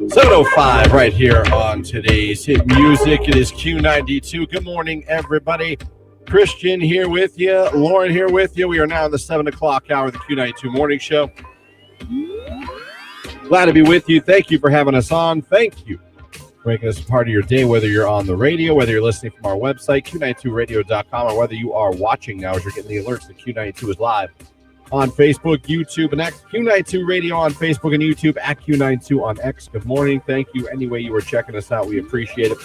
7:05 right here on today's hit music. It is Q92. Good morning, everybody. Christian here with you. Lauren here with you. We are now in the 7 o'clock hour of the Q92 morning show. Glad to be with you. Thank you for having us on. Thank you for making us part of your day, whether you're on the radio, whether you're listening from our website, Q92radio.com, or whether you are watching now as you're getting the alerts that Q92 is live on Facebook, YouTube, and X. Q92 Radio on Facebook and YouTube, at Q92 on X. Good morning. Thank you. Any way you were checking us out, we appreciate it.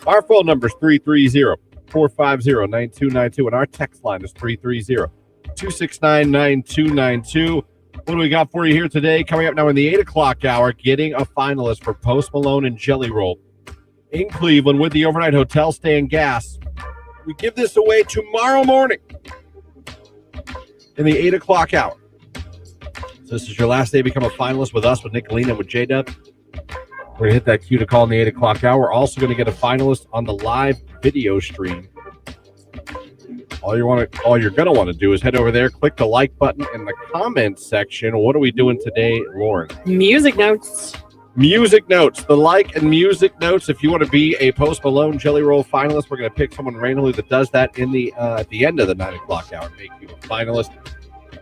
Our phone number is 330-450-9292, and our text line is 330-269-9292. What do we got for you here today? Coming up now in the 8 o'clock hour, getting a finalist for Post Malone and Jelly Roll in Cleveland with the overnight hotel stay and gas. We give this away tomorrow morning in the 8 o'clock hour. So this is your last day to become a finalist with us, with Nicolina, and with J-Dub. We're going to hit that cue to call in the 8 o'clock hour. We're also going to get a finalist on the live video stream. All you're going to want to do is head over there, click the like button in the comments section. What are we doing today, Lauren? Music notes. Music notes. The like and music notes. If you want to be a Post Malone Jelly Roll finalist, we're going to pick someone randomly that does that in the at the end of the 9 o'clock hour, make you a finalist.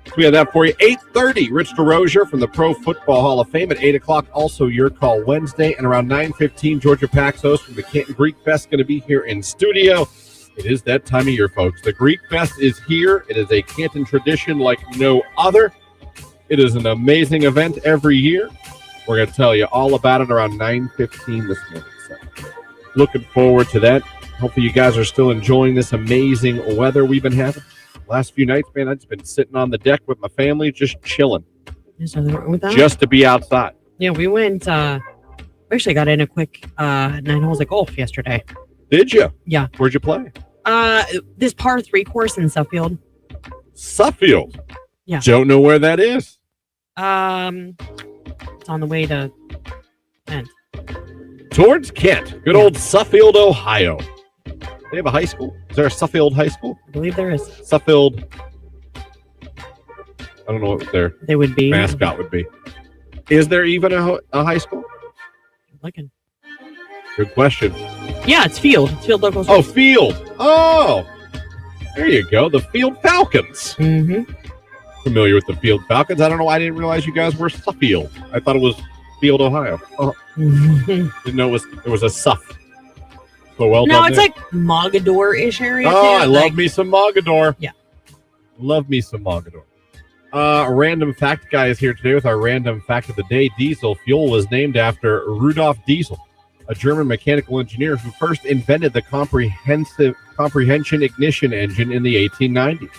So we have that for you. 8:30, Rich DeRozier from the Pro Football Hall of Fame. At 8 o'clock, also Your Call Wednesday. And around 9:15, Georgia Paxos from the Canton Greek Fest going to be here in studio. It is that time of year, folks. The Greek Fest is here. It is a Canton tradition like no other. It is an amazing event every year. We're going to tell you all about it around 9:15 this morning. So looking forward to that. Hopefully you guys are still enjoying this amazing weather we've been having. Last few nights, man, I've just been sitting on the deck with my family, just chilling. There's nothing wrong with that. Just to be outside. Yeah, we went, we actually got in a quick 9 holes of golf yesterday. Did you? Yeah. Where'd you play? This par 3 course in Suffield. Suffield? Yeah. Don't know where that is. It's on the way to Kent. Towards Kent. Good old Suffield, Ohio. They have a high school? Is there a Suffield High School? I believe there is. Suffield. I don't know what their mascot would be. Is there even a high school? Looking. Good question. Yeah, it's Field. It's Field Local. Oh, Field. Oh, there you go. The Field Falcons. Mm-hmm. Familiar with the Field Falcons. I don't know why I didn't realize you guys were Suffield. I thought it was Field, Ohio. Oh. Didn't know there was a Suff. So well done. No, it's like Mogador-ish area. Oh, I love me some Mogador. Yeah. Love me some Mogador. A random fact guy is here today with our random fact of the day. Diesel fuel was named after Rudolf Diesel, a German mechanical engineer who first invented the comprehension ignition engine in the 1890s.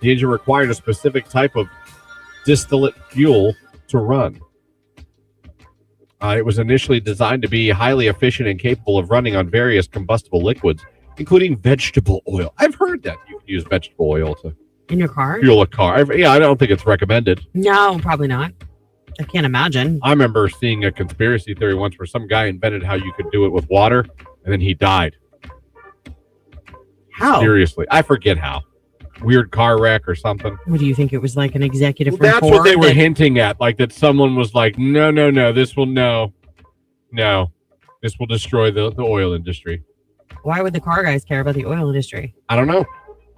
The engine required a specific type of distillate fuel to run. It was initially designed to be highly efficient and capable of running on various combustible liquids, including vegetable oil. I've heard that you can use vegetable oil to in your car fuel a car. I don't think it's recommended. No, probably not. I can't imagine. I remember seeing a conspiracy theory once where some guy invented how you could do it with water, and then he died. How? Seriously. I forget how. Weird car wreck or something. What do you think? It was like an executive That's what they were hinting at, like that someone was like, no, this will this will destroy the oil industry. Why would the car guys care about the oil industry? I don't know.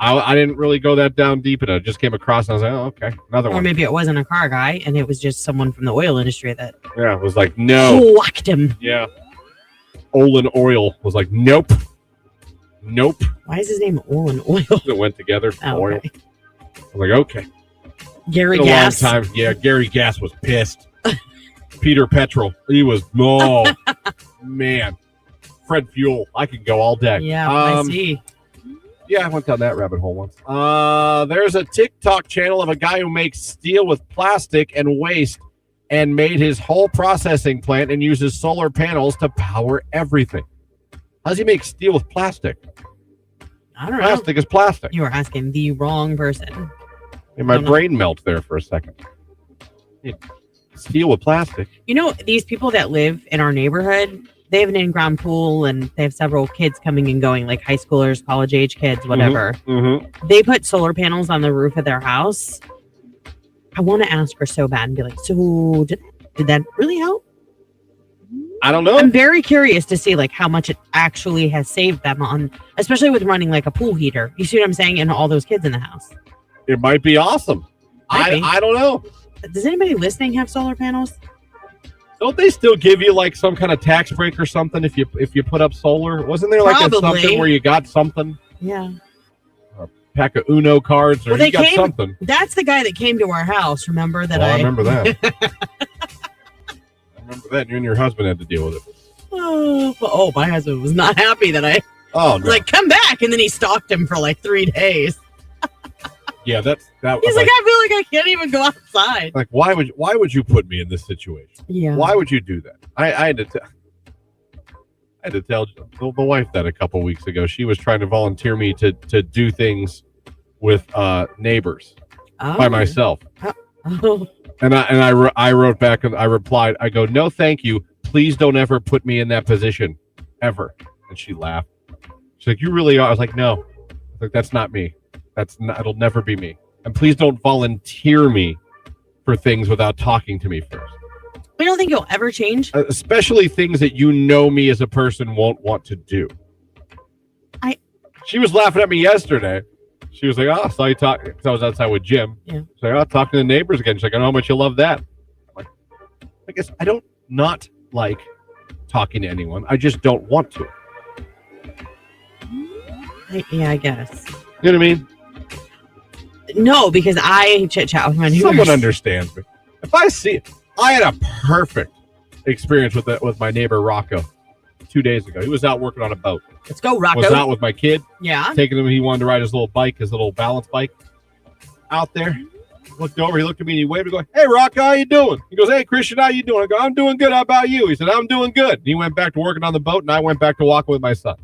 I didn't really go that down deep, and I just came across and I was like, oh, okay, another one. Or maybe it wasn't a car guy, and it was just someone from the oil industry that it was like, no. Whacked him. Yeah. Olin Oil was like, nope. Why is his name Olin Oil? It went together. Oh, oil. okay. I'm like, okay. Gary Gass. A long time. Yeah, Gary Gass was pissed. Peter Petrol. He was, man. Fred Fuel. I could go all day. Yeah, I see. Yeah, I went down that rabbit hole once. There's a TikTok channel of a guy who makes steel with plastic and waste and made his whole processing plant and uses solar panels to power everything. How does he make steel with plastic? I don't know. Plastic is plastic. You are asking the wrong person. And my brain melts there for a second. Steel with plastic. You know, these people that live in our neighborhood, they have an in-ground pool and they have several kids coming and going, like high schoolers, college-age kids, whatever. Mm-hmm. They put solar panels on the roof of their house. I want to ask her so bad and be like, so did that really help? I don't know. I'm very curious to see like how much it actually has saved them on, especially with running like a pool heater. You see what I'm saying? And all those kids in the house. It might be awesome. I don't know. Does anybody listening have solar panels? Don't they still give you like some kind of tax break or something if you put up solar? Wasn't there like something where you got something? Yeah. A pack of Uno cards or you got something. That's the guy that came to our house. Remember that? I remember that. I remember that. You and your husband had to deal with it. Oh, my husband was not happy that I was like, come back, and then he stalked him for like 3 days. Yeah, that. He's like, I feel like I can't even go outside. Like, why would you put me in this situation? Yeah. Why would you do that? I had to tell the wife that a couple weeks ago. She was trying to volunteer me to do things with neighbors by myself. Oh. And I wrote back and I replied, I go, no, thank you. Please don't ever put me in that position, ever. And she laughed. She's like, you really are. I was like, no. I was like, that's not me. It'll never be me. And please don't volunteer me for things without talking to me first. I don't think you'll ever change. Especially things that you know me as a person won't want to do. She was laughing at me yesterday. She was like, I saw you talk, because I was outside with Jim. Yeah. She's like, talking to the neighbors again. She's like, I know how much you love that. I'm like, I guess I don't not like talking to anyone. I just don't want to. I guess. You know what I mean? No, because I chit-chat with my neighbors. Someone understands me. If I see it, I had a perfect experience with my neighbor Rocco 2 days ago. He was out working on a boat. Let's go, Rocco. Was out with my kid. Yeah. Taking him. He wanted to ride his little bike, his little balance bike. Out there. Looked over. He looked at me and he waved. Going, hey, Rocco, how you doing? He goes, hey, Christian, how you doing? I go, I'm doing good. How about you? He said, I'm doing good. And he went back to working on the boat, and I went back to walking with my son.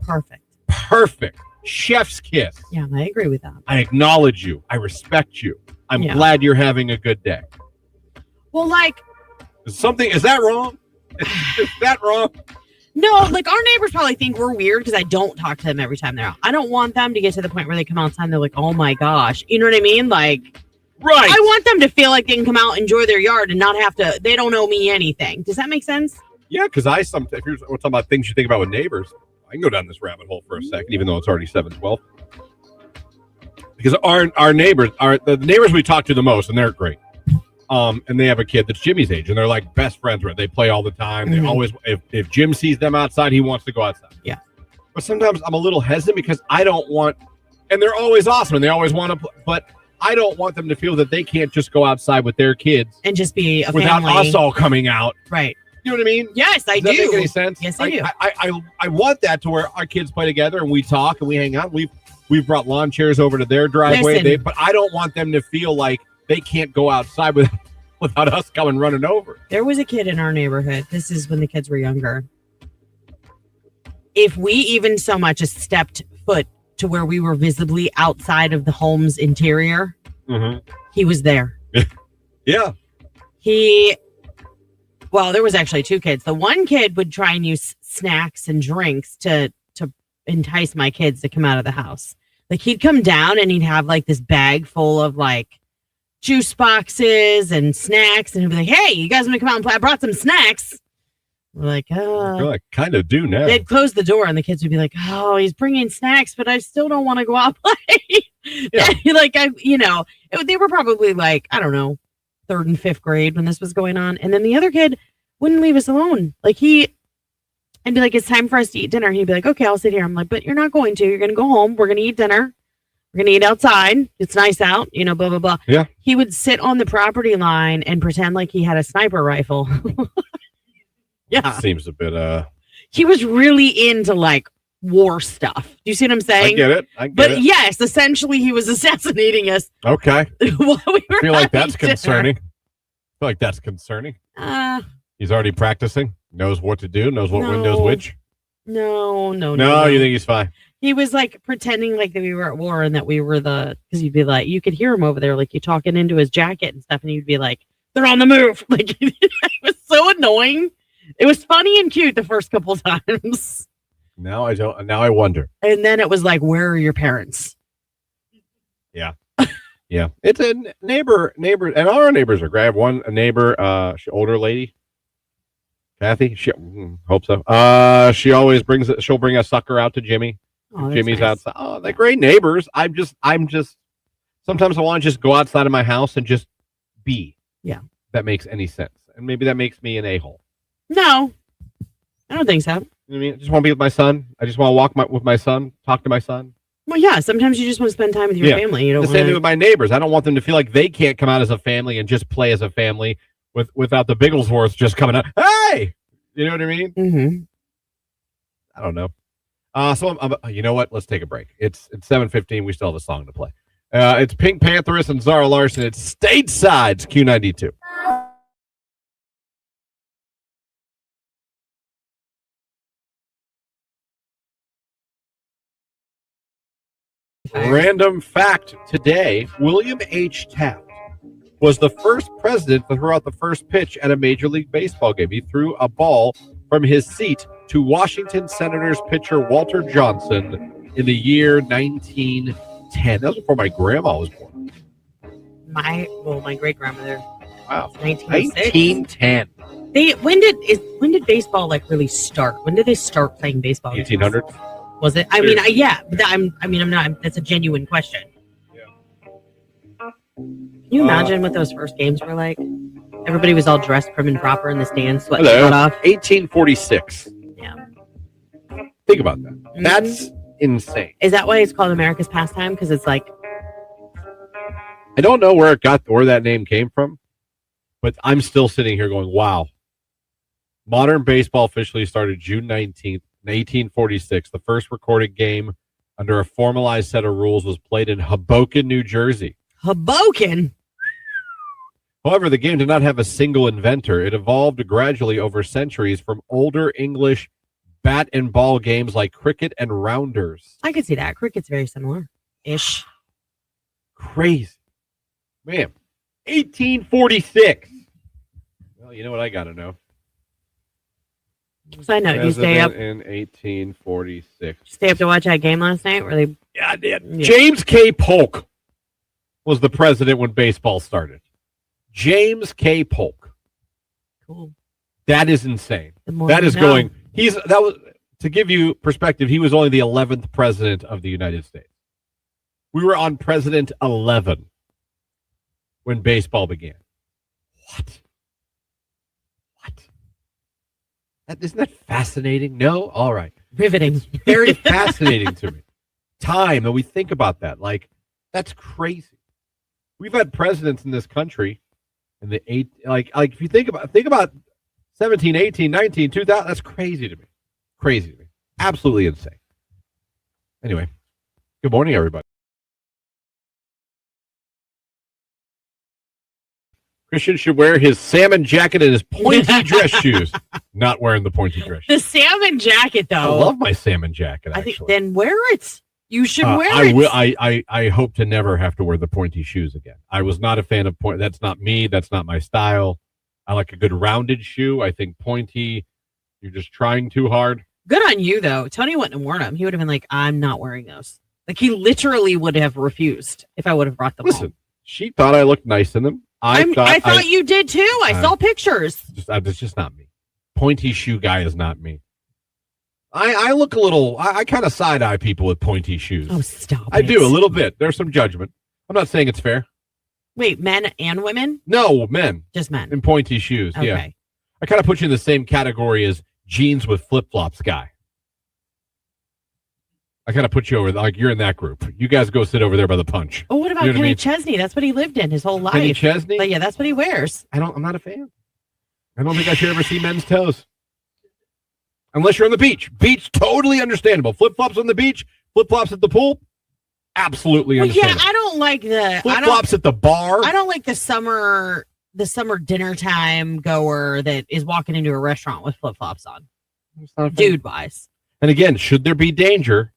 Perfect. Chef's kiss. Yeah, I agree with that. I acknowledge you. I respect you. I'm glad you're having a good day. Well, like, is that wrong? Is that wrong? No, like our neighbors probably think we're weird because I don't talk to them every time they're out. I don't want them to get to the point where they come outside and they're like, oh my gosh. You know what I mean? Like, right. I want them to feel like they can come out, enjoy their yard, and not have to, they don't owe me anything. Does that make sense? Yeah, because if we're talking about things you think about with neighbors, I can go down this rabbit hole for a second, even though it's already 7:12. Because our neighbors are the neighbors we talk to the most, and they're great. And they have a kid that's Jimmy's age, and they're like best friends. Right? They play all the time. They always, if Jim sees them outside, he wants to go outside. Yeah. But sometimes I'm a little hesitant because I don't want, and they're always awesome, and they always want to, but I don't want them to feel that they can't just go outside with their kids and just be a without family. us all coming out. Right. You know what I mean? Yes, I do. Does that make any sense? Yes, I do. I want that to where our kids play together and we talk and we hang out. We've brought lawn chairs over to their driveway, but I don't want them to feel like they can't go outside without us coming running over. There was a kid in our neighborhood. This is when the kids were younger. If we even so much as stepped foot to where we were visibly outside of the home's interior, he was there. Yeah. Well, there was actually 2 kids. The one kid would try and use snacks and drinks to entice my kids to come out of the house. Like he'd come down and he'd have like this bag full of like juice boxes and snacks, and he'd be like, "Hey, you guys want to come out and play? I brought some snacks." We're like, I kind of do now. They'd close the door and the kids would be like, "Oh, he's bringing snacks, but I still don't want to go out and play." Yeah. They were probably like, I don't know, 3rd and 5th grade when this was going on. And then the other kid wouldn't leave us alone. Like I'd be like, it's time for us to eat dinner. He'd be like, okay, I'll sit here. I'm like, but you're not going to. You're going to go home. We're going to eat dinner. We're going to eat outside. It's nice out, blah, blah, blah. Yeah. He would sit on the property line and pretend like he had a sniper rifle. Yeah. Seems a bit, He was really into like war stuff. Do you see what I'm saying? I get it. But yes, essentially he was assassinating us. Okay. While we were I feel like that's dinner. concerning. He's already practicing. Knows what to do. Knows what window's which. No. You think he's fine? He was like pretending like that we were at war and that we were because you'd be like, you could hear him over there, like you talking into his jacket and stuff, and you'd be like, they're on the move. Like it was so annoying. It was funny and cute the first couple times. Now I wonder. And then it was like, where are your parents? Yeah. Yeah. It's a neighbor, and our neighbors are great. I have a neighbor, older lady. Kathy, hope so. She'll bring a sucker out to Jimmy. Oh, that's Jimmy's nice. outside. Oh, they're great neighbors. I'm just sometimes I want to just go outside of my house and just be. Yeah. That makes any sense. And maybe that makes me an a-hole. No, I don't think so. You know what I mean? I just want to be with my son. I just want to walk with my son, talk to my son. Well, yeah, sometimes you just want to spend time with your family. You don't the same want thing with my neighbors. I don't want them to feel like they can't come out as a family and just play as a family without the Bigglesworths just coming out. Hey! You know what I mean? Mm-hmm. I don't know. You know what? Let's take a break. It's 7:15. We still have a song to play. It's Pink Pantheress and Zara Larson. It's Stateside's Q92. Random fact today, William H. Taft was the first president to throw out the first pitch at a Major League Baseball game. He threw a ball from his seat to Washington Senators pitcher Walter Johnson in the year 1910. That was before my grandma was born. My great-grandmother. Wow. 1910. 1910. When did baseball really start? When did they start playing baseball? 1800s. Was it? I mean, yeah. But I'm not. That's a genuine question. Yeah. Can you imagine what those first games were like? Everybody was all dressed prim and proper in the stands, sweating Hello. butt off. 1846. Yeah. Think about that. Mm-hmm. That's insane. Is that why it's called America's pastime? Because it's like, I don't know where that name came from, but I'm still sitting here going, wow. Modern baseball officially started June 19th, 1846. The first recorded game under a formalized set of rules was played in Hoboken, New Jersey. Hoboken? However, the game did not have a single inventor. It evolved gradually over centuries from older English bat and ball games like cricket and rounders. I could see that. Cricket's very similar-ish. Crazy. Man, 1846. Well, you know what I got to know. So I know you stay up in 1846. Stay up to watch that game last night? Where they? Yeah, I did. Yeah. James K. Polk was the president when baseball started. James K. Polk. Cool. That is insane. That is going. To give you perspective, he was only the 11th president of the United States. We were on President 11 when baseball began. What? Isn't that fascinating? No? All right. Riveting. It's very fascinating to me. Time that we think about that. That's crazy. We've had presidents in this country in the if you think about 17, 18, 19, 2000, that's crazy to me. Crazy to me. Absolutely insane. Anyway, good morning, everybody. Christian should wear his salmon jacket and his pointy dress shoes. Not wearing the pointy dress shoes. The salmon jacket, though. I love my salmon jacket, actually. I think then wear it. You should wear it. I hope to never have to wear the pointy shoes again. I was not a fan of point. That's not me. That's not my style. I like a good rounded shoe. I think pointy, you're just trying too hard. Good on you, though. Tony wouldn't have worn them. He would have been like, I'm not wearing those. He literally would have refused if I would have brought them home. She thought I looked nice in them. I thought you did too. I saw pictures. It's just not me. Pointy shoe guy is not me. I look a little. I kind of side eye people with pointy shoes. Oh, stop! I do a little bit. There's some judgment. I'm not saying it's fair. Wait, men and women? No, men. Just men. In pointy shoes. Okay. Yeah. I kind of put you in the same category as jeans with flip flops guy. I kind of put you over you're in that group. You guys go sit over there by the punch. Oh, what about Kenny Chesney? That's what he lived in his whole life. Kenny Chesney? But yeah, that's what he wears. I'm not a fan. I don't think I should ever see men's toes. Unless you're on the beach. Beach, totally understandable. Flip-flops on the beach, flip-flops at the pool, absolutely understandable. Yeah, I don't like flip-flops at the bar. I don't like the summer dinner time goer that is walking into a restaurant with flip-flops on. Dude-wise. And again, should there be danger,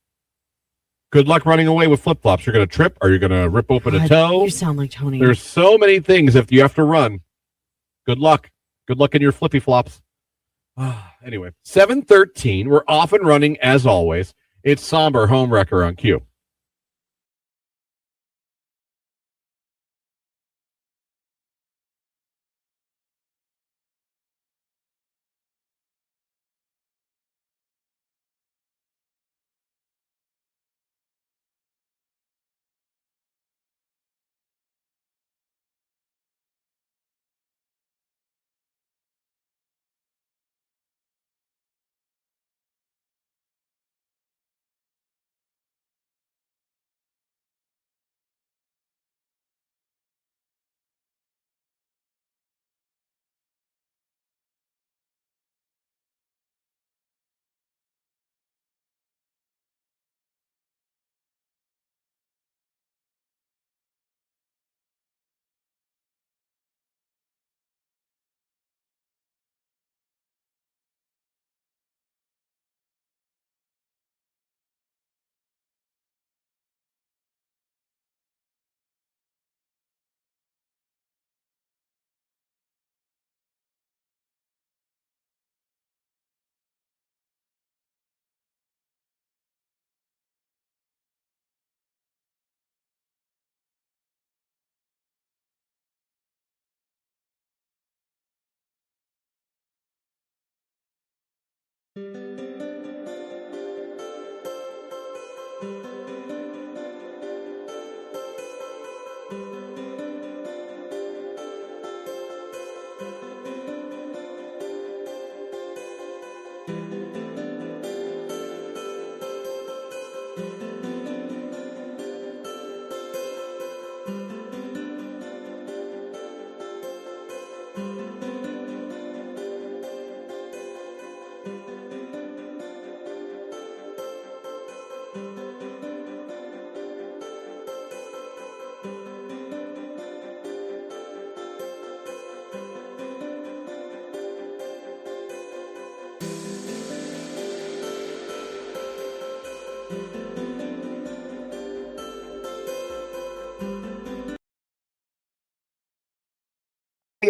good luck running away with flip-flops. You're going to trip or you're going to rip open a toe. You sound like Tony. There's so many things if you have to run. Good luck. Good luck in your flippy-flops. Anyway, 7:13. We're off and running as always. It's Somber Home Wrecker on Q.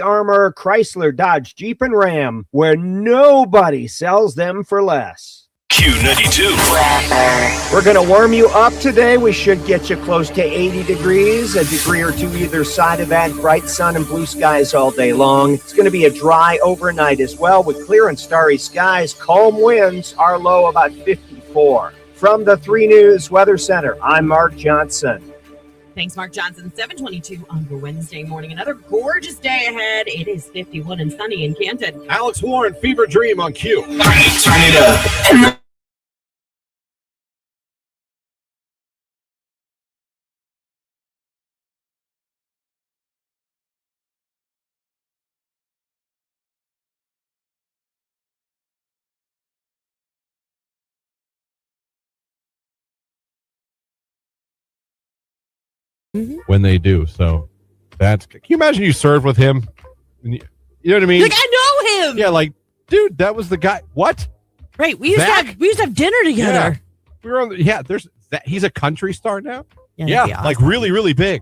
Armor, Chrysler, Dodge, Jeep, and Ram, where nobody sells them for less. Q92. We're going to warm you up today. We should get you close to 80 degrees, a degree or two either side of that. Bright sun and blue skies all day long. It's going to be a dry overnight as well with clear and starry skies. Calm winds, our low about 54. From the 3 News Weather Center, I'm Mark Johnson. Thanks, Mark Johnson. 7:22 on your Wednesday morning. Another gorgeous day ahead. It is 51 and sunny in Canton. Alex Warren, Fever Dream on Q. Turn it up. When they do. So that's, can you imagine you served with him? You know what I mean? Like, I know him. Yeah, like, dude, that was the guy. What? Right. We used to have dinner together. Yeah. We were on the, there's that. He's a country star now. Yeah, awesome. Like really, really big.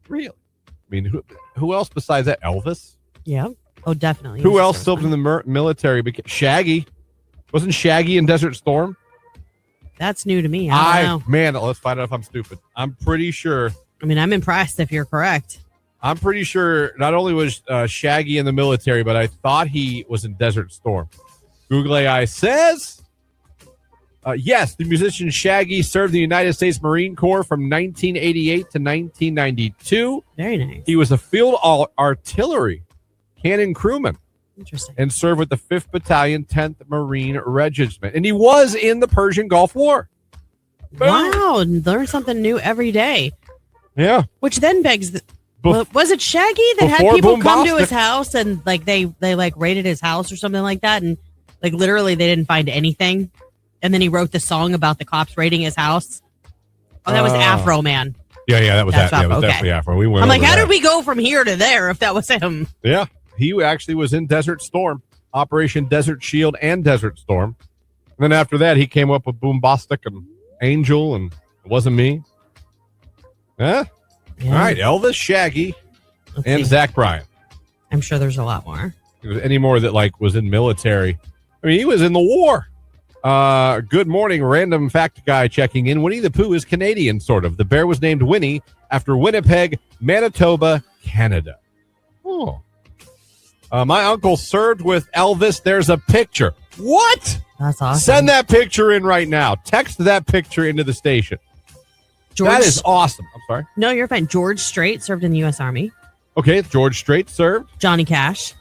Really. I mean, who else besides that? Elvis? Yeah. Oh, definitely. Who else served in the military? Shaggy. Wasn't Shaggy in Desert Storm? That's new to me. I don't know. Man, let's find out if I'm stupid. I'm pretty sure. I mean, I'm impressed if you're correct. I'm pretty sure not only was Shaggy in the military, but I thought he was in Desert Storm. Google AI says, yes, the musician Shaggy served the United States Marine Corps from 1988 to 1992. Very nice. He was a field artillery cannon crewman. Interesting. And served with the 5th Battalion, 10th Marine Regiment. And he was in the Persian Gulf War. Wow, learn something new every day. Yeah. Which then begs, was it Shaggy that had people come to his house and like they like raided his house or something like that, and like literally they didn't find anything, and then he wrote the song about the cops raiding his house? Oh, that was Afro Man. Yeah, that was that. Yeah, it was definitely Afro. We went. I'm like, how did we go from here to there if that was him? Yeah, he actually was in Desert Storm, Operation Desert Shield, and Desert Storm. And then after that, he came up with Boombastic and Angel, and It Wasn't Me. Huh? Yeah. All right, Elvis, Shaggy, and Zach Bryan. I'm sure there's a lot more. If there's any more that like was in military. I mean, he was in the war. Good morning, random fact guy checking in. Winnie the Pooh is Canadian, sort of. The bear was named Winnie after Winnipeg, Manitoba, Canada. Oh. My uncle served with Elvis. There's a picture. What? That's awesome. Send that picture in right now. Text that picture into the station. That is awesome. I'm sorry. No, you're fine. George Strait served in the U.S. Army. Okay, George Strait served. Johnny Cash.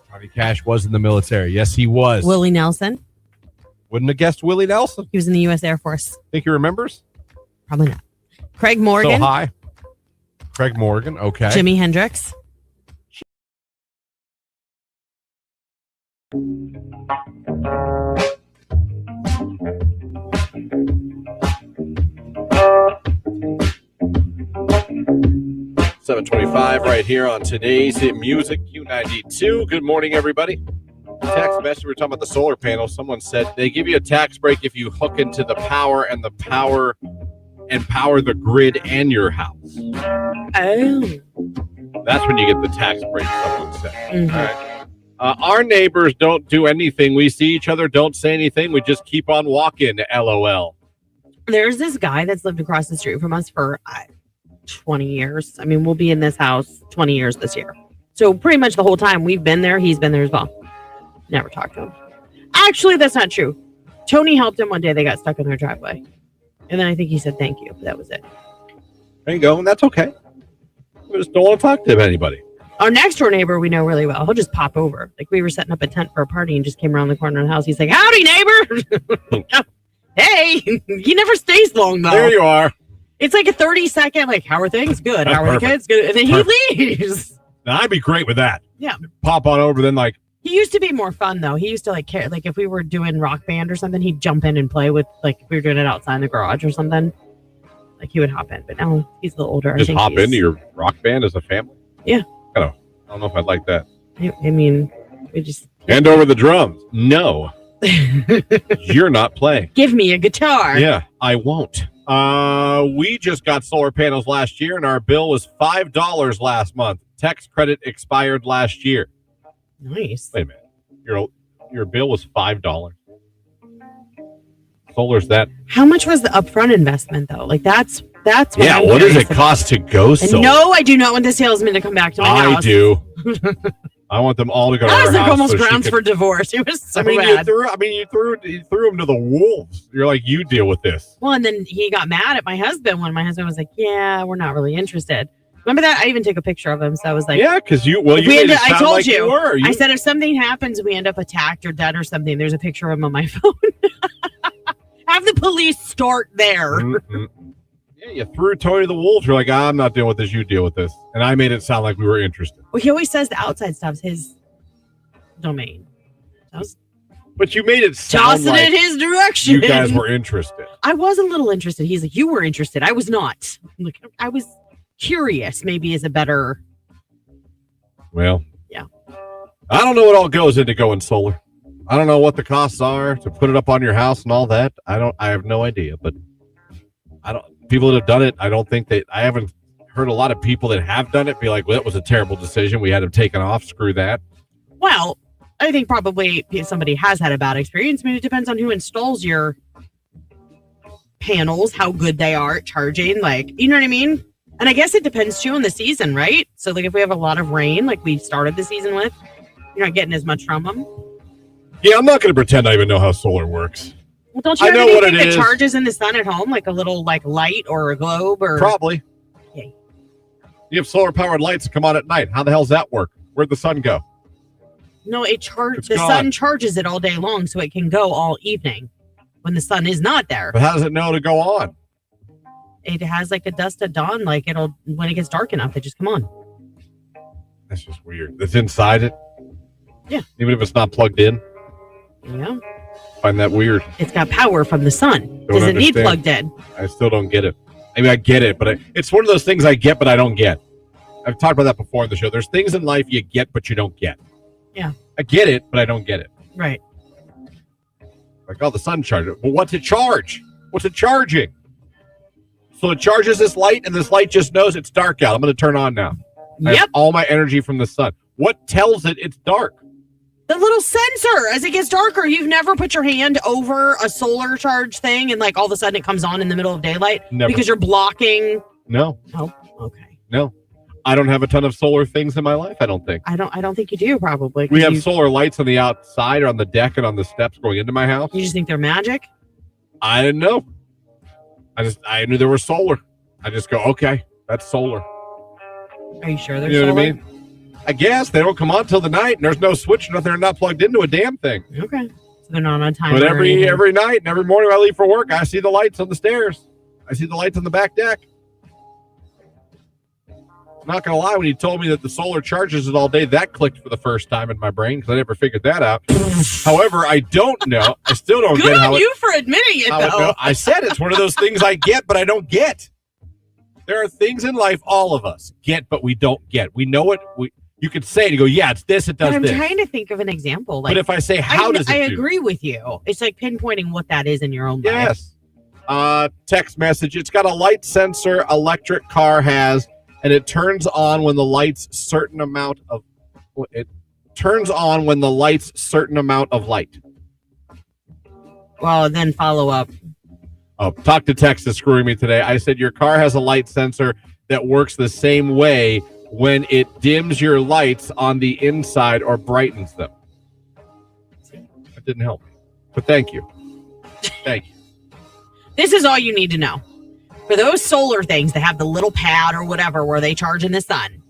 Johnny Cash was in the military. Yes, he was. Willie Nelson. Wouldn't have guessed Willie Nelson. He was in the U.S. Air Force. Think he remembers? Probably not. Craig Morgan. So high. Craig Morgan. Okay. Jimi Hendrix. $7:25 right here on today's Hit Music Q92. Good morning, everybody. Text message. We're talking about the solar panels. Someone said they give you a tax break if you hook into the power power the grid and your house. Oh. That's when you get the tax break, someone said. Mm-hmm. All right. Our neighbors don't do anything. We see each other, don't say anything. We just keep on walking, LOL. There's this guy that's lived across the street from us for 20 years. I mean, we'll be in this house 20 years this year. So pretty much the whole time we've been there, he's been there as well. Never talked to him. Actually, that's not true. Tony helped him one day. They got stuck in their driveway. And then I think he said thank you. But that was it. There you go. And that's okay. We just don't want to talk to anybody. Our next door neighbor we know really well. He'll just pop over. Like we were setting up a tent for a party and just came around the corner of the house. He's like, howdy, neighbor. Hey, he never stays long though. There you are. It's like a 30-second, like, how are things? Good. That's how are the kids? Good. And then he leaves. Now, I'd be great with that. Yeah. Pop on over, then like. He used to be more fun though. He used to like care. Like if we were doing rock band or something, he'd jump in and play with. Like if we were doing it outside in the garage or something, like he would hop in. But now he's a little older. Just hop into your rock band as a family. Yeah. I don't know if I'd like that. I mean, we just hand over the drums. No. You're not playing. Give me a guitar. Yeah, I won't. We just got solar panels last year, and our bill was $5 last month. Tax credit expired last year. Nice. Wait a minute. Your bill was $5. Solar's that. How much was the upfront investment though? Like that's what yeah. What does it cost to go solar? No, I do not want the salesman to come back to my house. I do. I want them all to go to our house. That was like house almost grounds for divorce. It was so bad. You threw them to the wolves. You're like, you deal with this. Well, and then he got mad at my husband when my husband was like, "Yeah, we're not really interested." Remember that? I even took a picture of him, so I was like, "Yeah, because you made it sound I told like you were." I said, if something happens, we end up attacked or dead or something. There's a picture of him on my phone. Have the police start there. Mm-hmm. Yeah, you threw Tony the Wolf. You're like, I'm not dealing with this. You deal with this. And I made it sound like we were interested. Well, he always says the outside stuff's his domain. But you made it sound like in his direction. You guys were interested. I was a little interested. He's like, you were interested. I was not. Like, I was curious. Maybe is a better. Well, yeah. I don't know what all goes into going solar. I don't know what the costs are to put it up on your house and all that. I have no idea. But people that have done it, I haven't heard a lot of people that have done it be like, well, that was a terrible decision. We had them taken off. Screw that. Well, I think probably somebody has had a bad experience. I mean, it depends on who installs your panels, how good they are at charging. Like, you know what I mean? And I guess it depends too on the season, right? So like if we have a lot of rain, like we started the season with, you're not getting as much from them. Yeah, I'm not going to pretend I even know how solar works. Well, don't you have anything that charges in the sun at home, like a little like light or a globe or probably? Okay. You have solar powered lights that come on at night. How the hell's that work? Where'd the sun go? No, the sun charges it all day long, so it can go all evening when the sun is not there. But how does it know to go on? It has like a dusk at dawn, like it'll when it gets dark enough, they just come on. That's just weird. It's inside it. Yeah. Even if it's not plugged in. Yeah. Find that weird. It's got power from the sun. Does it need plugged in? I still don't get it. I mean, I get it, but it's one of those things I get, but I don't get. I've talked about that before on the show. There's things in life you get, but you don't get. Yeah. I get it, but I don't get it. Right. Like, oh, the sun charger. Well, what's it charge? What's it charging? So it charges this light, and this light just knows it's dark out. I'm going to turn on now. I have all my energy from the sun. What tells it it's dark? The little sensor as it gets darker. You've never put your hand over a solar charge thing and like all of a sudden it comes on in the middle of daylight? Never. Because you're blocking. No. Oh, okay. No. I don't have a ton of solar things in my life, I don't think. I don't think you do probably. We have solar lights on the outside or on the deck and on the steps going into my house. You just think they're magic? I didn't know. I knew there was solar. I just go, okay, that's solar. Are you sure there's solar? You know what I mean? I guess they don't come on till the night, and there's no switch, nothing. They're not plugged into a damn thing. Okay, so they're not on time. But every night and every morning I leave for work, I see the lights on the stairs. I see the lights on the back deck. I'm not gonna lie, when you told me that the solar charges it all day, that clicked for the first time in my brain because I never figured that out. However, I don't know. I still don't get how you for admitting it, though. I said it's one of those things I get, but I don't get. There are things in life all of us get, but we don't get. We know it. You could say it. You go, yeah, it's this. It does I'm this. trying to think of an example. Like, but if I say, how does it I do? agree with you. It's like pinpointing what that is in your own life. Yes. Text message. It's got a light sensor electric car has, and it turns on when the lights certain amount of light. Well, then follow up. Oh, talk to text is screwing me today. I said your car has a light sensor that works the same way when it dims your lights on the inside or brightens them. That didn't help me. But thank you. Thank you. This is all you need to know. For those solar things that have the little pad or whatever where they charge in the sun,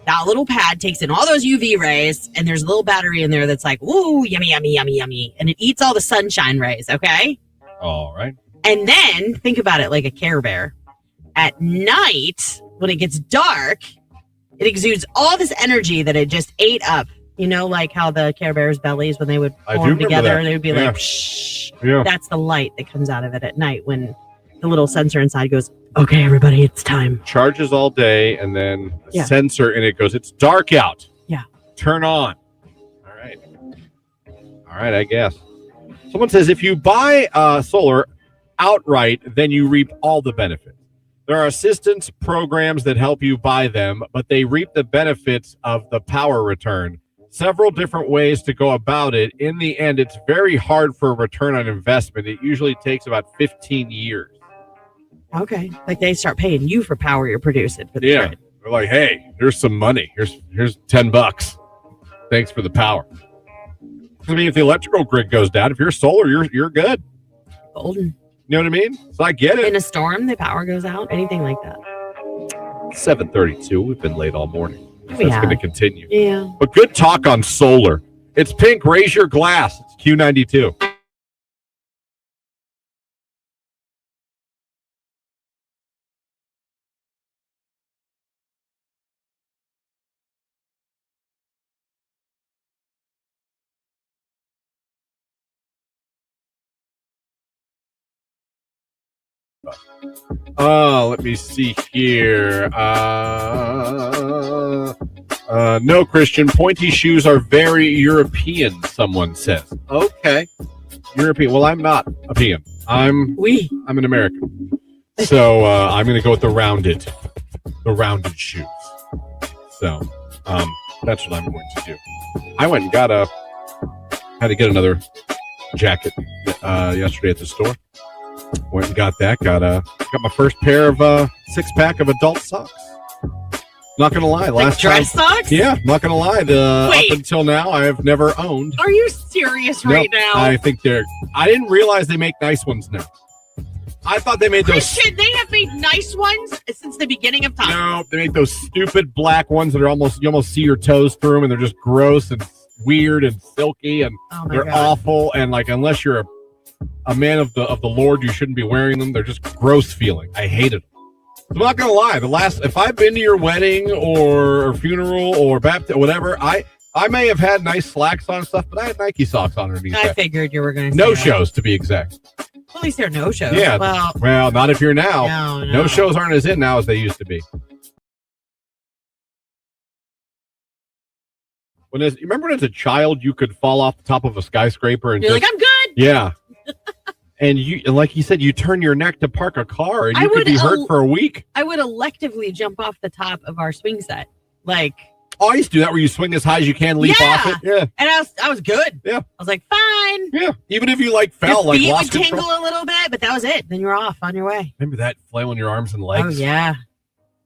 that little pad takes in all those UV rays, and there's a little battery in there that's like, ooh, yummy, yummy, yummy, yummy. And it eats all the sunshine rays, okay? All right. And then think about it like a Care Bear. At night, when it gets dark, it exudes all this energy that it just ate up. You know, like how the Care Bears' bellies, when they would form together, they would be like, shh. Yeah. That's the light that comes out of it at night when the little sensor inside goes, okay, everybody, it's time. Charges all day, and then a Yeah. sensor, and it goes, it's dark out. Yeah. Turn on. All right. All right, I guess. Someone says if you buy solar outright, then you reap all the benefits. There are assistance programs that help you buy them, but they reap the benefits of the power return. Several different ways to go about it. In the end, it's very hard for a return on investment. It usually takes about 15 years. Okay. Like they start paying you for power you're producing for the grid. They're like, hey, here's some money. Here's $10. Thanks for the power. I mean, if the electrical grid goes down, if you're solar, you're good. Golden. You know what I mean? So I get it. In a storm, the power goes out, anything like that. 7:32. We've been late all morning. That's going to continue. Yeah. But good talk on solar. It's pink. Raise your glass. It's Q92. Let me see here. No, Christian. Pointy shoes are very European, someone says. Okay. European. Well, I'm not European. I'm an American. So I'm going to go with the rounded shoes. So that's what I'm going to do. I went and had to get another jacket yesterday at the store. Went and got that. Got my first pair of 6-pack of adult socks. Not gonna lie, like dress socks? Yeah, not gonna lie. Up until now, I have never owned. Are you serious right now? I think I didn't realize they make nice ones now. I thought they made Christian, they have made nice ones since the beginning of time. No, they make those stupid black ones that are you almost see your toes through them, and they're just gross and weird and silky, and they're awful. And like, unless you're a man of the Lord, you shouldn't be wearing them. They're just gross feeling. I hated them. I'm not gonna lie. If I've been to your wedding or funeral or baptism, whatever, I may have had nice slacks on and stuff, but I had Nike socks on underneath. I figured you were gonna say no shows, to be exact. Well, at least they're no shows. Yeah. Well, not if you're now. No shows aren't as in now as they used to be. You remember when as a child you could fall off the top of a skyscraper and you're like, I'm good. Yeah. And like you said, you turn your neck to park a car and you could be hurt for a week. I would electively jump off the top of our swing set. Like, I used to do that where you swing as high as you can, leap off it. Yeah. And I was good. Yeah. I was like, fine. Yeah. Even if you fell, your feet lost would control. tingle a little bit, but that was it. Then you're off on your way. Remember that flailing your arms and legs? Oh yeah.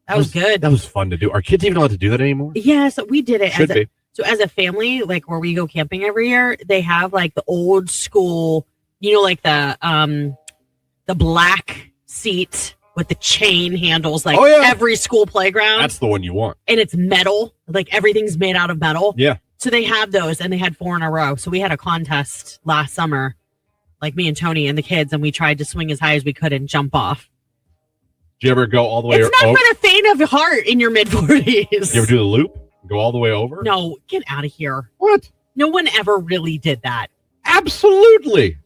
That was good. That was fun to do. Are kids even allowed to do that anymore? Yeah, so we did it. Should be. So as a family, like where we go camping every year, they have like the old school, like the black seat with the chain handles, like every school playground. That's the one you want. And it's metal, like everything's made out of metal. Yeah. So they have those, and they had 4 in a row. So we had a contest last summer, like me and Tony and the kids, and we tried to swing as high as we could and jump off. Did you ever go all the way? It's not for the faint of heart in your mid-40s. You ever do the loop? Go all the way over? No, get out of here. What? No one ever really did that. Absolutely.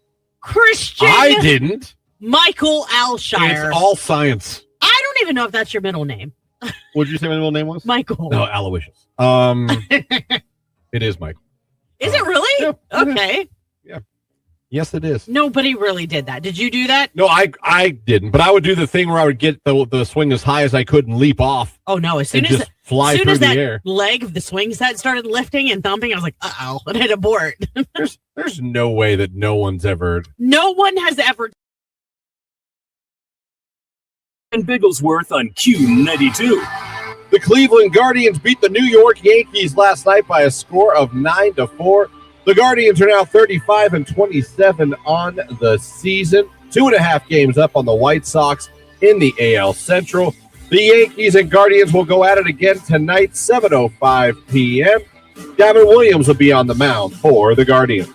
Christian. I didn't. Michael Alshire. It's all science. I don't even know if that's your middle name. What did you say my middle name was? Michael. No, Aloysius. It is Michael. Is it really? Yeah. Okay. Yeah. Yes, it is. Nobody really did that. Did you do that? No, I didn't. But I would do the thing where I would get the swing as high as I could and leap off. Oh no! As soon as just fly through the air, leg of the swing set started lifting and thumping, I was like, "Uh-oh!" and hit abort. There's no way that no one has ever. And Bigglesworth on Q92. The Cleveland Guardians beat the New York Yankees last night by a score of 9-4. The Guardians are now 35-27 on the season. 2.5 games up on the White Sox in the AL Central. The Yankees and Guardians will go at it again tonight, 7:05 p.m. Gavin Williams will be on the mound for the Guardians.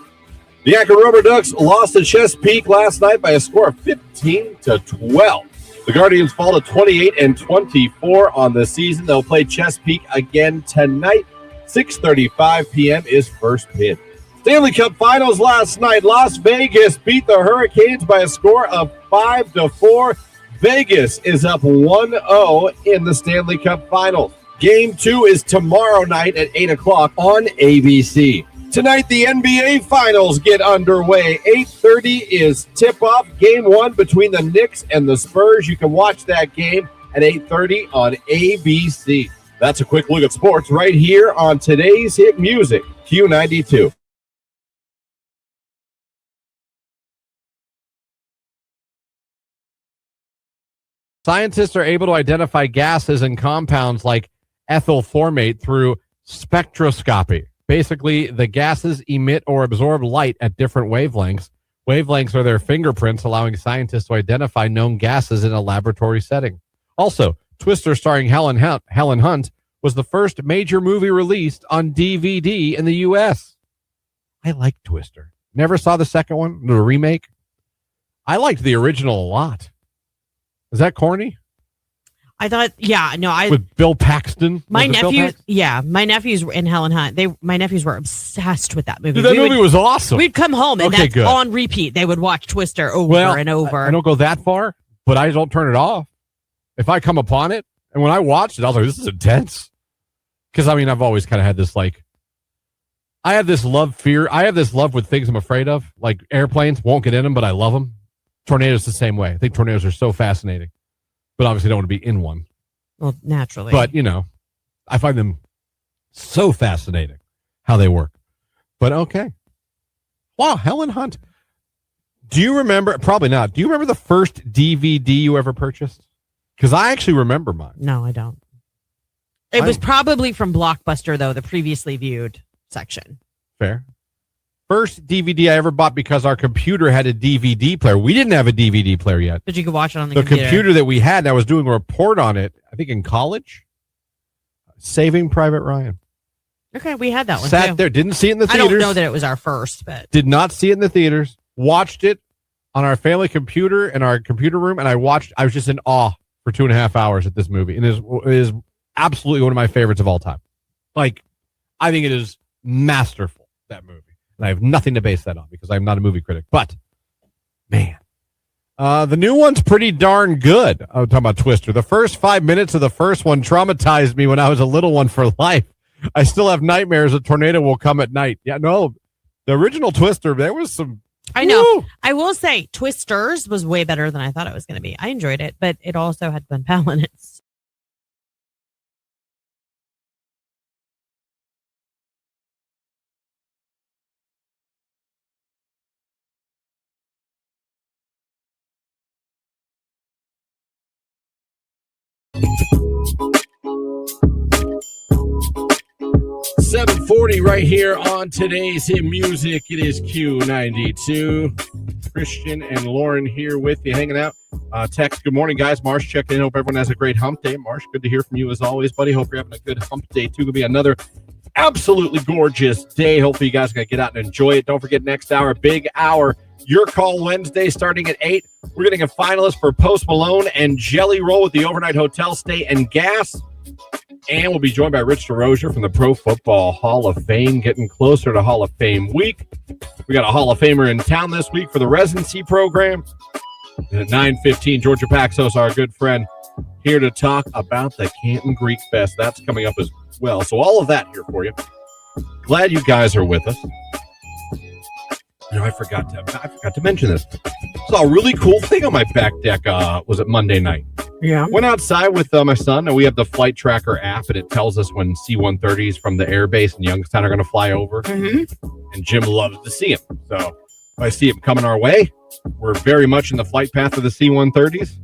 The Akron Rubber Ducks lost to Chesapeake last night by a score of 15-12. The Guardians fall to 28-24 on the season. They'll play Chesapeake again tonight. 6:35 p.m. is first pitch. Stanley Cup Finals last night. Las Vegas beat the Hurricanes by a score of 5-4. Vegas is up 1-0 in the Stanley Cup Finals. Game 2 is tomorrow night at 8 o'clock on ABC. Tonight, the NBA Finals get underway. 8:30 is tip-off. Game 1 between the Knicks and the Spurs. You can watch that game at 8:30 on ABC. That's a quick look at sports right here on today's hit music, Q92. Scientists are able to identify gases and compounds like ethyl formate through spectroscopy. Basically, the gases emit or absorb light at different wavelengths. Wavelengths are their fingerprints, allowing scientists to identify known gases in a laboratory setting. Also, Twister starring Helen Hunt was the first major movie released on DVD in the U.S. I like Twister. Never saw the second one, the remake. I liked the original a lot. Is that corny? I thought, with Bill Paxton. My nephews and Helen Hunt. My nephews were obsessed with that movie. Dude, that movie was awesome. We'd come home and that's good. On repeat. They would watch Twister over and over. I don't go that far, but I don't turn it off. If I come upon it, and when I watched it, I was like, "This is intense." Because I've always kind of had this I have this love with things I'm afraid of, like airplanes. Won't get in them, but I love them. Tornadoes the same way. I think tornadoes are so fascinating, but obviously don't want to be in one. Well, naturally. But, I find them so fascinating how they work. But okay. Wow, Helen Hunt. Do you remember? Probably not. Do you remember the first DVD you ever purchased? Because I actually remember mine. No, I don't. It was probably from Blockbuster, though, the previously viewed section. Fair. First DVD I ever bought because our computer had a DVD player. We didn't have a DVD player yet. But you could watch it on the computer that we had, and I was doing a report on it, I think in college. Saving Private Ryan. Okay, we had that one. Sat there, didn't see it in the theaters. I don't know that it was our first, but. Did not see it in the theaters. Watched it on our family computer in our computer room, and I was just in awe for 2.5 hours at this movie. And it is absolutely one of my favorites of all time. I think it is masterful, that movie. And I have nothing to base that on because I'm not a movie critic. But, man, the new one's pretty darn good. I'm talking about Twister. The first 5 minutes of the first one traumatized me when I was a little one for life. I still have nightmares a tornado will come at night. Yeah, no, the original Twister, there was some. I know. Woo! I will say Twisters was way better than I thought it was going to be. I enjoyed it, but it also had Glen Powell in it. 7:40 right here on today's hit music. It is Q92. Christian and Lauren here with you, hanging out. Text, good morning, guys. Marsh checking in. Hope everyone has a great hump day. Marsh, good to hear from you as always, buddy. Hope you're having a good hump day, too. It'll be another absolutely gorgeous day. Hopefully you guys are going to get out and enjoy it. Don't forget, next hour, big hour, Your Call Wednesday starting at 8. We're getting a finalist for Post Malone and Jelly Roll with the overnight hotel stay and gas. And we'll be joined by Rich DeRozier from the Pro Football Hall of Fame, getting closer to Hall of Fame week. We got a Hall of Famer in town this week for the residency program. And at 9:15, Georgia Paxos, our good friend, here to talk about the Canton Greek Fest. That's coming up as well. So all of that here for you. Glad you guys are with us. I forgot to mention this. Saw a really cool thing on my back deck. Was it Monday night? Yeah. Went outside with my son, and we have the Flight Tracker app, and it tells us when C-130s from the air base in Youngstown are going to fly over. Mm-hmm. And Jim loves to see them. So if I see him coming our way, we're very much in the flight path of the C-130s.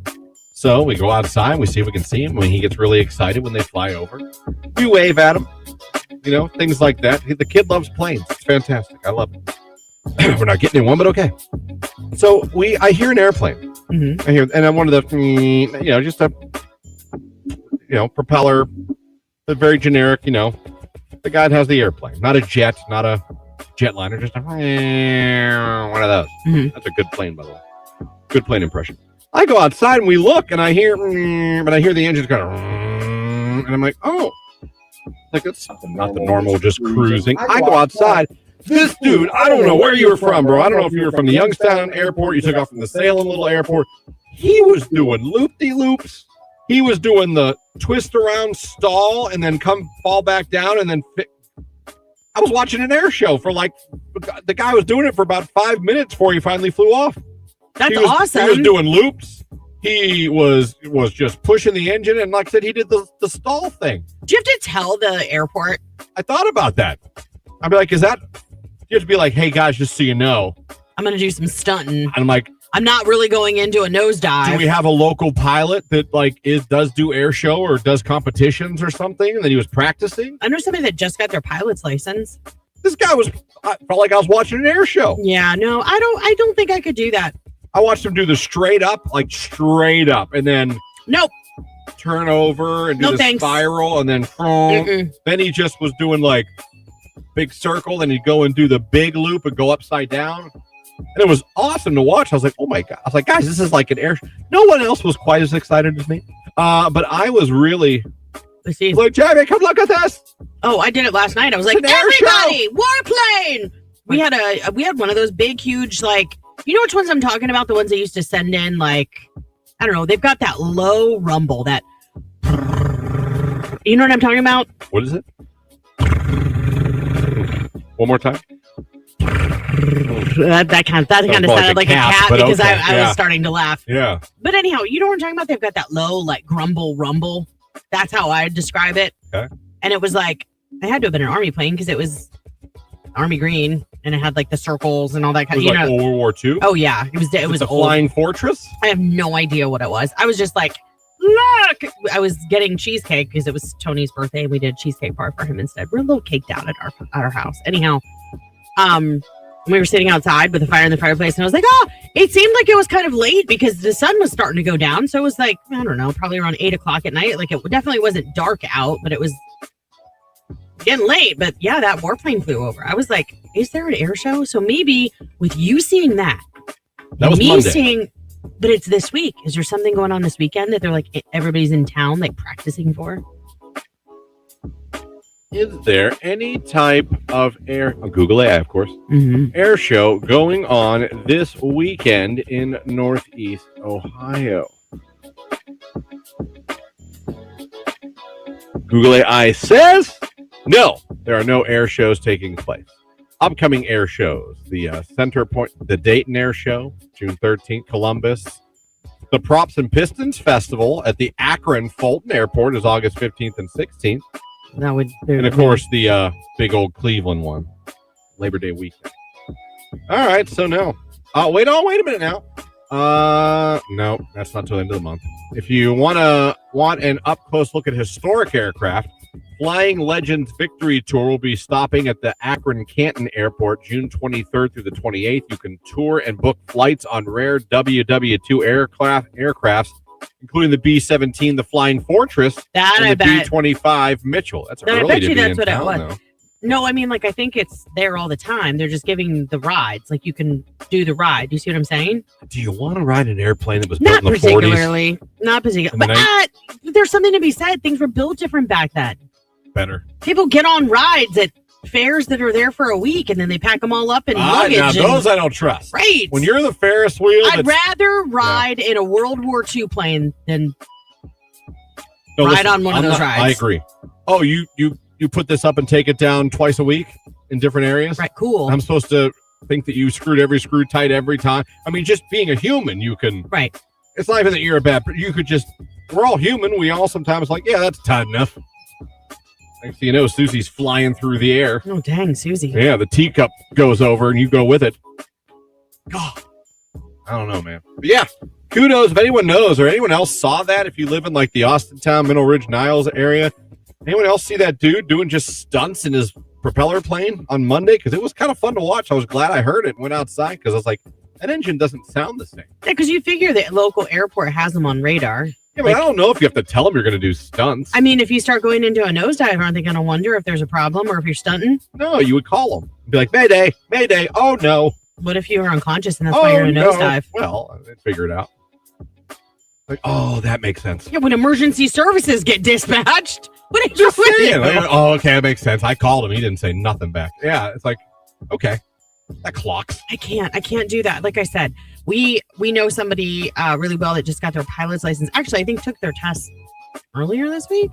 So we go outside, we see if we can see him. When he gets really excited when they fly over, we wave at him. things like that. The kid loves planes. It's fantastic. I love it. We're not getting in one, but okay. So I hear an airplane. Mm-hmm. I hear, and I'm one of the, just a, propeller, the very generic, the guy that has the airplane, not a jet, not a jetliner, just one of those. Mm-hmm. That's a good plane, by the way. Good plane impression. I go outside and we look, and I hear the engines going, and I'm like, oh, like it's something, not the normal, just cruising. I go outside. This dude, I don't know where you were from, bro. I don't know if you were from the Youngstown airport. You took off from the Salem little airport. He was doing loop-de-loops. He was doing the twist around stall and then fall back down and then I was watching an air show for the guy was doing it for about 5 minutes before he finally flew off. That's awesome. He was doing loops. He was just pushing the engine, and like I said, he did the stall thing. Do you have to tell the airport? I thought about that. I'd be like, you have to be like, hey guys, just so you know, I'm going to do some stunting. And I'm like, I'm not really going into a nosedive. Do we have a local pilot that does do air show or does competitions or something? And then he was practicing. I know somebody that just got their pilot's license. This guy I felt like I was watching an air show. Yeah, no, I don't think I could do that. I watched him do the straight up, and then nope, turn over and do the spiral, and then he just was doing big circle, and he'd go and do the big loop and go upside down. And it was awesome to watch. I was like, oh my God. I was like, guys, this is like an air show. No one else was quite as excited as me. But I was really like, Jamie, come look at this. Oh, I did it last night. I was like, everybody, warplane. We had one of those big, huge, you know which ones I'm talking about? The ones they used to send in, I don't know. They've got that low rumble, that, you know what I'm talking about? What is it? One more time. That kind of sounded like a cat because okay. I was starting to laugh. Yeah. But anyhow, you know what I'm talking about? They've got that low, grumble rumble. That's how I describe it. Okay. And it was I had to have been an Army plane because it was Army green and it had the circles and all that kind of, World War II? Oh yeah. It was a Flying Fortress? I have no idea what it was. I was just like, look, I was getting cheesecake because it was Tony's birthday and we did a cheesecake bar for him instead. We're a little caked out at our house. Anyhow, we were sitting outside with a fire in the fireplace and I was like, it seemed like it was kind of late because the sun was starting to go down. So it was I don't know, probably around 8:00 at night. It definitely wasn't dark out, but it was getting late. But yeah, that warplane flew over. I was like, is there an air show? So maybe with you seeing that was me Monday. Seeing, but it's this week. Is there something going on this weekend that they're everybody's in town practicing for? Is there any type of Google AI, of course, air show going on this weekend in Northeast Ohio? Google AI says no, there are no air shows taking place. Upcoming air shows: the Center Point, the Dayton Air Show, June 13th, Columbus. The Props and Pistons Festival at the Akron Fulton Airport is August 15th and 16th. And of course, the big old Cleveland one, Labor Day weekend. All right, so no. Wait a minute now. No, that's not till the end of the month. If you want an up-close look at historic aircraft, Flying Legends Victory Tour will be stopping at the Akron Canton Airport June 23rd through the 28th. You can tour and book flights on rare WW2 aircrafts, including the B-17, the Flying Fortress, and the B-25 Mitchell. That's early. I bet you that's what it was. Though. No, I mean, I think it's there all the time. They're just giving the rides. You can do the ride. You see what I'm saying? Do you want to ride an airplane that was built in the 40s? Not particularly. But there's something to be said. Things were built different back then. Better. People get on rides at fairs that are there for a week, and then they pack them all up in luggage. Now those I don't trust. Right. When you're the Ferris wheel, I'd rather ride in a World War II plane than ride on one of those rides. I agree. Oh, you put this up and take it down twice a week in different areas? Right, cool. I'm supposed to think that you screwed every screw tight every time. I mean, just being a human, you can. Right. It's not even that you're a bad, but you could just, we're all human. We all sometimes yeah, that's tight enough. Next thing you know, Susie's flying through the air. Oh, dang, Susie. Yeah, the teacup goes over and you go with it. God, I don't know, man. But yeah, kudos if anyone knows or anyone else saw that. If you live in the Austintown, Middle Ridge, Niles area, Anyone else see that dude doing just stunts in his propeller plane on Monday? Because it was kind of fun to watch. I was glad I heard it and went outside because I was like, that engine doesn't sound the same. Yeah, because you figure the local airport has them on radar. Yeah, but I don't know if you have to tell them you're going to do stunts. I mean, if you start going into a nosedive, aren't they going to wonder if there's a problem or if you're stunting? No, you would call them. Be like, Mayday, Mayday. Oh, no. What if you were unconscious and that's why you're in a nosedive? Well, they'd figure it out. Like, oh, that makes sense. Yeah, when emergency services get dispatched. What are you Just saying. doing? Like, oh, okay, that makes sense. I called him. He didn't say nothing back. Yeah, it's like, okay, that clocks. I can't do that. Like I said, we know somebody really well that just got their pilot's license. Actually, I think took their test earlier this week.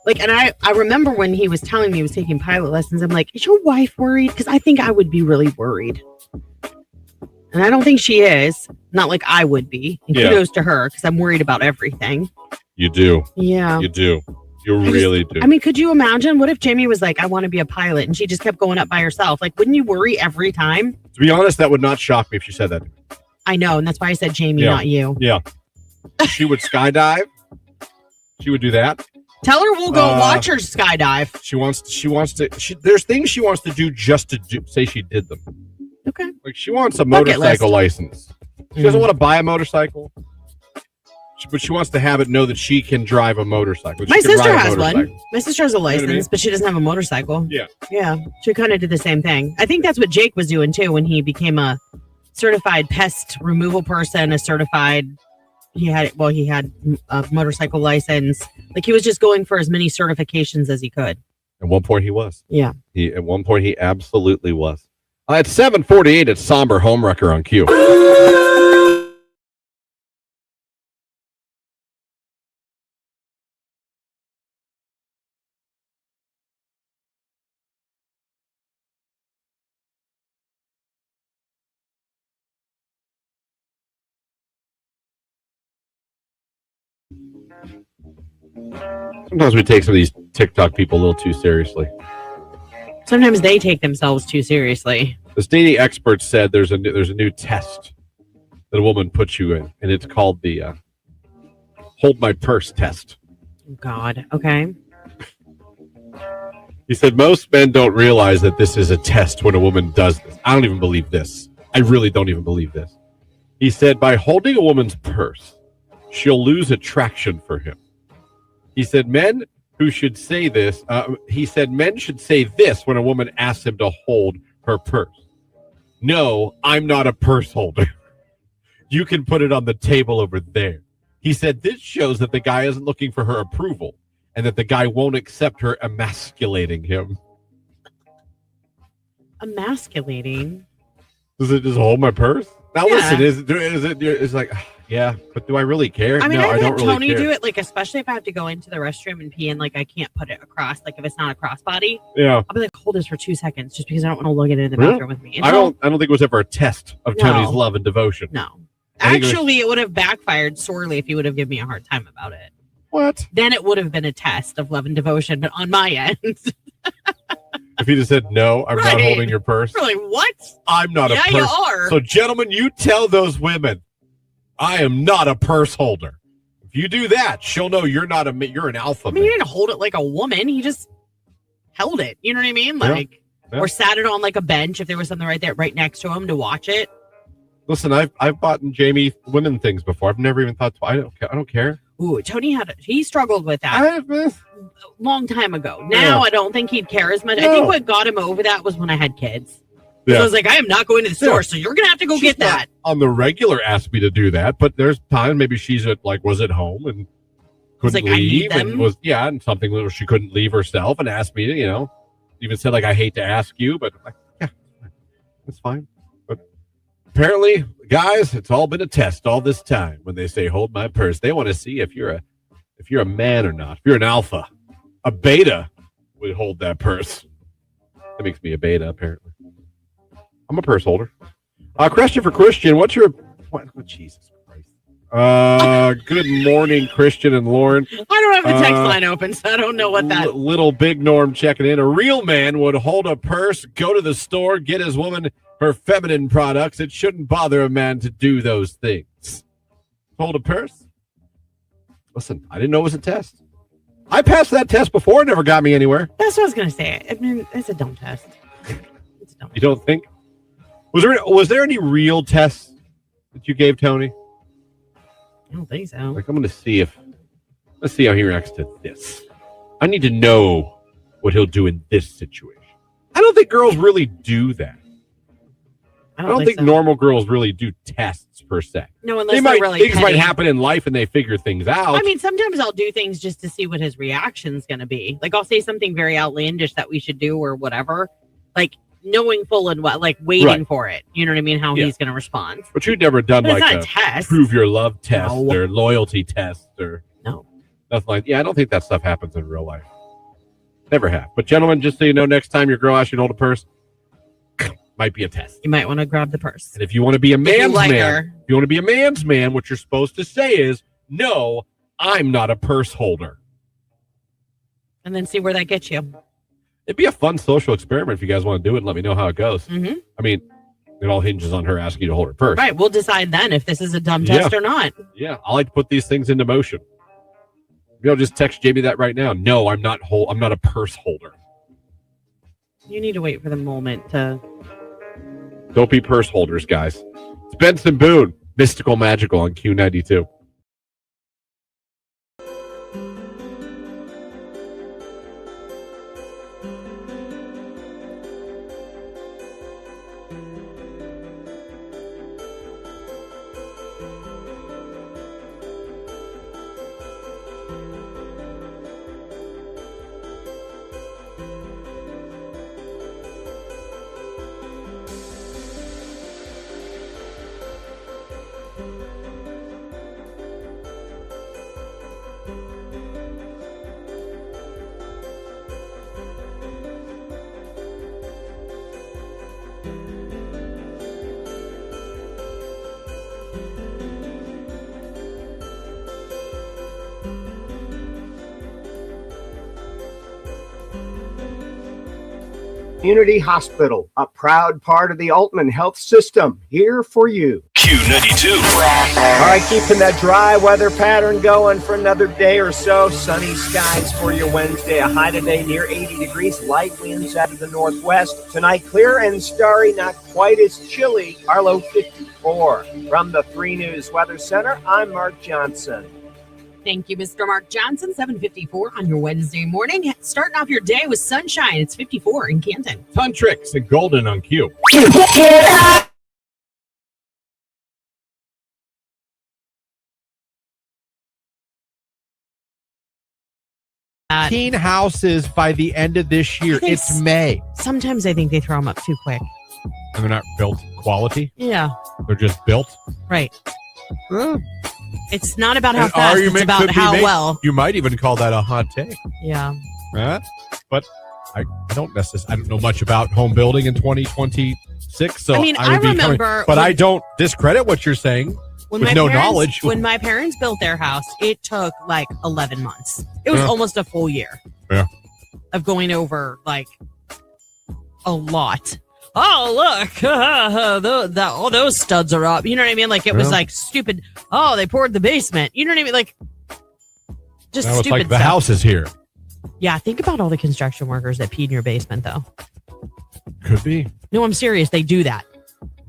Like, and I remember when he was telling me he was taking pilot lessons, I'm like, is your wife worried? Because I think I would be really worried. And I don't think she is. Not like I would be. And kudos to her because I'm worried about everything. You do. Yeah. You do. You really do. I mean, could you imagine? What if Jamie was like, I want to be a pilot, and she just kept going up by herself? Like, wouldn't you worry every time? To be honest, that would not shock me if she said that. I know, and that's why I said Jamie, not you. Yeah. She would skydive. She would do that. Tell her we'll go watch her skydive. She wants to. There's things she wants to do just to say she did them. Okay. Like she wants a motorcycle license. She doesn't want to buy a motorcycle, but she wants to have it know that she can drive a motorcycle. My sister has one. My sister has a license, but she doesn't have a motorcycle. Yeah. Yeah. She kind of did the same thing. I think that's what Jake was doing too when he became a certified pest removal person, he had a motorcycle license. Like he was just going for as many certifications as he could. At one point he was. Yeah. At one point he absolutely was. At 7:48, it's Somber Homewrecker on Q. Sometimes we take some of these TikTok people a little too seriously. Sometimes they take themselves too seriously. The dating expert said there's a new test that a woman puts you in, and it's called the Hold My Purse test. God, okay. He said most men don't realize that this is a test when a woman does this. I don't even believe this. I really don't even believe this. He said by holding a woman's purse, she'll lose attraction for him. He said men who should say this, men should say this when a woman asks him to hold her purse. No, I'm not a purse holder. You can put it on the table over there. He said this shows that the guy isn't looking for her approval and that the guy won't accept her emasculating him. Emasculating? Does it just hold my purse? Now Yeah. listen, it's like, yeah, but do I really care? I mean, no, I've I don't had really Tony care. do it, like, especially if I have to go into the restroom and pee and, like, I can't put it across, like, if it's not a crossbody. Yeah. I'll be like, hold this for 2 seconds just because I don't want to look at it in the Really? bathroom with me. And I don't think it was ever a test of No. Tony's love and devotion. No. I think it was- Actually, it would have backfired sorely if you would have given me a hard time about it. What? Then it would have been a test of love and devotion, but on my end. If he just said, no, I'm not Right. holding your purse. We're like, what? I'm not a Yeah, purse. you are. So, gentlemen, you tell those women, I am not a purse holder. If you do that, she'll know you're not you're an alpha I mean, man. he didn't hold it like a woman. He just held it. You know what I mean? Yeah. Like, Yeah. or sat it on like a bench if there was something right next to him to watch it. Listen, I've bought Jamie women things before. I've never even thought, I don't care. Ooh, Tony he struggled with that a long time ago. Now I don't think he'd care as much. I think what got him over that was when I had kids. So I was like, I am not going to the store, so you're gonna have to go She's get that. not on the regular asked me to do that, but there's times maybe she's was at home and couldn't like, I need leave them. and and something where she couldn't leave herself and asked me to, even said like, I hate to ask you, but like, yeah, that's fine. But apparently, guys, it's all been a test all this time. When they say hold my purse, they want to see if you're a man or not. If you're an alpha, a beta would hold that purse. That makes me a beta, apparently. I'm a purse holder. Question for Christian. What's your... What? Oh, Jesus Christ. Good morning, Christian and Lauren. I don't have the text line open, so I don't know what that... Little Big Norm checking in. A real man would hold a purse, go to the store, get his woman her feminine products. It shouldn't bother a man to do those things. Hold a purse? Listen, I didn't know it was a test. I passed that test before. It never got me anywhere. That's what I was going to say. I mean, it's a dumb test. It's a dumb You don't think? Was there any real tests that you gave Tony? I don't think so. Like, I'm going to see let's see how he reacts to this. I need to know what he'll do in this situation. I don't think girls really do that. I don't think so. normal girls really do tests per se. No, unless they're really things might petty. happen in life and they figure things out. I mean, sometimes I'll do things just to see what his reaction's going to be. Like, I'll say something very outlandish that we should do or whatever. Like, knowing full and well, like waiting for it. You know what I mean? How he's going to respond. But you've never done but like a test. Prove your love test or loyalty test or nothing like. Yeah, I don't think that stuff happens in real life. Never have. But gentlemen, just so you know, next time your girl asks you to hold a purse, might be a test. You might want to grab the purse. And if you want to be a man's like man, if you want to be a man's man, what you're supposed to say is, "No, I'm not a purse holder." And then see where that gets you. It'd be a fun social experiment if you guys want to do it and let me know how it goes. Mm-hmm. I mean, it all hinges on her asking you to hold her purse. Right. We'll decide then if this is a dumb test or not. Yeah, I like to put these things into motion. Maybe I'll just text Jamie that right now. No, I'm not a purse holder. You need to wait for the moment to. Don't be purse holders, guys. It's Benson Boone, Mystical Magical on Q92. Community Hospital, a proud part of the Altman Health System, here for you. Q92. All right, keeping that dry weather pattern going for another day or so. Sunny skies for your Wednesday. A high today near 80 degrees. Light winds out of the northwest. Tonight, clear and starry, not quite as chilly. Our low 54. From the 3 News Weather Center, I'm Mark Johnson. Thank you, Mr. Mark Johnson. 7:54 on your Wednesday morning. Starting off your day with sunshine. It's 54 in Canton. Ton Tricks and Golden on Q. 15 houses by the end of this year. It's May. Sometimes I think they throw them up too quick. And they're not built quality. Yeah. They're just built. Right. It's not about how fast, it's about how well. You might even call that a hot take. Yeah. But I don't know much about home building in 2026. So I mean, I remember. I don't discredit what you're saying with no knowledge. When my parents built their house, it took like 11 months. It was almost a full year of going over like a lot. Oh, look, all those studs are up. You know what I mean? Like, it was like stupid. Oh, they poured the basement. You know what I mean? Like, just now stupid it's like the stuff. house is here. Yeah, think about all the construction workers that peed in your basement, though. Could be. No, I'm serious. They do that.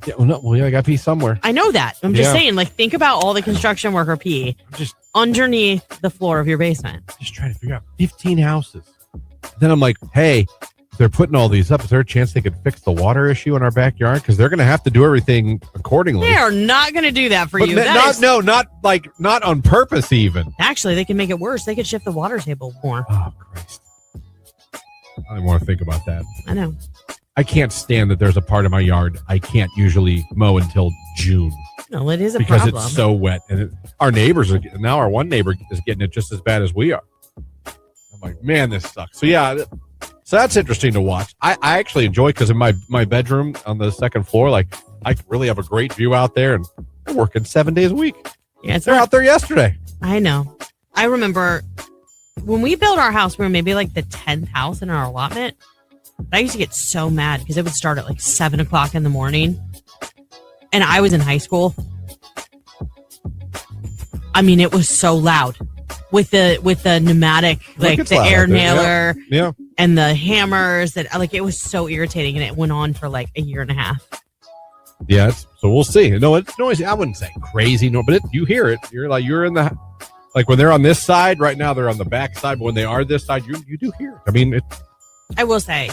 Yeah, I got to pee somewhere. I know that. I'm just saying, like, think about all the construction worker pee underneath the floor of your basement. Just trying to figure out 15 houses. Then I'm like, hey, they're putting all these up. Is there a chance they could fix the water issue in our backyard? Because they're going to have to do everything accordingly. They are not going to do that for you. Not on purpose even. Actually, they can make it worse. They could shift the water table more. Oh, Christ. I don't even want to think about that. I know. I can't stand that there's a part of my yard I can't usually mow until June. No, it is a because problem. It's so wet. And our neighbors are now. Our one neighbor is getting it just as bad as we are. I'm like, man, this sucks. So yeah. So that's interesting to watch. I actually enjoy because in my bedroom on the second floor, like I really have a great view out there, and they're working 7 days a week. Yeah, they're out there yesterday. I know. I remember when we built our house, we were maybe like the 10th house in our allotment. I used to get so mad because it would start at like 7 o'clock in the morning, and I was in high school. I mean, it was so loud. with the pneumatic, like it's the loud air out there. nailer Yeah. and the hammers, and like it was so irritating, and it went on for like a year and a half. Yes. So we'll see. No, it's noisy. I wouldn't say crazy, no, but you hear it. You're in the, like when they're on this side right now, they're on the back side. But when they are this side, you do hear it. I mean, I will say,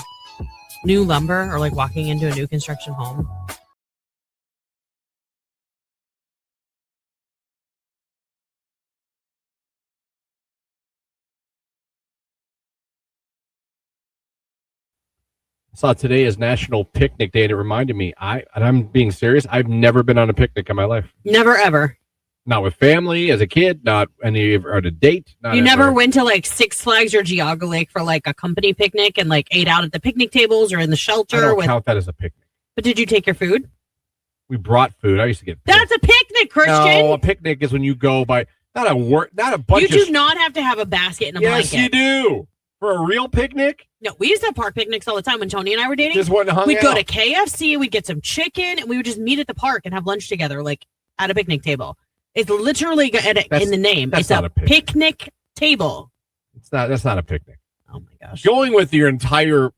new lumber or like walking into a new construction home. I saw today is National Picnic Day, and it reminded me. And I'm being serious. I've never been on a picnic in my life. Never ever. Not with family, as a kid, not any or a date. Not You ever. never went to like Six Flags or Geauga Lake for like a company picnic and like ate out at the picnic tables or in the I shelter. don't count that as a picnic. But did you take your food? We brought food. I used to get. That's a picnic, Christian. No, a picnic is when you go by not a bunch. You of do not have to have a basket and a Yes, blanket. you do. For a real picnic, No, we used to have park picnics all the time when Tony and I were dating. just went and hung We'd out. go to KFC, we'd get some chicken, and we would just meet at the park and have lunch together, like at a picnic table. It's literally in the name. That's It's not a a picnic. picnic table. That's not a picnic. Oh my gosh. Going with your entire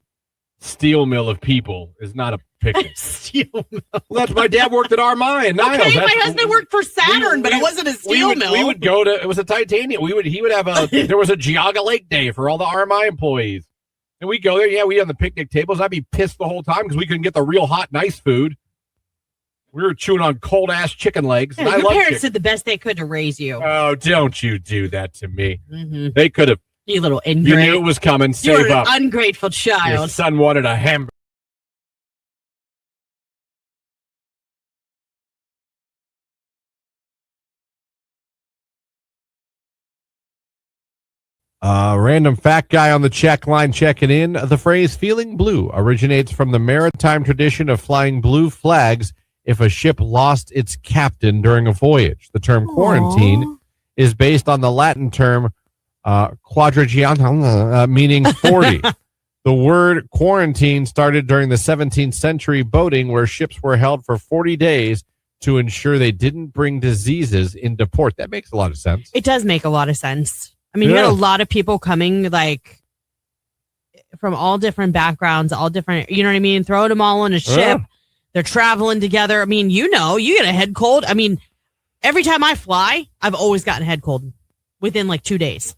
steel mill of people is not a picnic. Steel mill. Well, that's my dad worked at RMI and Niles. Okay, my husband worked for Saturn, but it wasn't a steel mill. We would go to, it was a titanium. He would have there was a Geauga Lake Day for all the RMI employees. And we go there. Yeah, we on the picnic tables. I'd be pissed the whole time because we couldn't get the real hot, nice food. We were chewing on cold ass chicken legs. And I Your love parents chicken. did the best they could to raise you. Oh, don't you do that to me. Mm-hmm. They could have. You little You ingrate. knew it was coming. You Save were up. an ungrateful Your child. son wanted a hamburger. Random fact guy on the check line checking in. The phrase feeling blue originates from the maritime tradition of flying blue flags if a ship lost its captain during a voyage. The term quarantine is based on the Latin term quadragianum, meaning 40. The word quarantine started during the 17th century boating, where ships were held for 40 days to ensure they didn't bring diseases into port. That makes a lot of sense. It does make a lot of sense. I mean, you had a lot of people coming, like, from all different backgrounds, all different, you know what I mean? Throwing them all on a ship. They're traveling together. I mean, you get a head cold. I mean, every time I fly, I've always gotten a head cold within like 2 days.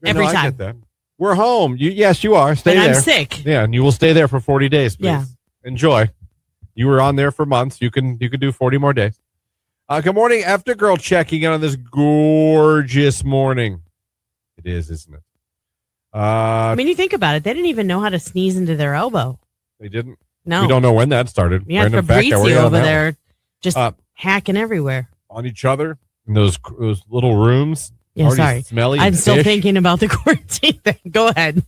Every I time. get that. We're home. Yes, you are. Stay And there. I'm sick. Yeah, and you will stay there for 40 days, please. Yeah. Enjoy. You were on there for months. You can do 40 more days. Good morning, After Girl checking in on this gorgeous morning. It is, isn't it? I mean, you think about it. They didn't even know how to sneeze into their elbow. They didn't. No. We don't know when that started. We had Random fact, where you Fabrizio at on over that there just one? hacking everywhere. On each other in those little rooms. Yeah, Already sorry. Smelly. I'm and still fish. thinking about the quarantine thing. Go ahead.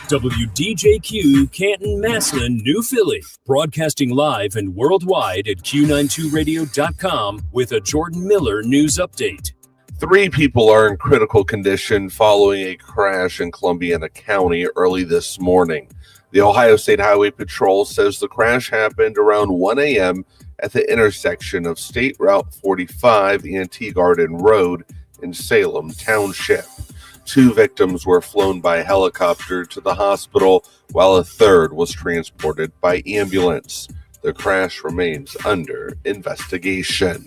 WDJQ Canton, Massillon, New Philly. Broadcasting live and worldwide at Q92radio.com with a Jordan Miller news update. 3 people are in critical condition following a crash in Columbiana County early this morning. The Ohio State Highway Patrol says the crash happened around 1 a.m. at the intersection of State Route 45 and Tea Garden Road in Salem Township. 2 victims were flown by helicopter to the hospital, while a third was transported by ambulance. The crash remains under investigation.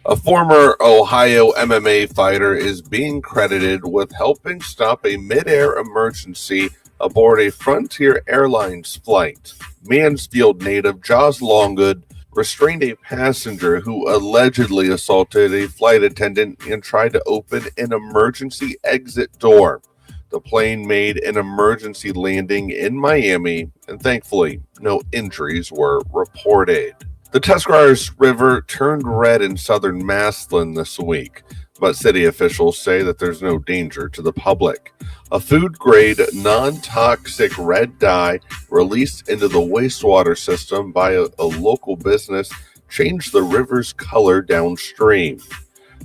A former Ohio MMA fighter is being credited with helping stop a mid-air emergency aboard a Frontier Airlines flight. Mansfield native Josh Longgood restrained a passenger who allegedly assaulted a flight attendant and tried to open an emergency exit door. The plane made an emergency landing in Miami, and thankfully, no injuries were reported. The Tuscarawas River turned red in southern Massillon this week. but city officials say that there's no danger to the public. A food-grade, non-toxic red dye released into the wastewater system by a local business changed the river's color downstream.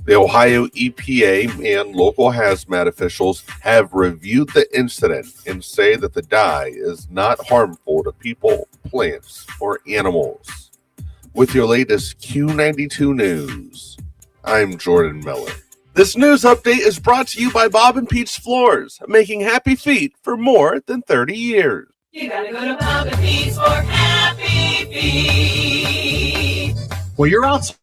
The Ohio EPA and local hazmat officials have reviewed the incident and say that the dye is not harmful to people, plants, or animals. With your latest Q92 news, I'm Jordan Miller. This news update is brought to you by Bob and Pete's Floors, making happy feet for more than 30 years. You gotta go to Bob and Pete's for happy feet. Well, you're outside.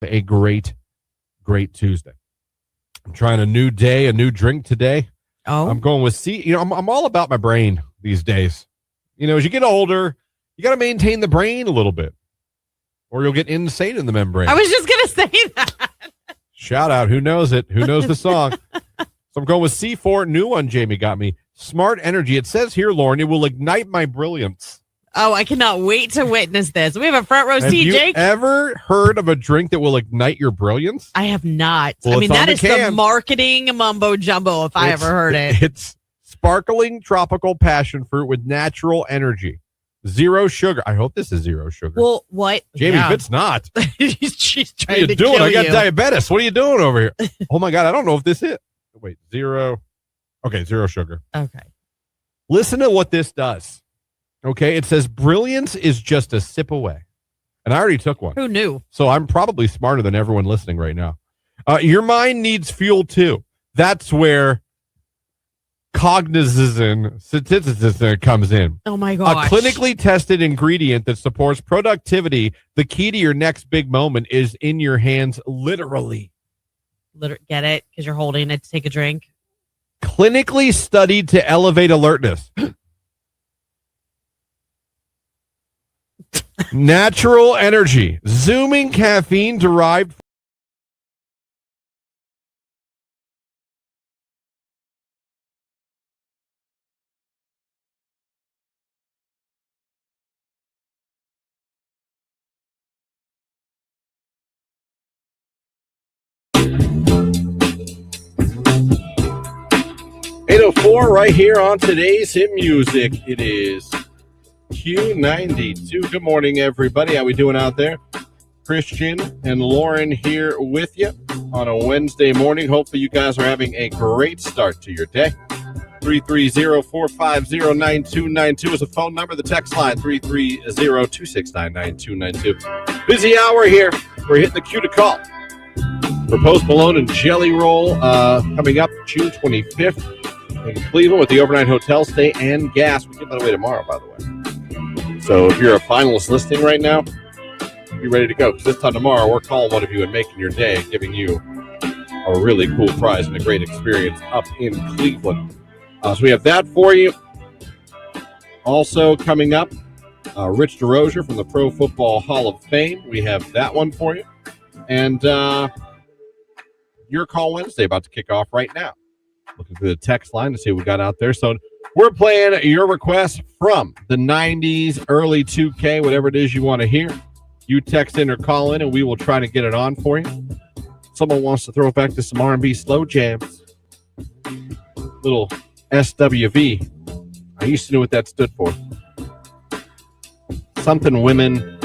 A great Tuesday. I'm trying a new day, a new drink today. Oh, I'm going with C. You know, I'm all about my brain these days. You know, as you get older, you got to maintain the brain a little bit, or you'll get insane in the membrane. I was just gonna say that. Shout out. Who knows it? Who knows the song? So I'm going with C4. New one Jamie got me. Smart Energy. It says here, Lauren, it will ignite my brilliance. Oh, I cannot wait to witness this. We have a front row seat, Have Jake. you ever heard of a drink that will ignite your brilliance? I have not. Well, I mean, it's on that the is can. the marketing mumbo jumbo if I ever heard it. It's sparkling tropical passion fruit with natural energy. Zero sugar. I hope this is zero sugar. Well, what? Jamie, Yeah. if it's not, She's what are trying you to doing? kill I got you. diabetes. What are you doing over here? Oh my God, I don't know if this is. Wait, zero. Okay, zero sugar. Okay. Listen to what this does. Okay, it says brilliance is just a sip away. And I already took one. Who knew? So I'm probably smarter than everyone listening right now. Your mind needs fuel too. That's where cognizant comes in. Oh my gosh. A clinically tested ingredient that supports productivity. The key to your next big moment is in your hands, literally. Get it? Because you're holding it to take a drink. Clinically studied to elevate alertness. Natural energy. Zooming caffeine derived. .804 right here on today's Hit Music. It is Q92. Good morning, everybody. How we doing out there? Christian and Lauren here with you on a Wednesday morning. Hopefully you guys are having a great start to your day. 330-450-9292 is a phone number. The text line, 330-269-9292. Busy hour here. We're hitting the Q to call for Post Malone and Jelly Roll coming up June 25th in Cleveland with the overnight hotel stay and gas. We get that away tomorrow, by the way. So if you're a finalist listening right now, be ready to go. Because this time tomorrow, we're calling one of you and making your day, giving you a really cool prize and a great experience up in Cleveland. So we have that for you. Also coming up, Rich DeRozier from the Pro Football Hall of Fame. We have that one for you. And your call Wednesday about to kick off right now. Looking through the text line to see what we got out there. So we're playing your request from the 90s, early 2K, whatever it is you want to hear. You text in or call in, and we will try to get it on for you. Someone wants to throw it back to some R&B slow jams. Little SWV. I used to know what that stood for. Something women.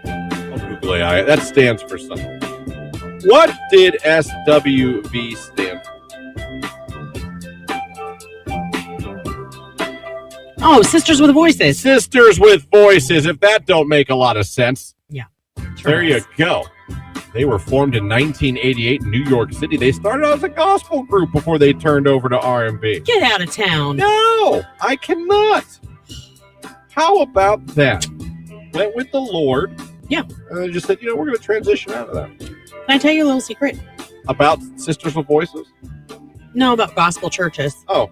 Oh, Google AI. That stands for something. What did SWV stand for? Oh, Sisters with Voices. Sisters with Voices. If that don't make a lot of sense. Yeah. There you go. They were formed in 1988 in New York City. They started out as a gospel group before they turned over to R&B. Get out of town. No, I cannot. How about that? Went with the Lord. Yeah. And they just said, we're going to transition out of that. Can I tell you a little secret? About Sisters with Voices? No, about gospel churches. Oh.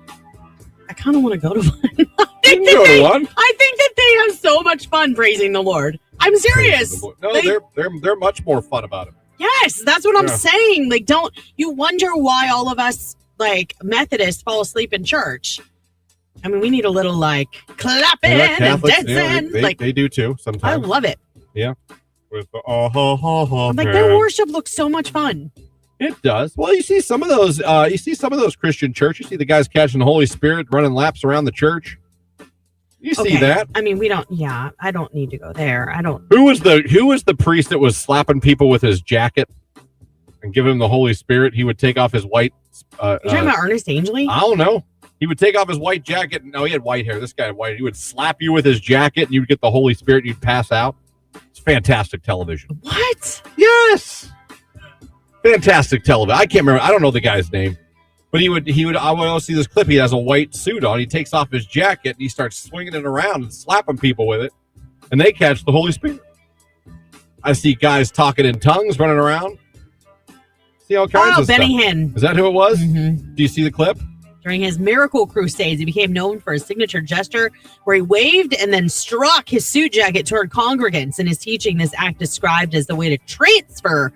I kind of want to go to one. You can go to one. I think that they have so much fun praising the Lord. I'm serious. No, they're much more fun about it. Yes, that's what I'm saying. Like, don't you wonder why all of us like Methodists fall asleep in church? I mean, we need a little like clapping and dancing. They do too sometimes. I love it. Yeah. With the I'm like, their worship looks so much fun. It does. Well, you see some of those. Christian churches. You see the guys catching the Holy Spirit, running laps around the church. You see that? I mean, we don't. Yeah, I don't need to go there. I don't. Who was the priest that was slapping people with his jacket and giving them the Holy Spirit? He would take off his white. You're talking about Ernest Angley? I don't know. He would take off his white jacket. No, he had white hair. This guy had white. He would slap you with his jacket, and you'd get the Holy Spirit. And you'd pass out. It's fantastic television. What? Yes. Fantastic television. I can't remember. I don't know the guy's name. But I would always see this clip. He has a white suit on. He takes off his jacket and he starts swinging it around and slapping people with it. And they catch the Holy Spirit. I see guys talking in tongues running around. See all kinds of Benny stuff. Hinn. Is that who it was? Mm-hmm. Do you see the clip? During his miracle crusades, he became known for his signature gesture where he waved and then struck his suit jacket toward congregants. In his teaching, this act described as the way to transfer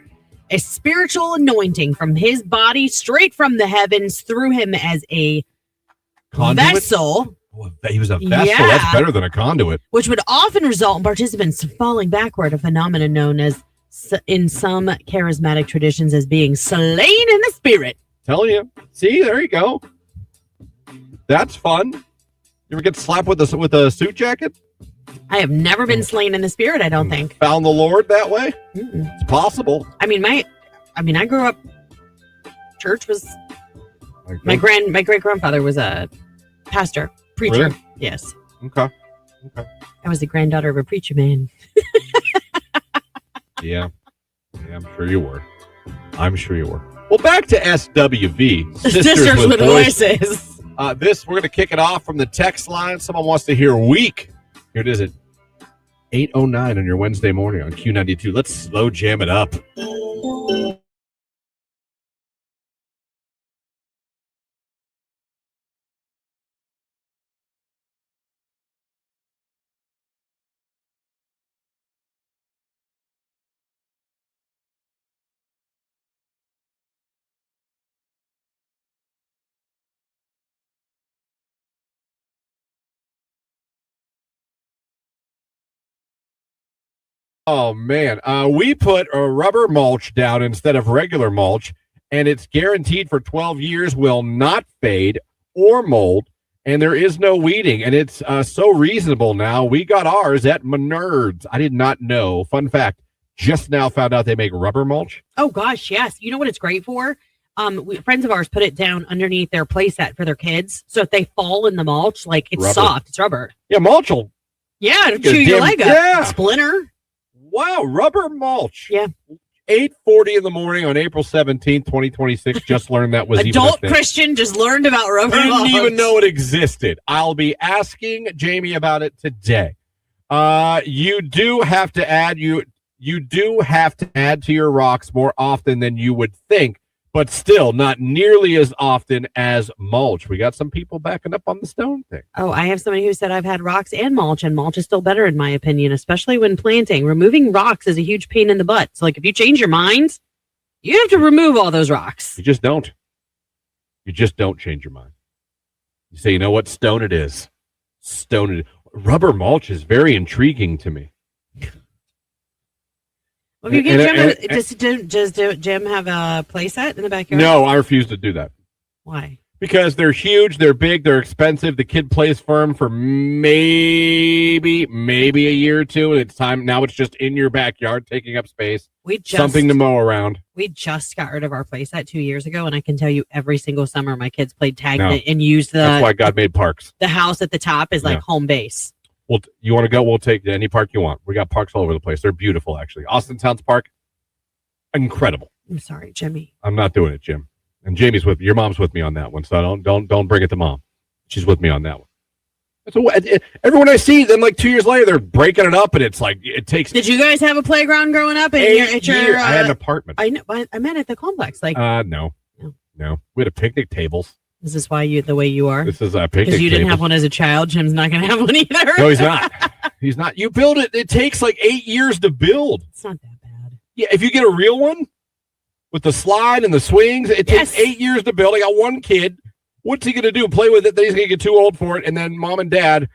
a spiritual anointing from his body straight from the heavens through him as a Conduit? vessel. Oh, he was a vessel. Yeah. That's better than a conduit. Which would often result in participants falling backward, a phenomenon known as, in some charismatic traditions, as being slain in the spirit. Tell you. See, there you go. That's fun. You ever get slapped with a suit jacket? I have never been slain in the spirit, I don't think. Found the Lord that way? Mm-mm. It's possible. I grew up. Church was my great grandfather was a pastor, preacher. Really? Yes. Okay. I was the granddaughter of a preacher man. Yeah, I'm sure you were. Well, back to SWV. Sisters with Voices. We're going to kick it off from the text line. Someone wants to hear Weak. Here it is at 8:09 on your Wednesday morning on Q92. Let's slow jam it up. Oh, man. We put a rubber mulch down instead of regular mulch, and it's guaranteed for 12 years, will not fade or mold, and there is no weeding, and it's so reasonable now. We got ours at Menards. I did not know. Fun fact, just now found out they make rubber mulch. Oh, gosh, yes. You know what it's great for? Friends of ours put it down underneath their play set for their kids, so if they fall in the mulch, like, it's rubber. soft. It's rubber. Yeah, mulch will. Yeah, it'll chew your leg up. Yeah. Splinter. Wow, rubber mulch. Yeah. 8:40 in the morning on April 17th, 2026. Just learned that was Adult even a thing. Christian just learned about rubber Didn't mulch. even know it existed. I'll be asking Jamie about it today. You do have to add to your rocks more often than you would think, but still not nearly as often as mulch. We got some people backing up on the stone thing. Oh, I have somebody who said I've had rocks and mulch is still better in my opinion, especially when planting. Removing rocks is a huge pain in the butt. So like if you change your mind, you have to remove all those rocks. You just don't. Change your mind. You say, you know what stone it is. Rubber mulch is very intriguing to me. Well, if you get does Jim have a play set in the backyard? No, I refuse to do that. Why? Because they're huge, they're big, they're expensive. The kid plays firm for maybe a year or two, and it's time. Now it's just in your backyard, taking up space. Something to mow around. We just got rid of our playset 2 years ago, and I can tell you every single summer my kids played tag and used That's why God made parks. The house at the top is like home base. Well, you want to go? We'll take any park you want. We got parks all over the place. They're beautiful, actually. Austin Towns Park, incredible. I'm sorry, Jimmy. I'm not doing it, Jim. And Jamie's with me. Your mom's with me on that one, so don't bring it to mom. She's with me on that one. So everyone I see, then like 2 years later, they're breaking it up, and it's like it takes. Did you guys have a playground growing up? I had an apartment. I know. I meant at the complex. Like, no. We had a picnic tables. Is this why you the way you are? This is a picnic. Because you didn't have one as a child. Jim's not going to have one either. No, he's not. He's not. You build it. It takes like 8 years to build. It's not that bad. Yeah, if you get a real one with the slide and the swings, it takes 8 years to build. I got one kid. What's he going to do? Play with it? Then he's going to get too old for it. And then mom and dad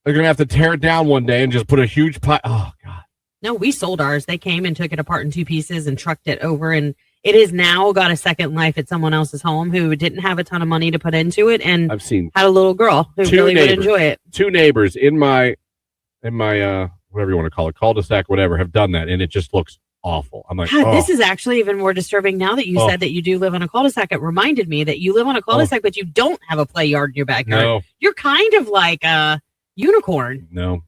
are going to have to tear it down one day and just put a huge pile. Oh, God. No, we sold ours. They came and took it apart in 2 pieces and trucked it over. And it has now got a second life at someone else's home who didn't have a ton of money to put into it. And I've seen had a little girl who really would enjoy it. 2 neighbors in my whatever you want to call it, cul-de-sac, whatever, have done that. And it just looks awful. I'm like, God, this is actually even more disturbing now that you said that you do live on a cul-de-sac. It reminded me that you live on a cul-de-sac, but you don't have a play yard in your backyard. No. You're kind of like a unicorn. No.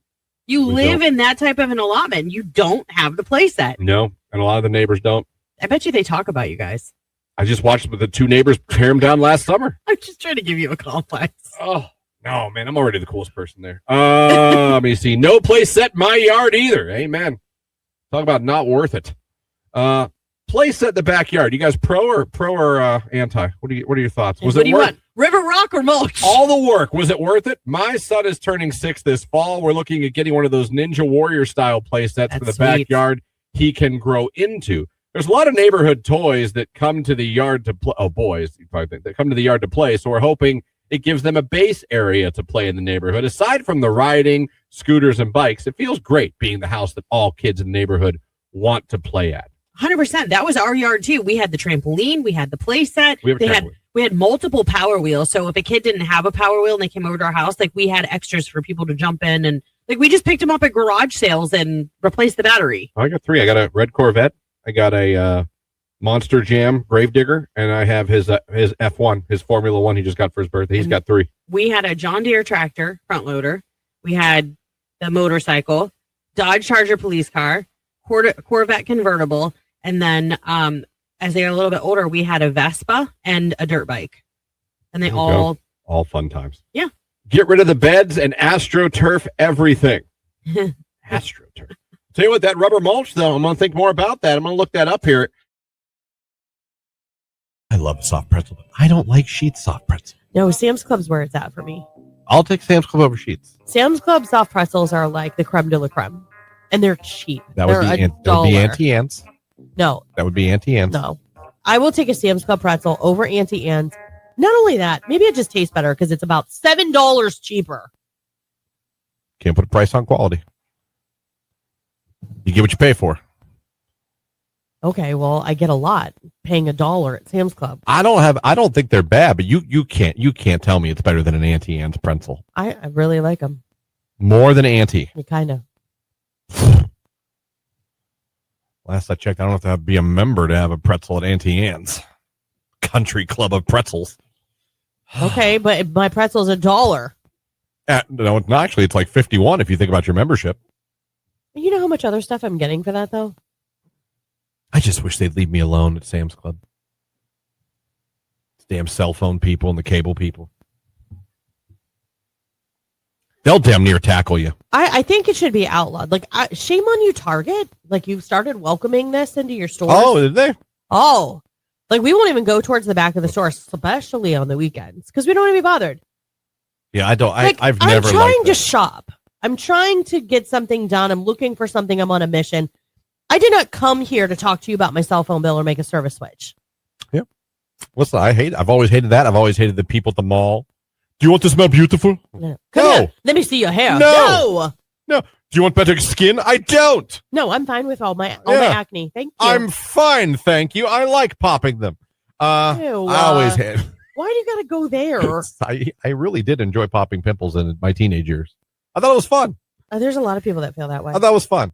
You live in that type of an allotment. You don't have the play set. No. And a lot of the neighbors don't. I bet you they talk about you guys. I just watched the 2 neighbors tear them down last summer. I'm just trying to give you a complex. Oh, no, man. I'm already the coolest person there. Let me see. No play set in my yard either. Amen. Talk about not worth it. Play set in the backyard. You guys pro or anti? What are your thoughts? What do you want? River rock or mulch? All the work. Was it worth it? My son is turning 6 this fall. We're looking at getting one of those Ninja Warrior style play sets for the backyard he can grow into. There's a lot of neighborhood toys that come to the yard to play. Oh, boys, you probably think, that come to the yard to play. So we're hoping it gives them a base area to play in the neighborhood. Aside from the riding, scooters, and bikes, it feels great being the house that all kids in the neighborhood want to play at. 100%. That was our yard too. We had the trampoline. We had the play set. We had multiple Power Wheels. So if a kid didn't have a Power Wheel and they came over to our house, like we had extras for people to jump in, and like we just picked them up at garage sales and replaced the battery. I got 3. I got a red Corvette. I got a Monster Jam Gravedigger, and I have his F1, his Formula 1 he just got for his birthday. He's got 3. We had a John Deere tractor front loader. We had the motorcycle, Dodge Charger police car, Corvette convertible, and then as they are a little bit older, we had a Vespa and a dirt bike. And they all fun times. Yeah. Get rid of the beds and AstroTurf everything. AstroTurf. Tell you what, that rubber mulch, though, I'm going to think more about that. I'm going to look that up here. I love soft pretzel. I don't like Sheetz soft pretzel. No, Sam's Club's where it's at for me. I'll take Sam's Club over Sheetz. Sam's Club soft pretzels are like the creme de la creme. And they're cheap. That would be Auntie Anne's. No. That would be Auntie Anne's. No. I will take a Sam's Club pretzel over Auntie Anne's. Not only that, maybe it just tastes better because it's about $7 cheaper. Can't put a price on quality. You get what you pay for. Okay, well, I get a lot paying $1 at Sam's Club. I don't think they're bad, but you can't tell me it's better than an Auntie Anne's pretzel. I really like them. More than Auntie. Kind of. Last I checked, I don't have to be a member to have a pretzel at Auntie Anne's Country Club of Pretzels. Okay, but my pretzel's $1. No, it's not actually. It's like $51 if you think about your membership. You know how much other stuff I'm getting for that, though? I just wish they'd leave me alone at Sam's Club. Damn cell phone people and the cable people. They'll damn near tackle you. I think it should be outlawed. Like, shame on you, Target. Like, you've started welcoming this into your stores. Oh, did they? Oh. Like, we won't even go towards the back of the store, especially on the weekends, because we don't want to be bothered. Yeah, I don't. Like, I've never. I'm trying to shop. I'm trying to get something done. I'm looking for something. I'm on a mission. I did not come here to talk to you about my cell phone bill or make a service switch. Yeah. Listen, I've always hated that. I've always hated the people at the mall. Do you want to smell beautiful? No. Let me see your hair. No. Do you want better skin? I don't. No, I'm fine with all my acne. Thank you. I'm fine, thank you. I like popping them. I always had. Why do you got to go there? I really did enjoy popping pimples in my teenage years. I thought it was fun. There's a lot of people that feel that way. I thought it was fun.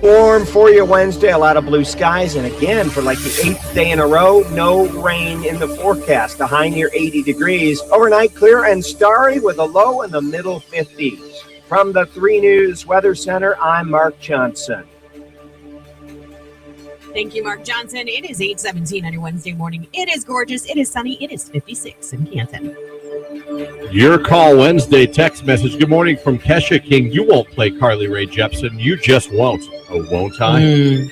Warm for you Wednesday, a lot of blue skies, and again, for like the 8th day in a row, no rain in the forecast. The high near 80 degrees. Overnight, clear and starry with a low in the middle 50s. From the 3 News Weather Center, I'm Mark Johnson. Thank you, Mark Johnson. It is 8:17 on your Wednesday morning. It is gorgeous. It is sunny. It is 56 in Canton. Your call Wednesday text message. Good morning from Kesha King. You won't play Carly Rae Jepsen. You just won't. Oh, won't I?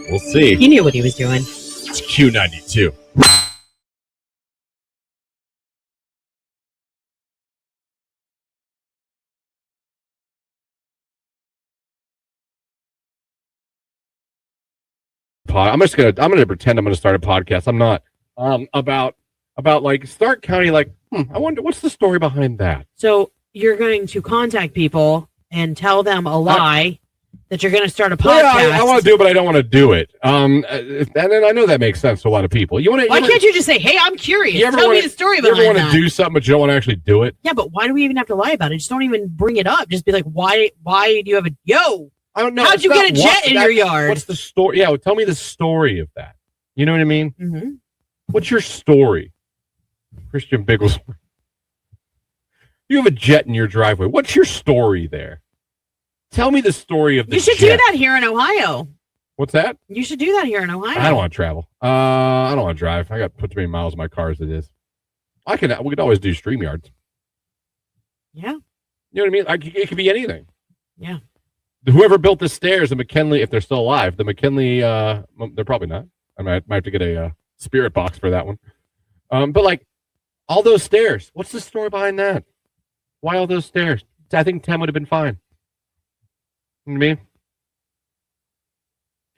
We'll see. He knew what he was doing. It's Q92. I'm gonna pretend I'm gonna start a podcast. I'm not. About like Stark County. Like, I wonder what's the story behind that. So you're going to contact people and tell them a lie that you're going to start a podcast. Yeah, I want to do it, but I don't want to do it. And then I know that makes sense to a lot of people. Why can't you just say, "Hey, I'm curious. Tell me the story behind that." You ever want to do something, but you don't want to actually do it? Yeah, but why do we even have to lie about it? Just don't even bring it up. Just be like, "Why do you have a yo? I don't know. How'd you get a jet in your yard? What's the story? Yeah, tell me the story of that. You know what I mean? Mm-hmm. What's your story, Christian Biggles? You have a jet in your driveway. What's your story there? Tell me the story of the jet. You should do that here in Ohio. What's that? You should do that here in Ohio. I don't want to travel. I don't want to drive. I got to put too many miles in my car as it is. We could always do StreamYards. Yeah. You know what I mean? It could be anything. Yeah. Whoever built the stairs, the McKinley, if they're still alive, the McKinley, they're probably not. I might have to get a spirit box for that one. But like all those stairs, what's the story behind that? Why all those stairs? I think 10 would have been fine. You know what I mean?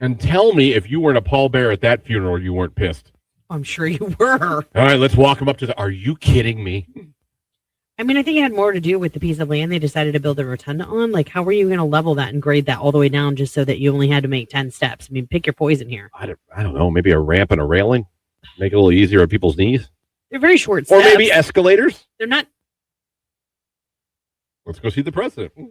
And tell me if you weren't a pallbearer at that funeral, you weren't pissed. I'm sure you were. All right, let's walk him up to the. Are you kidding me? I mean, I think it had more to do with the piece of land they decided to build a rotunda on. Like, how were you going to level that and grade that all the way down just so that you only had to make 10 steps? I mean, pick your poison here. I don't know. Maybe a ramp and a railing. Make it a little easier on people's knees. They're very short steps. Or maybe escalators. They're not. Let's go see the president. You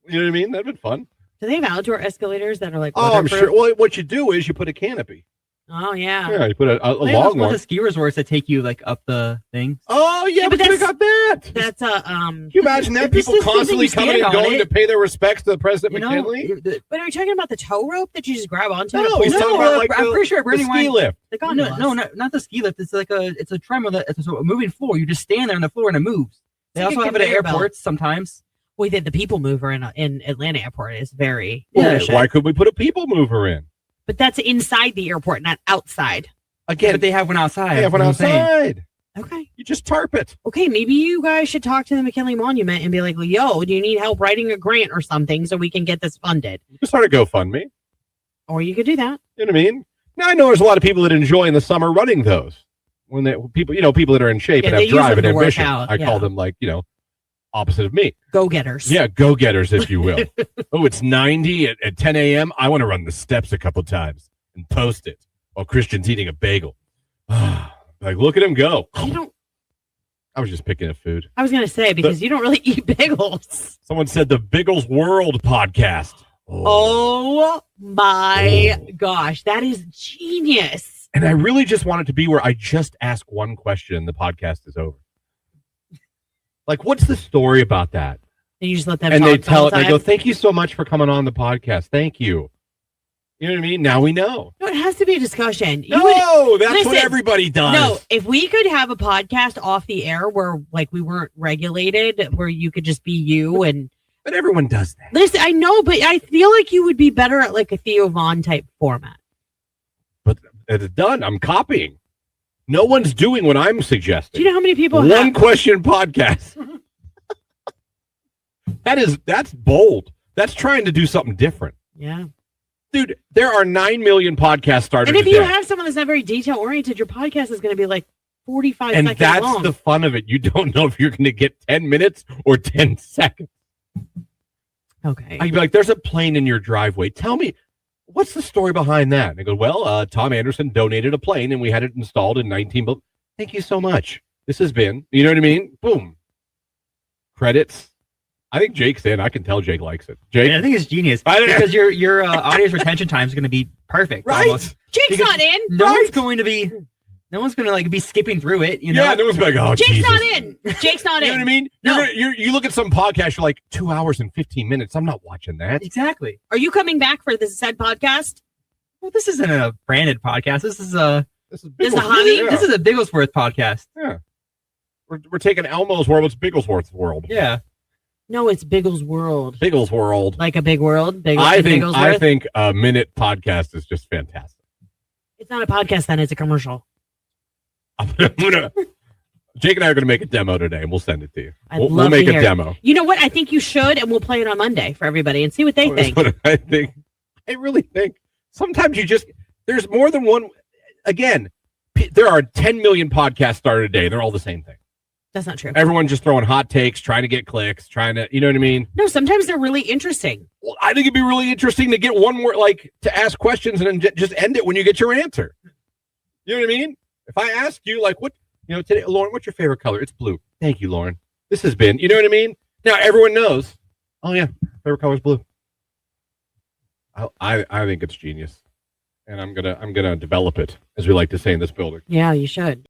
know what I mean? That'd been fun. Do they have outdoor escalators that are like I'm weatherproof? sure. Well, what you do is you put a canopy. Oh, yeah. Yeah, you put a They long have one. the ski resorts that take you like up the thing. Oh, yeah, but they got that. That's a Can you imagine that? It's People just something constantly you coming stand and on going it. to pay their respects to the President You know, McKinley? But are you talking about the tow rope that you just grab onto? No, and pull he's up? talking about like I'm pretty sure the Bernie ski lift. The gondolas. No, not the ski lift. It's like it's a tremor that it's a moving floor. You just stand there on the floor and it moves. They It's like also a have it at conveyor belt. airports sometimes. Well, the people mover in Atlanta airport is very Yeah, efficient. Why could we put a people mover in? But that's inside the airport, not outside. Again, But they have one outside. they have one That's what I'm saying. outside. Okay. You just tarp it. Okay, maybe you guys should talk to the McKinley Monument and be like, yo, do you need help writing a grant or something so we can get this funded? You can start a GoFundMe. Or you could do that. You know what I mean? Now I know there's a lot of people that enjoy in the summer running those. When people that are in shape Yeah, and they have use drive them and to work ambition. out, I yeah. call them opposite of me. Go-getters. Yeah, go-getters, if you will. Oh, it's 90 at 10 a.m. I want to run the steps a couple times and post it while Christian's eating a bagel. Like, look at him go. I was just picking at food. I was going to say, because you don't really eat bagels. Someone said the Biggles World podcast. Oh my gosh. That is genius. And I really just want it to be where I just ask one question and the podcast is over. Like, what's the story about that? And you just let them And talk they tell it, the and whole they go, time? thank you so much for coming on the podcast. Thank you. You know what I mean? Now we know. No, it has to be a discussion. You No, that's what listen, everybody does. No, if we could have a podcast off the air where like we weren't regulated, where you could just be you and But everyone does that. listen, I know, but I feel like you would be better at like a Theo Vaughn type format. But it's done. I'm copying. No one's doing what I'm suggesting. Do you know how many people One have question podcast. That's bold. That's trying to do something different. Yeah. Dude, there are 9 million podcasts started And if today. you have someone that's not very detail oriented, your podcast is going to be like 45 And seconds that's long. the fun of it. You don't know if you're going to get 10 minutes or 10 seconds. Okay. I'd be like, there's a plane in your driveway. Tell me, what's the story behind that? And I go, well, Tom Anderson donated a plane and we had it installed in 19. Thank you so much. This has been, you know what I mean? Boom. Credits. I think Jake's in. I can tell Jake likes it. Jake? I think it's genius because your audience retention time is going to be perfect. Right. Almost. Jake's Because not in. No one's going to like be skipping through it. You know. Yeah, no one's like, oh, Jake's Jesus. not in. Jake's not You in. know what I mean? No. You look at some podcast, you're like 2 hours and 15 minutes. I'm not watching that. Exactly. Are you coming back for this said podcast? Well, this isn't a branded podcast. This is a This is a hobby? Yeah. this is a Bigglesworth podcast. Yeah. We're taking Elmo's world. It's Bigglesworth's world. Yeah. No, it's Biggles World. Biggles world. Like a big world. Big, I Bigglesworth. think a minute podcast is just fantastic. It's not a podcast then, it's a commercial. Jake and I are going to make a demo today, and we'll send it to you. I'd We'll love make to a hear. demo. You know what? I think you should, and we'll play it on Monday for everybody and see what they think. That's what I think. I really think sometimes there's more than one. Again, there are 10 million podcasts started a day. They're all the same thing. That's not true. Everyone just throwing hot takes, trying to get clicks, trying to, you know what I mean? No, sometimes they're really interesting. Well, I think it'd be really interesting to get one more, like, to ask questions and then just end it when you get your answer. You know what I mean? If I ask you, like, today, Lauren, what's your favorite color? It's blue. Thank you, Lauren. This has been, you know what I mean? Now everyone knows. Oh yeah, favorite color is blue. I think it's genius, and I'm gonna develop it, as we like to say in this building. Yeah, you should.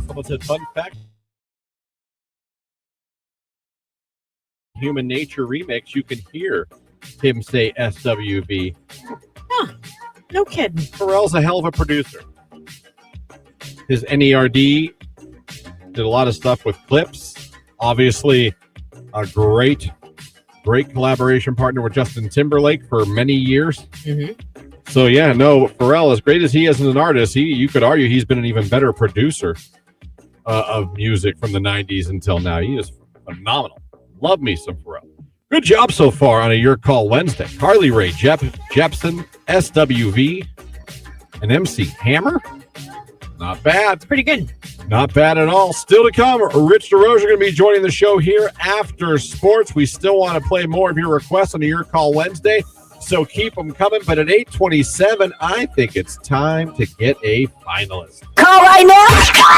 Someone said, fun fact. Human Nature remix, you can hear him say SWV. No kidding. Pharrell's a hell of a producer. His NERD did a lot of stuff with Clips. Obviously, a great collaboration partner with Justin Timberlake for many years. Mm-hmm. So, yeah, no, Pharrell, as great as he is as an artist, you could argue he's been an even better producer of music from the 90s until now. He is phenomenal. Love me some Pharrell. Good job so far on a Your Call Wednesday. Carly Rae Jepsen, SWV, and MC Hammer. Not bad. Pretty good. Not bad at all. Still to come, Rich DeRoche are going to be joining the show here after sports. We still want to play more of your requests on a Your Call Wednesday, so keep them coming. But at 8:27, I think it's time to get a finalist. Call right now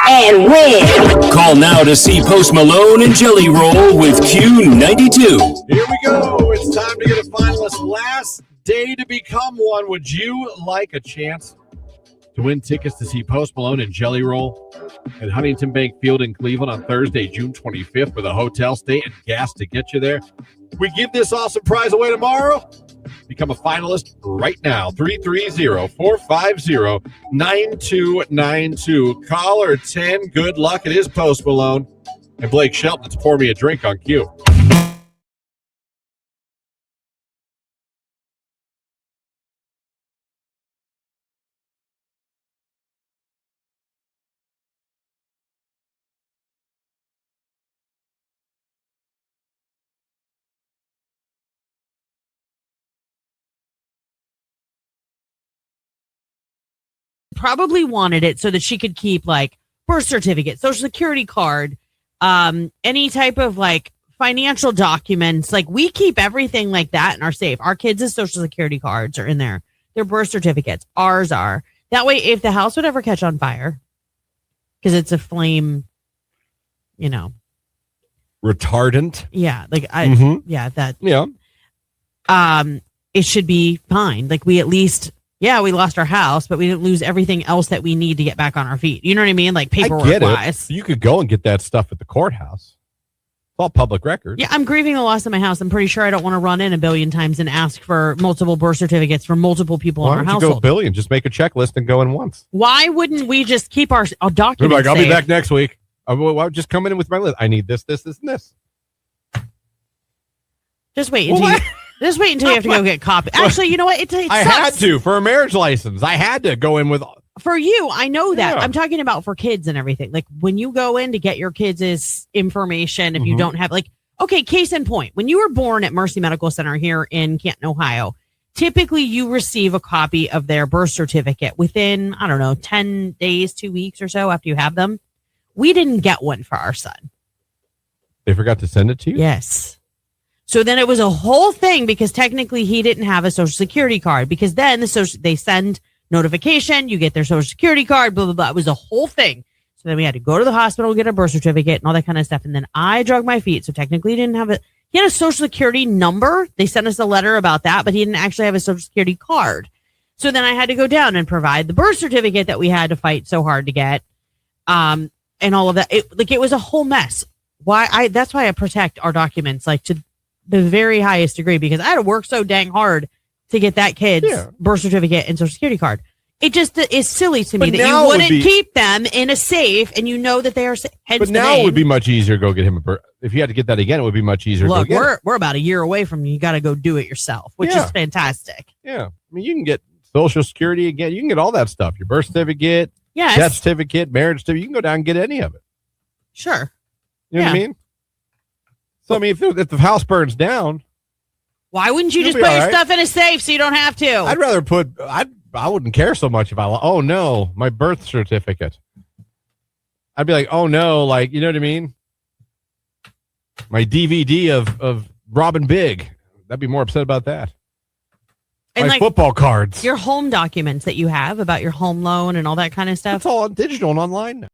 and win. Call now to see Post Malone and Jelly Roll with Q92. Here we go. It's time to get a finalist. Last day to become one. Would you like a chance to win tickets to see Post Malone and Jelly Roll at Huntington Bank Field in Cleveland on Thursday, June 25th, with a hotel stay and gas to get you there? We give this awesome prize away tomorrow. Become a finalist right now. 330-450-9292. Caller 10. Good luck. It is Post Malone and Blake Shelton to pour me a drink on cue. Probably wanted it so that she could keep like birth certificate, social security card, any type of like financial documents. Like we keep everything like that in our safe. Our kids' social security cards are in there. Their birth certificates. Ours are. That way, if the house would ever catch on fire, because it's a flame, Retardant. Yeah. Like it should be fine. Like we at least, we lost our house, but we didn't lose everything else that we need to get back on our feet. You know what I mean? Like paperwork wise. You could go and get that stuff at the courthouse. It's all public record. Yeah, I'm grieving the loss of my house. I'm pretty sure I don't want to run in a billion times and ask for multiple birth certificates for multiple people in our household. Why don't you go billion? Just make a checklist and go in once. Why wouldn't we just keep our documents I'll safe? be back next week. I'll just come in with my list. I need this, and this. Just wait until you have to go get copies. Actually, you know what? It I sucks. had to for a marriage license. I had to go in with. For you, I know that. Yeah. I'm talking about for kids and everything. Like when you go in to get your kids' information, if you don't have okay, case in point, when you were born at Mercy Medical Center here in Canton, Ohio, typically you receive a copy of their birth certificate within, 10 days, 2 weeks or so after you have them. We didn't get one for our son. They forgot to send it to you? Yes. So then it was a whole thing because technically he didn't have a social security card because then they send notification, you get their social security card, blah, blah, blah. It was a whole thing. So then we had to go to the hospital, get a birth certificate and all that kind of stuff. And then I drug my feet. So technically he didn't have it. He had a social security number. They sent us a letter about that, but he didn't actually have a social security card. So then I had to go down and provide the birth certificate that we had to fight so hard to get. And all of that. It was a whole mess. That's why I protect our documents to the very highest degree because I had to work so dang hard to get that kid's birth certificate and social security card. It just is silly to me that you wouldn't keep them in a safe and you know that they are safe. But now it would be much easier to go get him a birth. If you had to get that again, it would be much easier to go get it. We're about a year away from you got to go do it yourself, which is fantastic. Yeah. I mean, you can get social security again. You can get all that stuff. Your birth certificate, death certificate, marriage certificate. You can go down and get any of it. Sure. You know what I mean? So, I mean, if the house burns down. Why wouldn't you just put your stuff in a safe so you don't have to? I'd rather I wouldn't care so much if oh no, my birth certificate. I'd be like, oh no, you know what I mean? My DVD of Robin Big. I'd be more upset about that. And my football cards. Your home documents that you have about your home loan and all that kind of stuff. It's all digital and online now.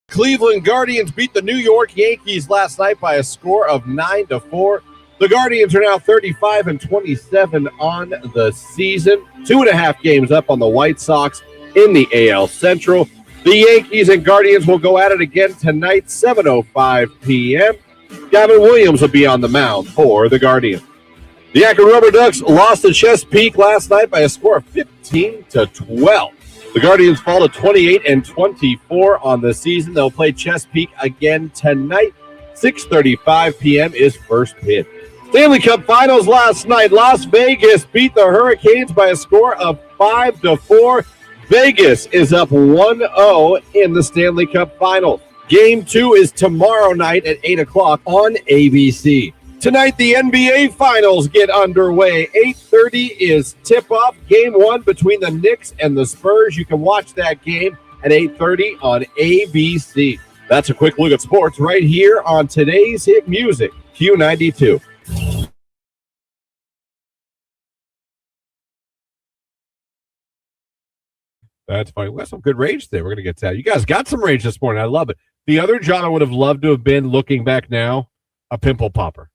Cleveland Guardians beat the New York Yankees last night by a score of 9-4. The Guardians are now 35-27 on the season. 2.5 games up on the White Sox in the AL Central. The Yankees and Guardians will go at it again tonight, 7:05 p.m. Gavin Williams will be on the mound for the Guardians. The Akron Rubber Ducks lost to Chesapeake last night by a score of 15-12. The Guardians fall to 28-24 on the season. They'll play Chesapeake again tonight. 6:35 p.m. is first pitch. Stanley Cup Finals last night. Las Vegas beat the Hurricanes by a score of 5-4. Vegas is up 1-0 in the Stanley Cup Finals. Game 2 is tomorrow night at 8 o'clock on ABC. Tonight, the NBA Finals get underway. 8:30 is tip-off. Game 1 between the Knicks and the Spurs. You can watch that game at 8:30 on ABC. That's a quick look at sports right here on today's hit music, Q92. That's funny. We got some good rage there. We're going to get to that. You guys got some rage this morning. I love it. The other John I would have loved to have been, looking back now, a pimple popper.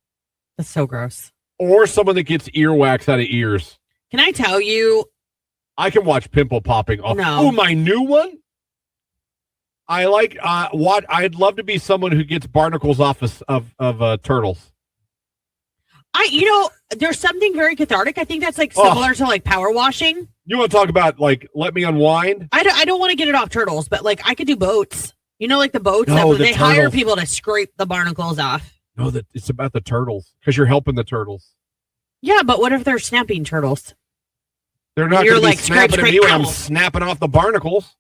That's so gross. Or someone that gets earwax out of ears. Can I tell you? I can watch pimple popping off. No. Oh, my new one? I like what I'd love to be someone who gets barnacles off of turtles. There's something very cathartic. I think that's like similar to like power washing. You want to talk about like let me unwind? I don't want to get it off turtles, but like I could do boats. Like the boats they turtles. hire people to scrape the barnacles off. No, that it's about the turtles because you're helping the turtles. Yeah, but what if they're snapping turtles? They're not going to be scrape, snapping at me when I'm snapping off the barnacles.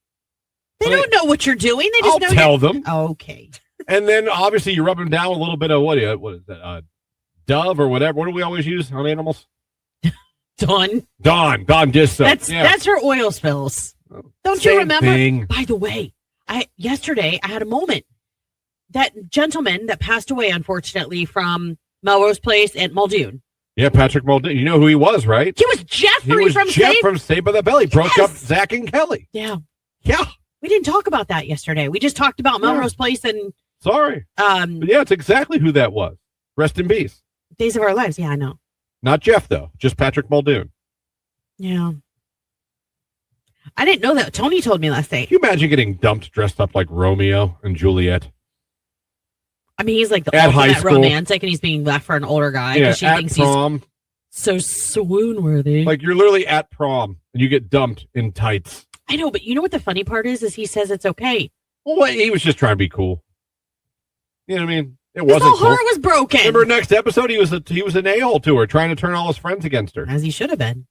They don't know what you're doing. They just I'll tell them. Okay. And then obviously you rub them down with a little bit of what is that? Dove or whatever. What do we always use on animals? Dawn dish soap. That's her oil spills. Don't Same you remember? thing. By the way, yesterday I had a moment. That gentleman that passed away, unfortunately, from Melrose Place at Muldoon. Yeah, Patrick Muldoon. You know who he was, right? He was Jeffrey from Saved by the Bell. He broke up Zach and Kelly. Yeah. Yeah. We didn't talk about that yesterday. We just talked about Melrose Place and sorry. But yeah, it's exactly who that was. Rest in peace. Days of Our Lives. Yeah, I know. Not Jeff, though. Just Patrick Muldoon. Yeah. I didn't know that. Tony told me last night. Can you imagine getting dumped dressed up like Romeo and Juliet? I mean, he's like the at high ultimate school. romantic, and he's being left for an older guy because she thinks prom. He's so swoon-worthy. Like, you're literally at prom, and you get dumped in tights. I know, but you know what the funny part is he says it's okay. Well, he was just trying to be cool. You know what I mean? It His wasn't whole cool. heart was broken. Remember, next episode, he was an a-hole to her, trying to turn all his friends against her. As he should have been.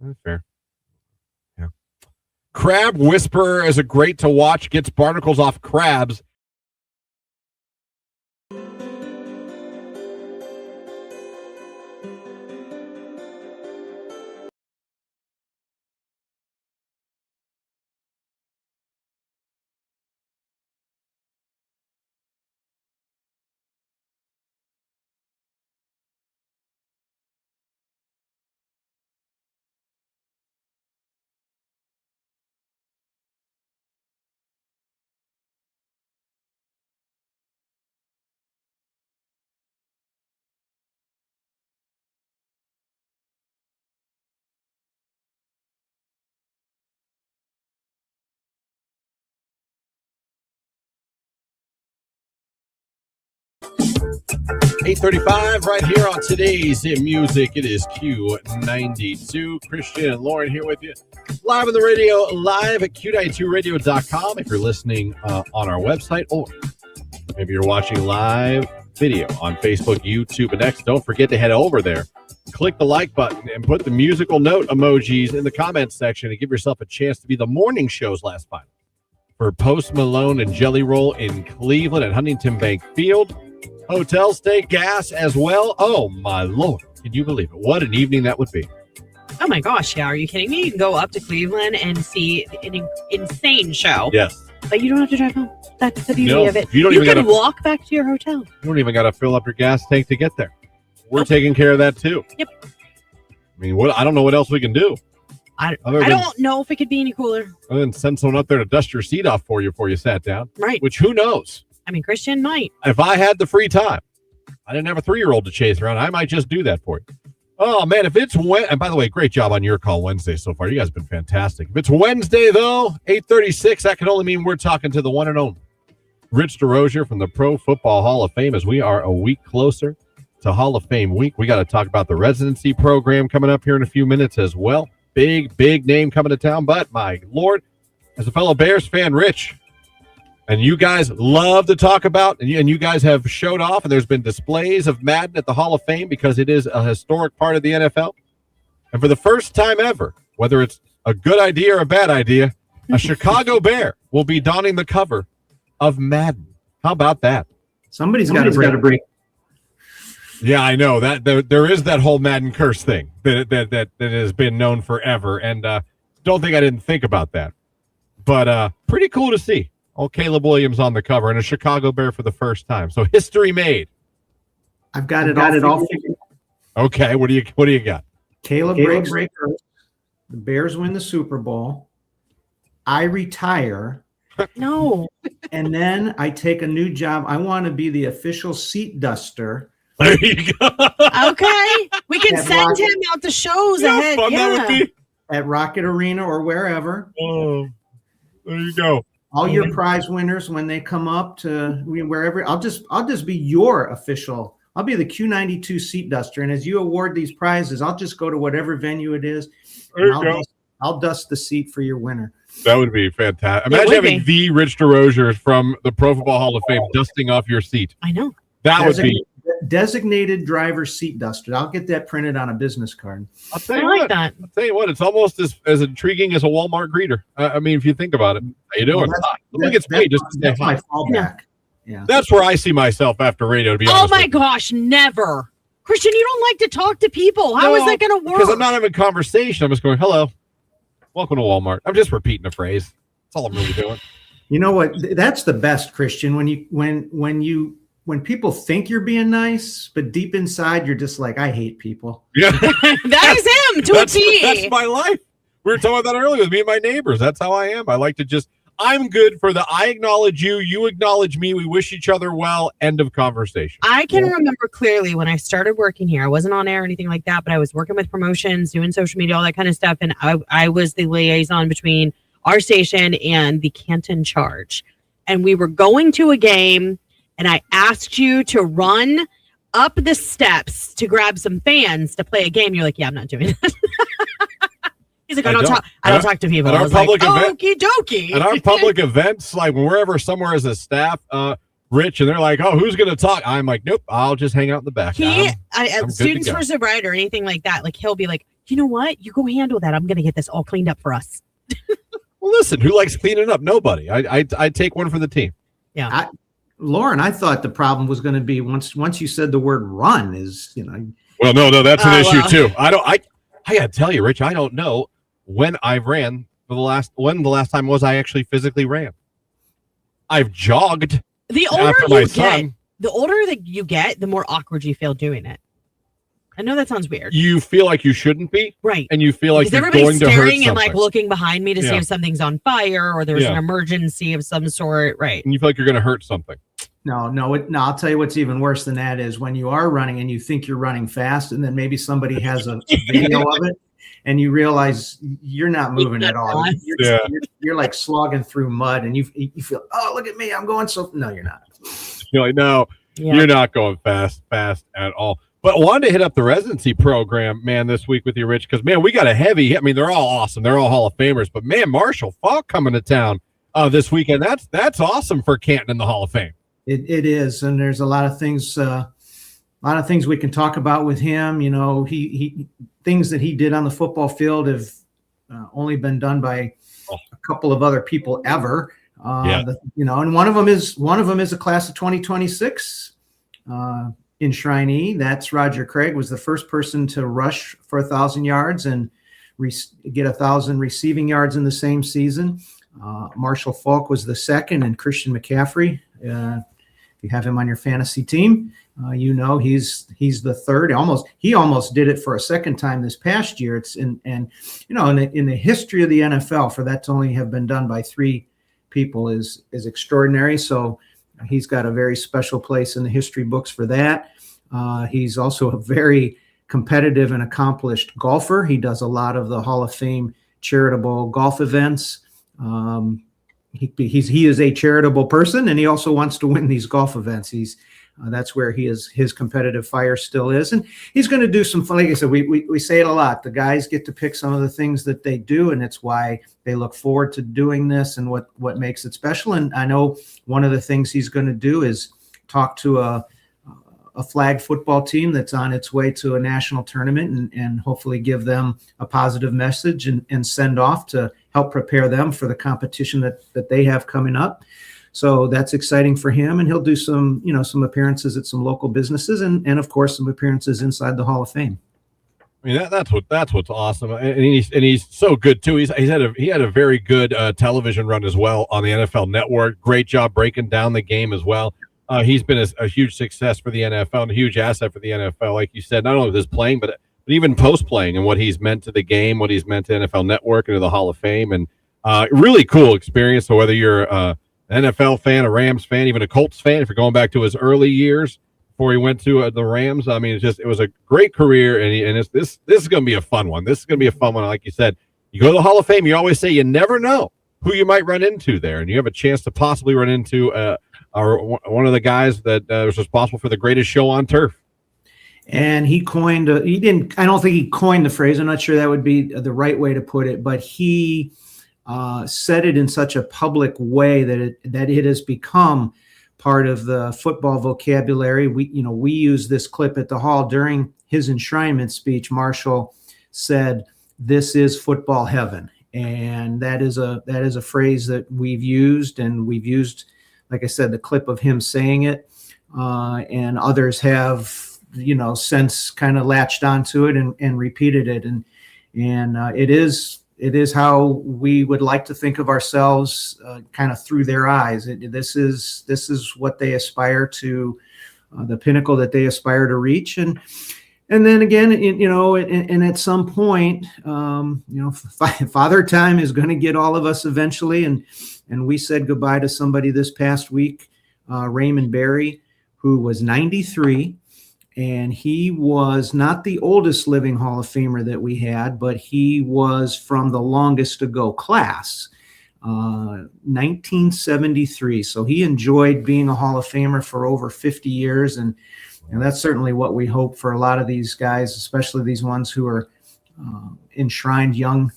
That's fair. Yeah. Crab Whisperer is a great to watch. Gets barnacles off crabs. $8:35 right here on today's In Music. It is Q92. Christian and Lauren here with you. Live on the radio, live at Q92radio.com if you're listening on our website, or maybe you're watching live video on Facebook, YouTube, and X. Don't forget to head over there. Click the like button and put the musical note emojis in the comments section and give yourself a chance to be the morning show's last final for Post Malone and Jelly Roll in Cleveland at Huntington Bank Field. Hotel stay, gas as well. Oh, my Lord. Can you believe it? What an evening that would be. Oh, my gosh. Yeah. Are you kidding me? You can go up to Cleveland and see an insane show. Yes. But you don't have to drive home. That's the beauty of it. You can walk back to your hotel. You don't even got to fill up your gas tank to get there. We're taking care of that, too. Yep. I mean, I don't know what else we can do. I don't know if it could be any cooler. Other than send someone up there to dust your seat off for you before you sat down. Right. Which, who knows? I mean, Christian might. If I had the free time, I didn't have a 3-year-old to chase around, I might just do that for you. Oh, man, if it's and by the way, great job on your call Wednesday so far. You guys have been fantastic. If it's Wednesday, though, 8:36, that can only mean we're talking to the one and only Rich DeRozier from the Pro Football Hall of Fame as we are a week closer to Hall of Fame week. We got to talk about the residency program coming up here in a few minutes as well. Big name coming to town, but my Lord, as a fellow Bears fan, Rich, and you guys love to talk about, and you guys have showed off, and there's been displays of Madden at the Hall of Fame because it is a historic part of the NFL. And for the first time ever, whether it's a good idea or a bad idea, a Chicago Bear will be donning the cover of Madden. How about that? Somebody's got to break. Yeah, I know that there is that whole Madden curse thing that has been known forever, and don't think I didn't think about that. But pretty cool to see. Oh, Caleb Williams on the cover and a Chicago Bear for the first time. So history made. I've got it all figured. Okay, what do you got? Caleb breaks. The Bears win the Super Bowl. I retire. No. And then I take a new job. I want to be the official seat duster. There you go. Okay. We can send him out to shows ahead. Fun that would be. At Rocket Arena or wherever. Oh, there you go. All your prize winners, when they come up to wherever, I'll just be your official. I'll be the Q92 seat duster, and as you award these prizes, I'll just go to whatever venue it is. I'll dust the seat for your winner. That would be fantastic. Imagine having the Rich DeRozier from the Pro Football Hall of Fame dusting off your seat. I know. That would be designated driver seat duster. I'll get that printed on a business card. I'll tell you what, it's almost as intriguing as a Walmart greeter. I mean, if you think about it. How you doing? That's my fallback. Yeah. That's where I see myself after radio, to be honest. Oh my gosh, never. Christian, you don't like to talk to people. How is that going to work? Because I'm not having a conversation. I'm just going, hello, welcome to Walmart. I'm just repeating a phrase. That's all I'm really doing. You know what? That's the best, Christian. When people think you're being nice, but deep inside you're just like, I hate people. Yeah, that is him to a T. That's my life. We were talking about that earlier with me and my neighbors. That's how I am. I like to I'm good for I acknowledge you, you acknowledge me, we wish each other well, end of conversation. I can remember clearly when I started working here. I wasn't on air or anything like that, but I was working with promotions, doing social media, all that kind of stuff. And I was the liaison between our station and the Canton Charge. And we were going to a game, and I asked you to run up the steps to grab some fans to play a game. You're like, yeah, I'm not doing that. He's like, I don't talk to people. I was like, okie dokie. At our public events, like wherever, somewhere as a staff, Rich, and they're like, oh, who's going to talk? I'm like, nope, I'll just hang out in the back. Students for sobriety or anything like that, like he'll be like, you know what? You go handle that. I'm going to get this all cleaned up for us. Well, listen, who likes cleaning up? Nobody. I take one for the team. Yeah. Lauren, I thought the problem was going to be once you said the word run is, Well, no, that's an issue too. I got to tell you, Rich, I don't know when I ran the last time was I actually physically ran. I've jogged. The older that you get, the more awkward you feel doing it. I know that sounds weird. You feel like you shouldn't be, right? And you feel like you're going to hurt staring and something. looking behind me to see if something's on fire or there's an emergency of some sort, right? And you feel like you're going to hurt something. No. I'll tell you what's even worse than that is when you are running and you think you're running fast, and then maybe somebody has a video of it, and you realize you're not moving at all. You're like slogging through mud, and you feel, oh, look at me, I'm going so. No, you're not. You're like, no, you're not going fast at all. But I wanted to hit up the residency program, man, this week with you, Rich, because, man, we got a heavy. I mean, they're all awesome. They're all Hall of Famers. But, man, Marshall Faulk coming to town this weekend. That's awesome for Canton in the Hall of Fame. It is, and there's a lot of things we can talk about with him. You know, he things that he did on the football field have only been done by a couple of other people ever. And one of them is a class of 2026 enshrinee. That's Roger Craig, was the first person to rush for 1,000 yards and get 1,000 receiving yards in the same season. Marshall Faulk was the second, and Christian McCaffrey, if you have him on your fantasy team, he's the third. He almost did it for a second time this past year. It's in the history of the NFL, for that to only have been done by three people is extraordinary. So he's got a very special place in the history books for that. He's also a very competitive and accomplished golfer. He does a lot of the Hall of Fame charitable golf events. He is a charitable person, and he also wants to win these golf events. That's where his competitive fire still is, and he's going to do some fun. Like I said, we say it a lot. The guys get to pick some of the things that they do, and it's why they look forward to doing this and what makes it special. And I know one of the things he's going to do is talk to a flag football team that's on its way to a national tournament and hopefully give them a positive message and send off to help prepare them for the competition that they have coming up. So that's exciting for him, and he'll do some appearances at some local businesses and of course some appearances inside the Hall of Fame. I mean, that's what's awesome, and he's so good too. He had a very good television run as well on the NFL Network. Great job breaking down the game as well. He's been a huge success for the NFL and a huge asset for the NFL, like you said, not only with his playing, but even post-playing and what he's meant to the game, what he's meant to NFL Network and to the Hall of Fame. And really cool experience. So whether you're an NFL fan, a Rams fan, even a Colts fan, if you're going back to his early years before he went to the Rams, I mean, it was a great career. And this is going to be a fun one. This is going to be a fun one. Like you said, you go to the Hall of Fame, you always say you never know who you might run into there. And you have a chance to possibly run into one of the guys that was responsible for the greatest show on turf. And I don't think he coined the phrase. I'm not sure that would be the right way to put it, but he said it in such a public way that it has become part of the football vocabulary. We use this clip at the Hall during his enshrinement speech. Marshall said, "This is football heaven." And that is a phrase that we've used, like I said, the clip of him saying it, and others have, since kind of latched onto it and repeated it. And it is how we would like to think of ourselves, kind of through their eyes. This is what they aspire to, the pinnacle that they aspire to reach. And then again, and at some point, Father Time is going to get all of us eventually. And we said goodbye to somebody this past week, Raymond Berry, who was 93. And he was not the oldest living Hall of Famer that we had, but he was from the longest ago class, 1973. So he enjoyed being a Hall of Famer for over 50 years. And that's certainly what we hope for a lot of these guys, especially these ones who are enshrined young,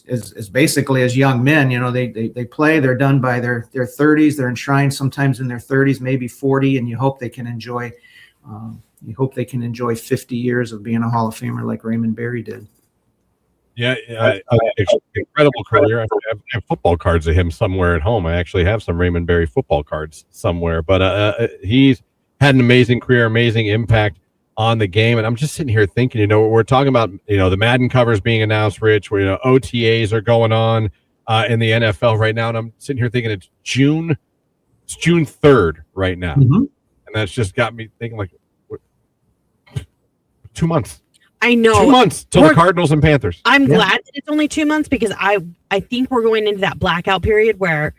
as basically as young men. They play, they're done by their 30s, they're enshrined sometimes in their 30s, maybe 40, and you hope they can enjoy 50 years of being a Hall of Famer like Raymond Berry did. Yeah, incredible career. I have football cards of him somewhere at home. I actually have some Raymond Berry football cards somewhere, but he's had an amazing career, amazing impact on the game. And I'm just sitting here thinking, we're talking about, the Madden covers being announced, Rich, where, OTAs are going on in the NFL right now. And I'm sitting here thinking it's June 3rd right now. Mm-hmm. And that's just got me thinking, like, 2 months. I know. 2 months till the Cardinals and Panthers. I'm glad that it's only 2 months, because I think we're going into that blackout period where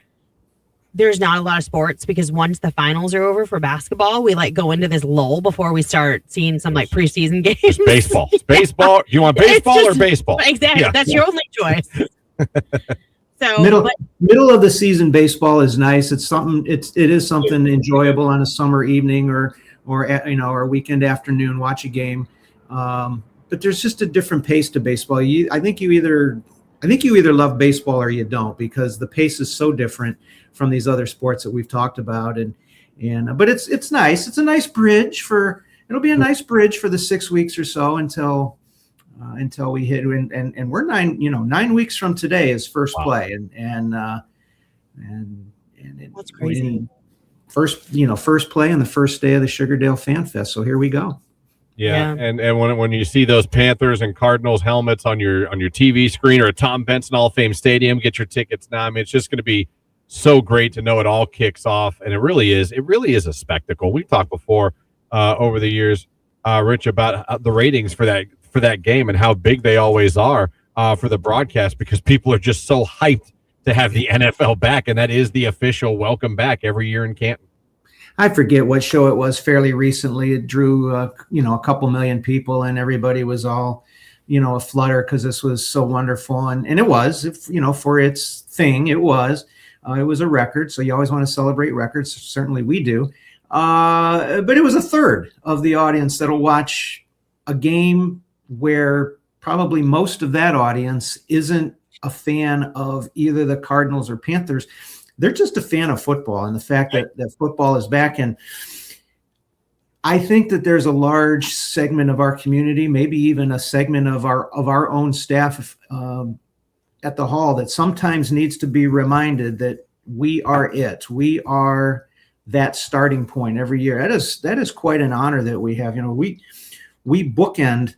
there's not a lot of sports, because once the finals are over for basketball, we go into this lull before we start seeing some preseason games. It's baseball. It's baseball. You want baseball or baseball? Exactly. Yeah. That's your only choice. So middle of the season baseball is nice. It's something. It is something enjoyable on a summer evening or a weekend afternoon. Watch a game. But there's just a different pace to baseball. I think you either love baseball or you don't, because the pace is so different from these other sports that we've talked about. But it's nice. It's a nice bridge it'll be a nice bridge for the 6 weeks or so until we hit, and we're 9 weeks from today is first play. And that's crazy. First play on the first day of the Sugardale Fan Fest. So here we go. Yeah. And when you see those Panthers and Cardinals helmets on your TV screen or at Tom Benson Hall of Fame Stadium, get your tickets now. I mean, it's just going to be so great to know it all kicks off, and it really is a spectacle. We've talked before over the years, Rich, about the ratings for that game and how big they always are for the broadcast, because people are just so hyped to have the NFL back, and that is the official welcome back every year in Canton. I forget what show it was fairly recently. It drew, a couple million people, and everybody was all, a flutter because this was so wonderful. And it was, for its thing, it was a record. So you always want to celebrate records. Certainly we do. But it was a third of the audience that'll watch a game where probably most of that audience isn't a fan of either the Cardinals or Panthers. They're just a fan of football and the fact that football is back. And I think that there's a large segment of our community, maybe even a segment of our own staff at the Hall, that sometimes needs to be reminded that we are it. We are that starting point every year. That is quite an honor that we have. We bookend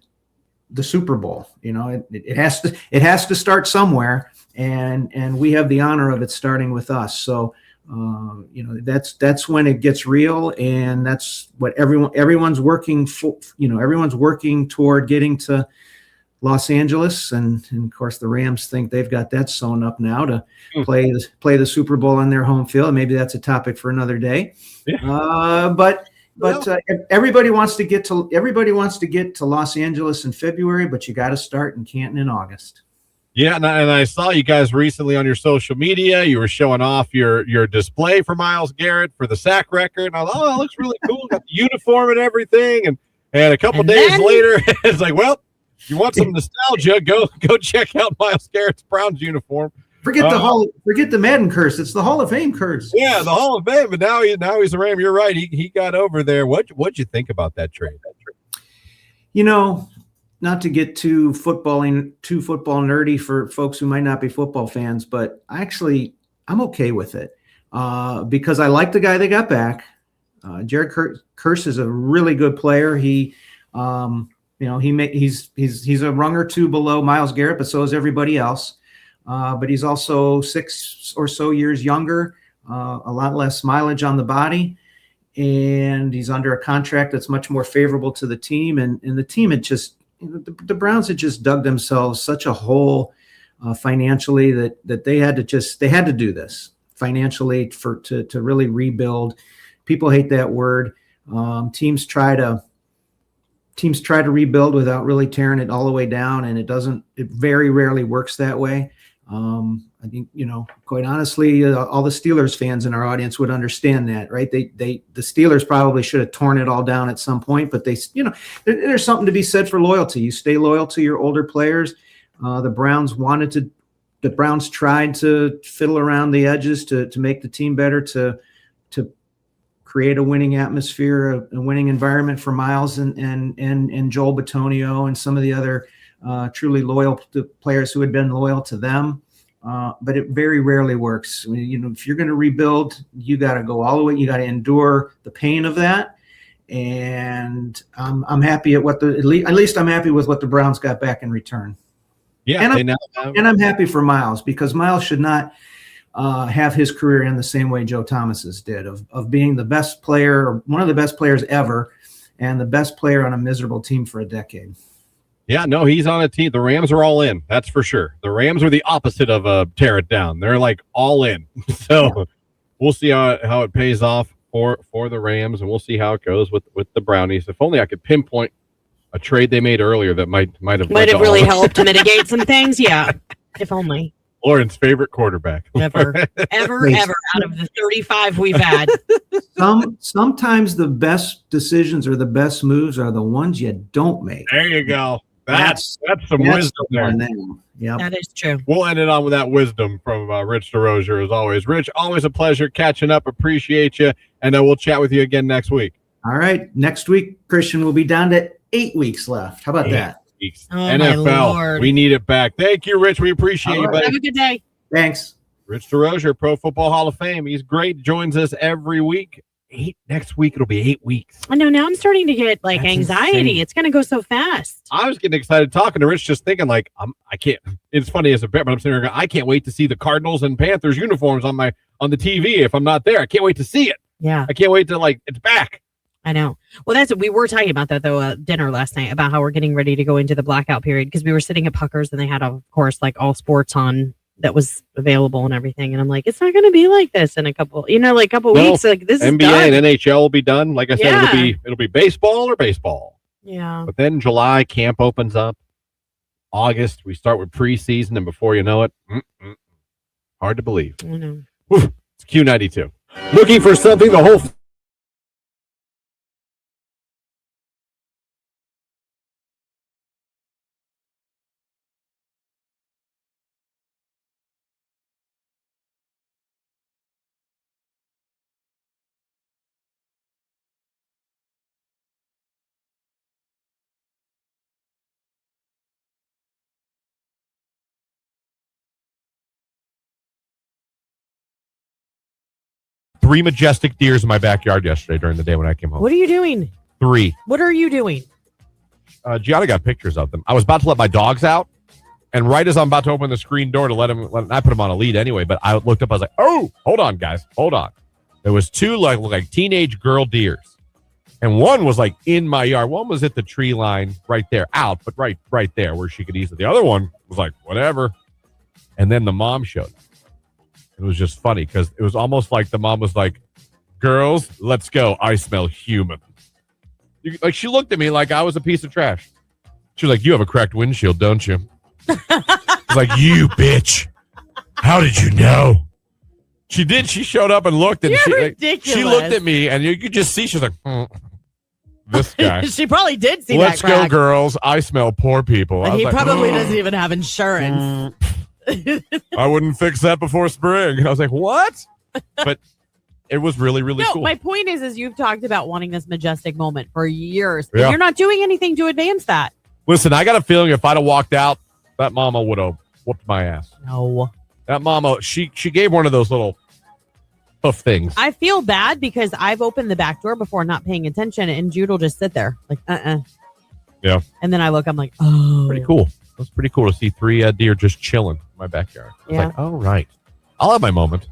the Super Bowl. It has to start somewhere. And we have the honor of it starting with us. So, that's when it gets real, and that's what everyone's working for. Everyone's working toward getting to Los Angeles, and of course the Rams think they've got that sewn up now to play the Super Bowl on their home field. Maybe that's a topic for another day. Yeah. But everybody wants to get to Los Angeles in February, but you got to start in Canton in August. Yeah, and I saw you guys recently on your social media. You were showing off your display for Myles Garrett for the sack record. And I thought, it looks really cool. Got the uniform and everything. And a couple days later, it's like, well, if you want some nostalgia, go check out Myles Garrett's Browns uniform. Forget the Madden curse. It's the Hall of Fame curse. Yeah, the Hall of Fame. But now he's a Ram. You're right. He got over there. What'd you think about that trade? Not to get too football nerdy for folks who might not be football fans, but I'm okay with it because I like the guy they got back. Jared Kearse is a really good player. He's a rung or two below Myles Garrett, but so is everybody else. But he's also 6 or so years younger, a lot less mileage on the body, and he's under a contract that's much more favorable to the team. And the team had just. The Browns had just dug themselves such a hole financially that they had to do this financially to really rebuild. People hate that word. Teams try to rebuild without really tearing it all the way down, and it very rarely works that way. I think, quite honestly, all the Steelers fans in our audience would understand that, right? The Steelers probably should have torn it all down at some point, but there's something to be said for loyalty. You stay loyal to your older players. The Browns tried to fiddle around the edges to make the team better, to create a winning atmosphere, a winning environment for Myles and Joel Bitonio and some of the other truly loyal players who had been loyal to them. But it very rarely works. If you're going to rebuild, you got to go all the way. You got to endure the pain of that. And I'm happy at at least I'm happy with what the Browns got back in return. Yeah, and I'm happy for Myles, because Myles should not have his career in the same way Joe Thomas's did, of being the best player, or one of the best players ever, and the best player on a miserable team for a decade. Yeah, no, he's on a team. The Rams are all in. That's for sure. The Rams are the opposite of tear it down. They're like all in. So we'll see how it pays off for the Rams, and we'll see how it goes with the Brownies. If only I could pinpoint a trade they made earlier that might have really helped to mitigate some things. Yeah, if only. Lauren's favorite quarterback. Ever out of the 35 we've had. Sometimes the best decisions or the best moves are the ones you don't make. There you go. That's some wisdom there. Yeah, that is true. We'll end it on with that wisdom from Rich DeRozier, as always. Rich, always a pleasure catching up. Appreciate you, and we'll chat with you again next week. All right, next week, Christian, will be down to 8 weeks left. How about that? Oh, NFL, we need it back. Thank you, Rich. We appreciate you, buddy. Have a good day. Thanks. Rich DeRozier, Pro Football Hall of Fame. He's great. Joins us every week. Next week, it'll be 8 weeks. I know. Now I'm starting to get anxiety. Insane. It's going to go so fast. I was getting excited talking to Rich, just thinking I can't. It's funny as a bet, but I'm sitting there going, I can't wait to see the Cardinals and Panthers uniforms on the TV. If I'm not there, I can't wait to see it. Yeah, I can't wait to it's back. I know. Well, we were talking about that though at dinner last night, about how we're getting ready to go into the blackout period, because we were sitting at Puckers and they had, of course, all sports on that was available and everything. And I'm like, it's not going to be like this in a couple, like couple No, weeks. Like this NBA is done. and NHL will be done. Like I said, Yeah. it'll be baseball or baseball. Yeah. But then July camp opens up. August we start with preseason, and before you know it, hard to believe. I know. Whew, it's Q92. Looking for something the whole. Three majestic deers in my backyard yesterday during the day when I came home. What are you doing? Three. What are you doing? Gianna got pictures of them. I was about to let my dogs out, and right as I'm about to open the screen door to let him, I put him on a lead anyway, but I looked up, I was like, oh, hold on, guys, hold on. There was two like teenage girl deers, and one was like in my yard. One was at the tree line right there, out, but right there where she could easily. The other one was like, whatever. And then the mom showed up. It was just funny because it was almost like the mom was like, girls, let's go. I smell human. Like she looked at me like I was a piece of trash. She was like, you have a cracked windshield, don't you? I was like, you bitch. How did you know? She did. She showed up and looked, and You're she looked at me, and you could just see she was like, this guy. She probably did see Let's that crack. go, girls. I smell poor people. And I was he like, probably doesn't even have insurance. I wouldn't fix that before spring. I was like, what? But it was really, really No, cool. my point is you've talked about wanting this majestic moment for years. Yeah. And you're not doing anything to advance that. Listen, I got a feeling if I'd have walked out, that mama would have whooped my ass. No. That mama, she gave one of those little hoof things. I feel bad because I've opened the back door before not paying attention, and Jude will just sit there like, Yeah. And then I look, I'm like, oh. Pretty cool. It was pretty cool to see three deer just chilling in my backyard. I was Yeah. like, all right. I'll have my moment.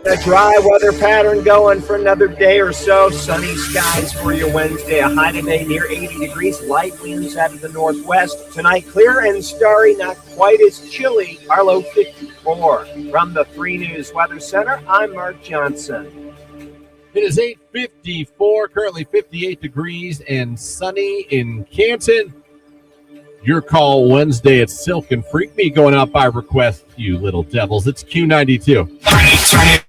A dry weather pattern going for another day or so. Sunny skies for your Wednesday. A high today near 80 degrees. Light winds out of the northwest. Tonight, clear and starry, not quite as chilly. Our low 54. From the 3 News Weather Center, I'm Mark Johnson. It is 8:54, currently 58 degrees and sunny in Canton. Your call Wednesday at Silk and Freak Me going out by request, you little devils. It's Q92. Turn it.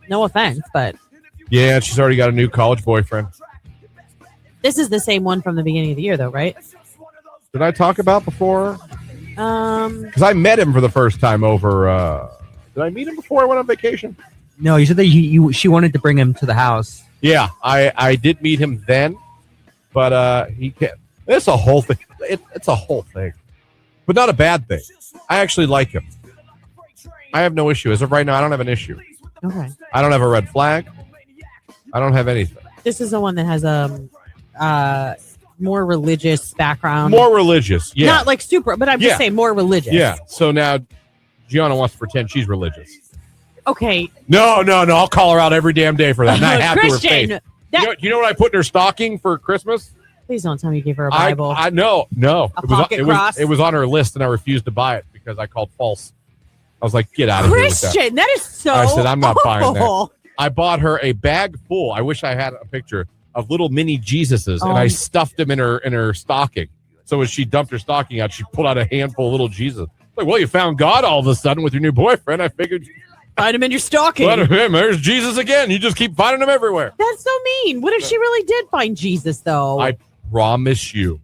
No offense, but Yeah, she's already got a new college boyfriend. this is the same one from the beginning of the year, though, right? Did I talk about before? Um, Because I met him for the first time over. Did I meet him before I went on vacation? No, you said that she wanted to bring him to the house. Yeah, I did meet him then, but he can't. It's a whole thing. It's a whole thing, but not a bad thing. I actually like him. I have no issue. As of right now, I don't have an issue. okay. I don't have a red flag. I don't have anything. This is the one that has a more religious background. More religious, yeah. Not like super, but I'm just Yeah. saying more religious. Yeah. So now Gianna wants to pretend she's religious. Okay. No. I'll call her out every damn day for that. And I have to her Christian. face. That, You know what I put in her stocking for Christmas? please don't tell me you gave her a Bible. I no. A pocket cross? It was on her list, and I refused to buy it because I called false. I was like, get out of here with that. Christian, that is so I said, I'm not buying that. awful. I bought her a bag full. I wish I had a picture of little mini Jesuses, and I stuffed them in her stocking. So as she dumped her stocking out, she pulled out a handful of little Jesus. Like, well, you found God all of a sudden with your new boyfriend. I figured Find him in your stocking. There's Jesus again. You just keep finding him everywhere. That's so mean. What if she really did find Jesus, though? I promise you.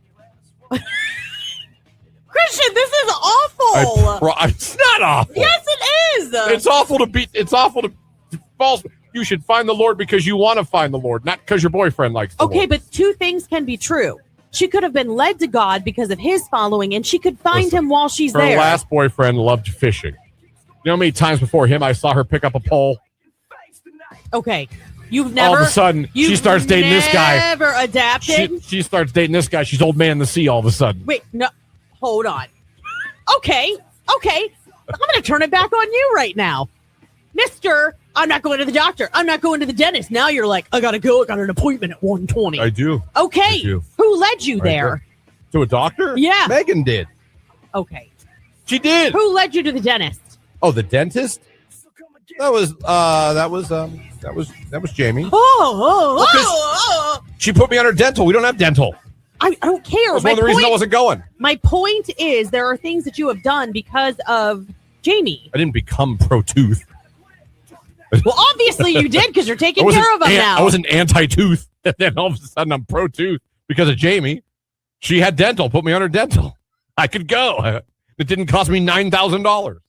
Christian, this is awful. It's not awful. Yes, it is. It's awful to false. You should find the Lord because you want to find the Lord, not because your boyfriend likes the Lord. But two things can be true. She could have been led to God because of his following, and she could find him while she's her there. Her last boyfriend loved fishing. You know how many times before him I saw her pick up a pole? Okay. You've never... All of a sudden, she starts dating this guy. Never adapted? She starts dating this guy. She's old man in the sea all of a sudden. Wait, no. Hold on. Okay. I'm going to turn it back on you right now. Mister, I'm not going to the doctor. I'm not going to the dentist. Now you're like, I got to go. I got an appointment at 1:20. I do. Okay. I do. Who led you there? To a doctor? Yeah. Megan did. Okay. She did. Who led you to the dentist? Oh, the dentist? That was Jamie. She put me on her dental. We don't have dental. I don't care. That's one of the reasons I wasn't going. My point is there are things that you have done because of Jamie. I didn't become pro-tooth. Well, obviously you did because you're taking care of him now. I wasn't anti-tooth. And then all of a sudden I'm pro-tooth because of Jamie. She had dental. Put me on her dental. I could go. It didn't cost me $9,000.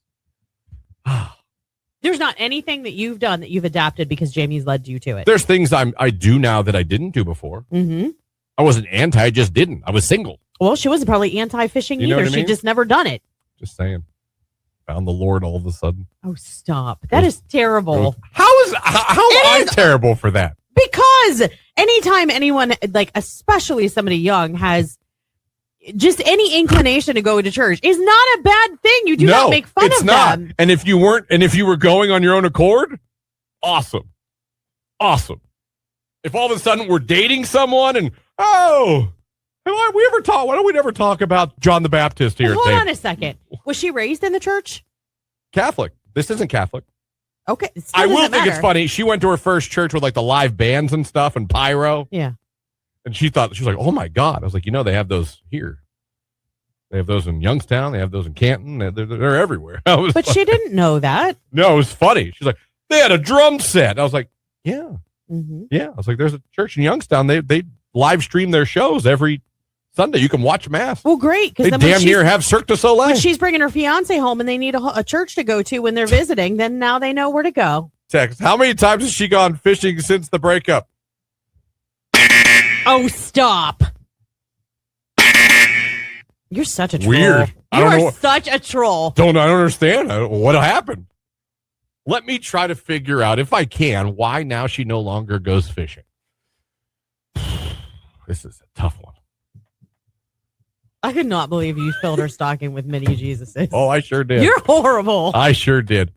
There's not anything that you've done that you've adapted because Jamie's led you to it. There's things I do now that I didn't do before. Mm-hmm. I wasn't anti. I just didn't. I was single. Well, she wasn't probably anti-fishing You know either. what I mean? She just never done it. Just saying. Found the Lord all of a sudden. Oh, stop. That is terrible. How am I terrible for that? Because anytime anyone, like especially somebody young, has just any inclination to go to church is not a bad thing. You do not make fun of them. And if you were going on your own accord, awesome. If all of a sudden we're dating someone and why don't we never talk about John the Baptist here? Hold on a second. Was she raised in the church? Catholic. This isn't Catholic. Okay. I will think it's funny. She went to her first church with like the live bands and stuff and pyro. Yeah. And she was like, oh my God. I was like, they have those here. They have those in Youngstown. They have those in Canton. They're everywhere. But she didn't know that. No, it was funny. She's like, they had a drum set. I was like, yeah. Mm-hmm. Yeah. I was like, there's a church in Youngstown. They live stream their shows every Sunday. You can watch mass. Well, great. They damn near have Cirque du Soleil. When she's bringing her fiance home and they need a church to go to when they're visiting, then now they know where to go. Text, how many times has she gone fishing since the breakup? Oh, stop. You're such a troll. Weird. You are such a troll. I don't understand. What happened? Let me try to figure out, if I can, why now she no longer goes fishing. This is a tough one. I could not believe you filled her stocking with mini Jesuses. Oh, I sure did. You're horrible. I sure did.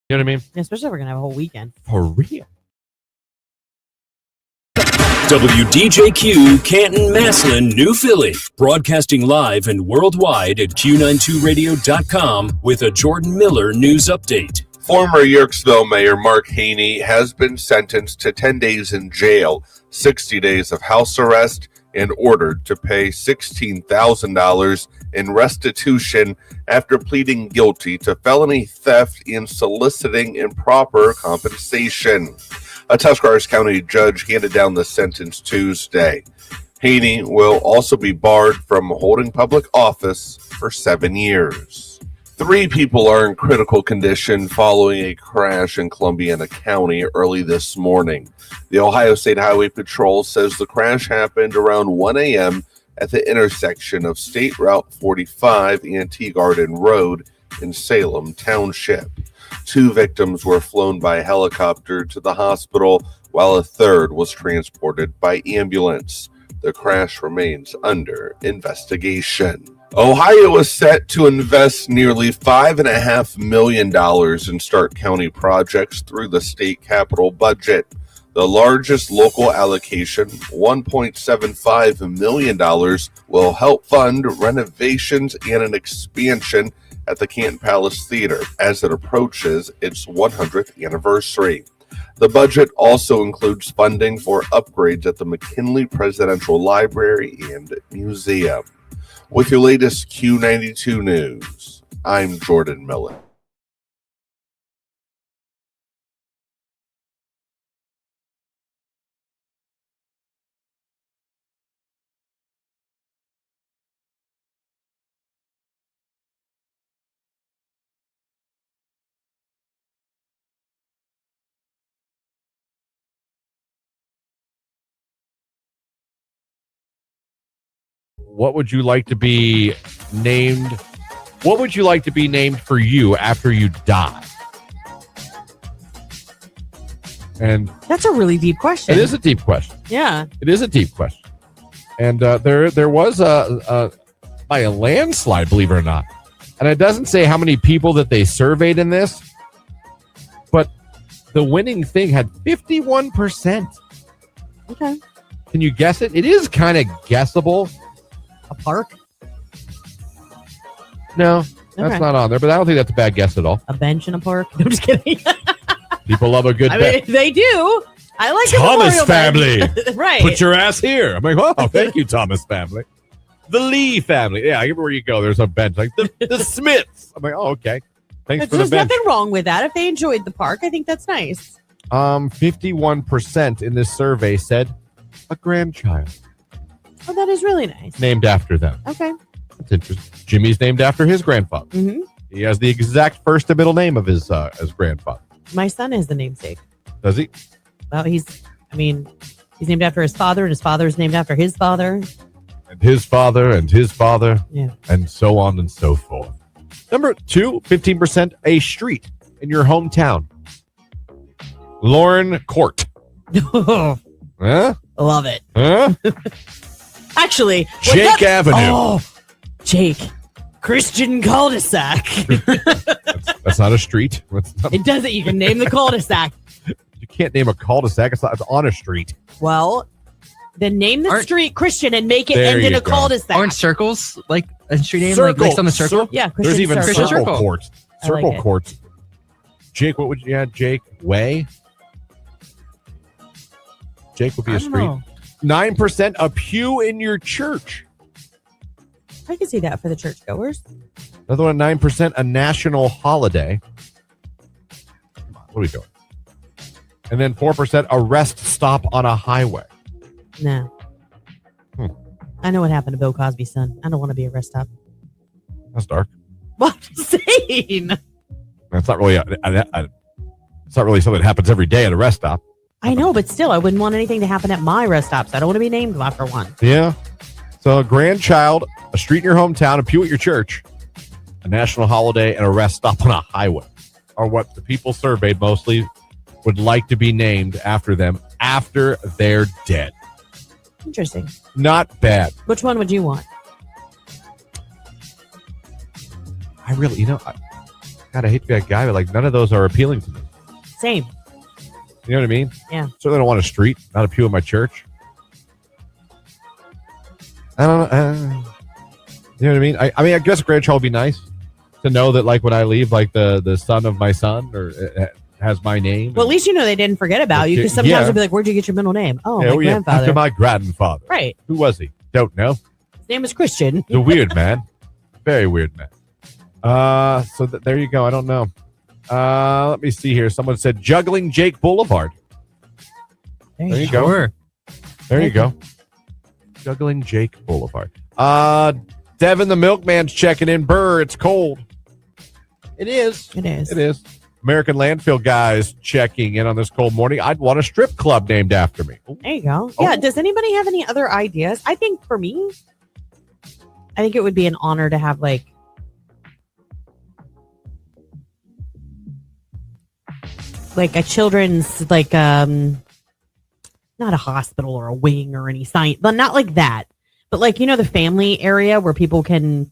You know what I mean? Especially if we're going to have a whole weekend. For real. WDJQ, Canton, Massillon, New Philly. Broadcasting live and worldwide at Q92Radio.com with a Jordan Miller news update. Former Yerkesville Mayor Mark Haney has been sentenced to 10 days in jail, 60 days of house arrest, and ordered to pay $16,000 in restitution after pleading guilty to felony theft and soliciting improper compensation. A Tuscarawas County judge handed down the sentence Tuesday. Haney will also be barred from holding public office for 7 years. 3 people are in critical condition following a crash in Columbiana County early this morning. The Ohio State Highway Patrol says the crash happened around 1 a.m. at the intersection of State Route 45 and Tea Garden Road in Salem Township. 2 victims were flown by helicopter to the hospital, while a third was transported by ambulance. The crash remains under investigation. Ohio is set to invest nearly $5.5 million in Stark County projects through the state capital budget. The largest local allocation, $1.75 million, will help fund renovations and an expansion at the Canton Palace Theater as it approaches its 100th anniversary. The budget also includes funding for upgrades at the McKinley Presidential Library and Museum. With your latest Q92 news, I'm Jordan Miller. What would you like to be named? What would you like to be named for you after you die? And That's a really deep question. it is a deep question. Yeah. It is a deep question. And there was by a landslide, believe it or not. And it doesn't say how many people that they surveyed in this, but the winning thing had 51%. Okay. Can you guess it? It is kind of guessable. A park? No, that's Okay. not on there, but I don't think that's a bad guess at all. A bench in a park? No, I'm just kidding. People love a good I bet. mean, they do. I like the Thomas memorial family. bench. Right. Put your ass here. I'm like, oh, thank you, Thomas family. The Lee family. Yeah, everywhere you go, there's a bench. Like the Smiths. I'm like, oh, okay. Thanks for the There's bench. nothing wrong with that. If they enjoyed the park, I think that's nice. 51% in this survey said a grandchild Oh, that is really nice. named after them. Okay. That's interesting. Jimmy's named after his grandfather. Mm-hmm. He has the exact first and middle name of his grandfather. My son is the namesake. Does he? Well, he's named after his father, and his father is named after his father. And his father and his father. Yeah. And so on and so forth. Number 2, 15%, a street in your hometown. Lauren Court. Huh? Love it. Huh? Actually, Jake Avenue. Oh, Jake. Christian cul-de-sac. That's not a street. It doesn't. You can name the cul-de-sac. You can't name a cul-de-sac. It's on a street. Well, then name the street Christian and make it There end in you a go. cul-de-sac. Aren't circles like a street name? Circle. Like based on the circle? Yeah, There's Christian even Circle. circle Circle. courts. I like Circle it. courts. Jake, what would you add? Jake Way? Jake would be I a don't street. know. 9%, a pew in your church. I can see that for the churchgoers. Another one, 9%, a national holiday. Come on, what are we doing? And then 4%, a rest stop on a highway. No. I know what happened to Bill Cosby's son. I don't want to be a rest stop. That's dark. What I'm saying? That's not really it's not really something that happens every day at a rest stop. I know, but still, I wouldn't want anything to happen at my rest stops. I don't want to be named after one. Yeah. So a grandchild, a street in your hometown, a pew at your church, a national holiday, and a rest stop on a highway are what the people surveyed mostly would like to be named after them after they're dead. Interesting. Not bad. Which one would you want? I really, God, I hate to be that guy, but like none of those are appealing to me. Same. You know what I mean? Yeah. Certainly don't want a street, not a pew in my church. I don't know. You know what I mean? I mean, I guess a grandchild would be nice to know that, like, when I leave, like the son of my son or has my name. Well, at least you know they didn't forget about you, because sometimes Yeah. they'll be like, "Where'd you get your middle name?" Oh, my After grandfather. my grandfather. Right. Who was he? Don't know. His name is Christian. The weird man. Very weird man. So there you go. I don't know. Let me see here. Someone said Juggling Jake Boulevard. There you go. Sure. There you go. Juggling Jake Boulevard. Devin the Milkman's checking in. Burr, it's cold. It is. It is. It is. American Landfill guys checking in on this cold morning. I'd want a strip club named after me. There you go. Yeah. Oh. Does anybody have any other ideas? I think for me, I think it would be an honor to have like a children's not a hospital or a wing or any science, but not like that. But like, the family area where people can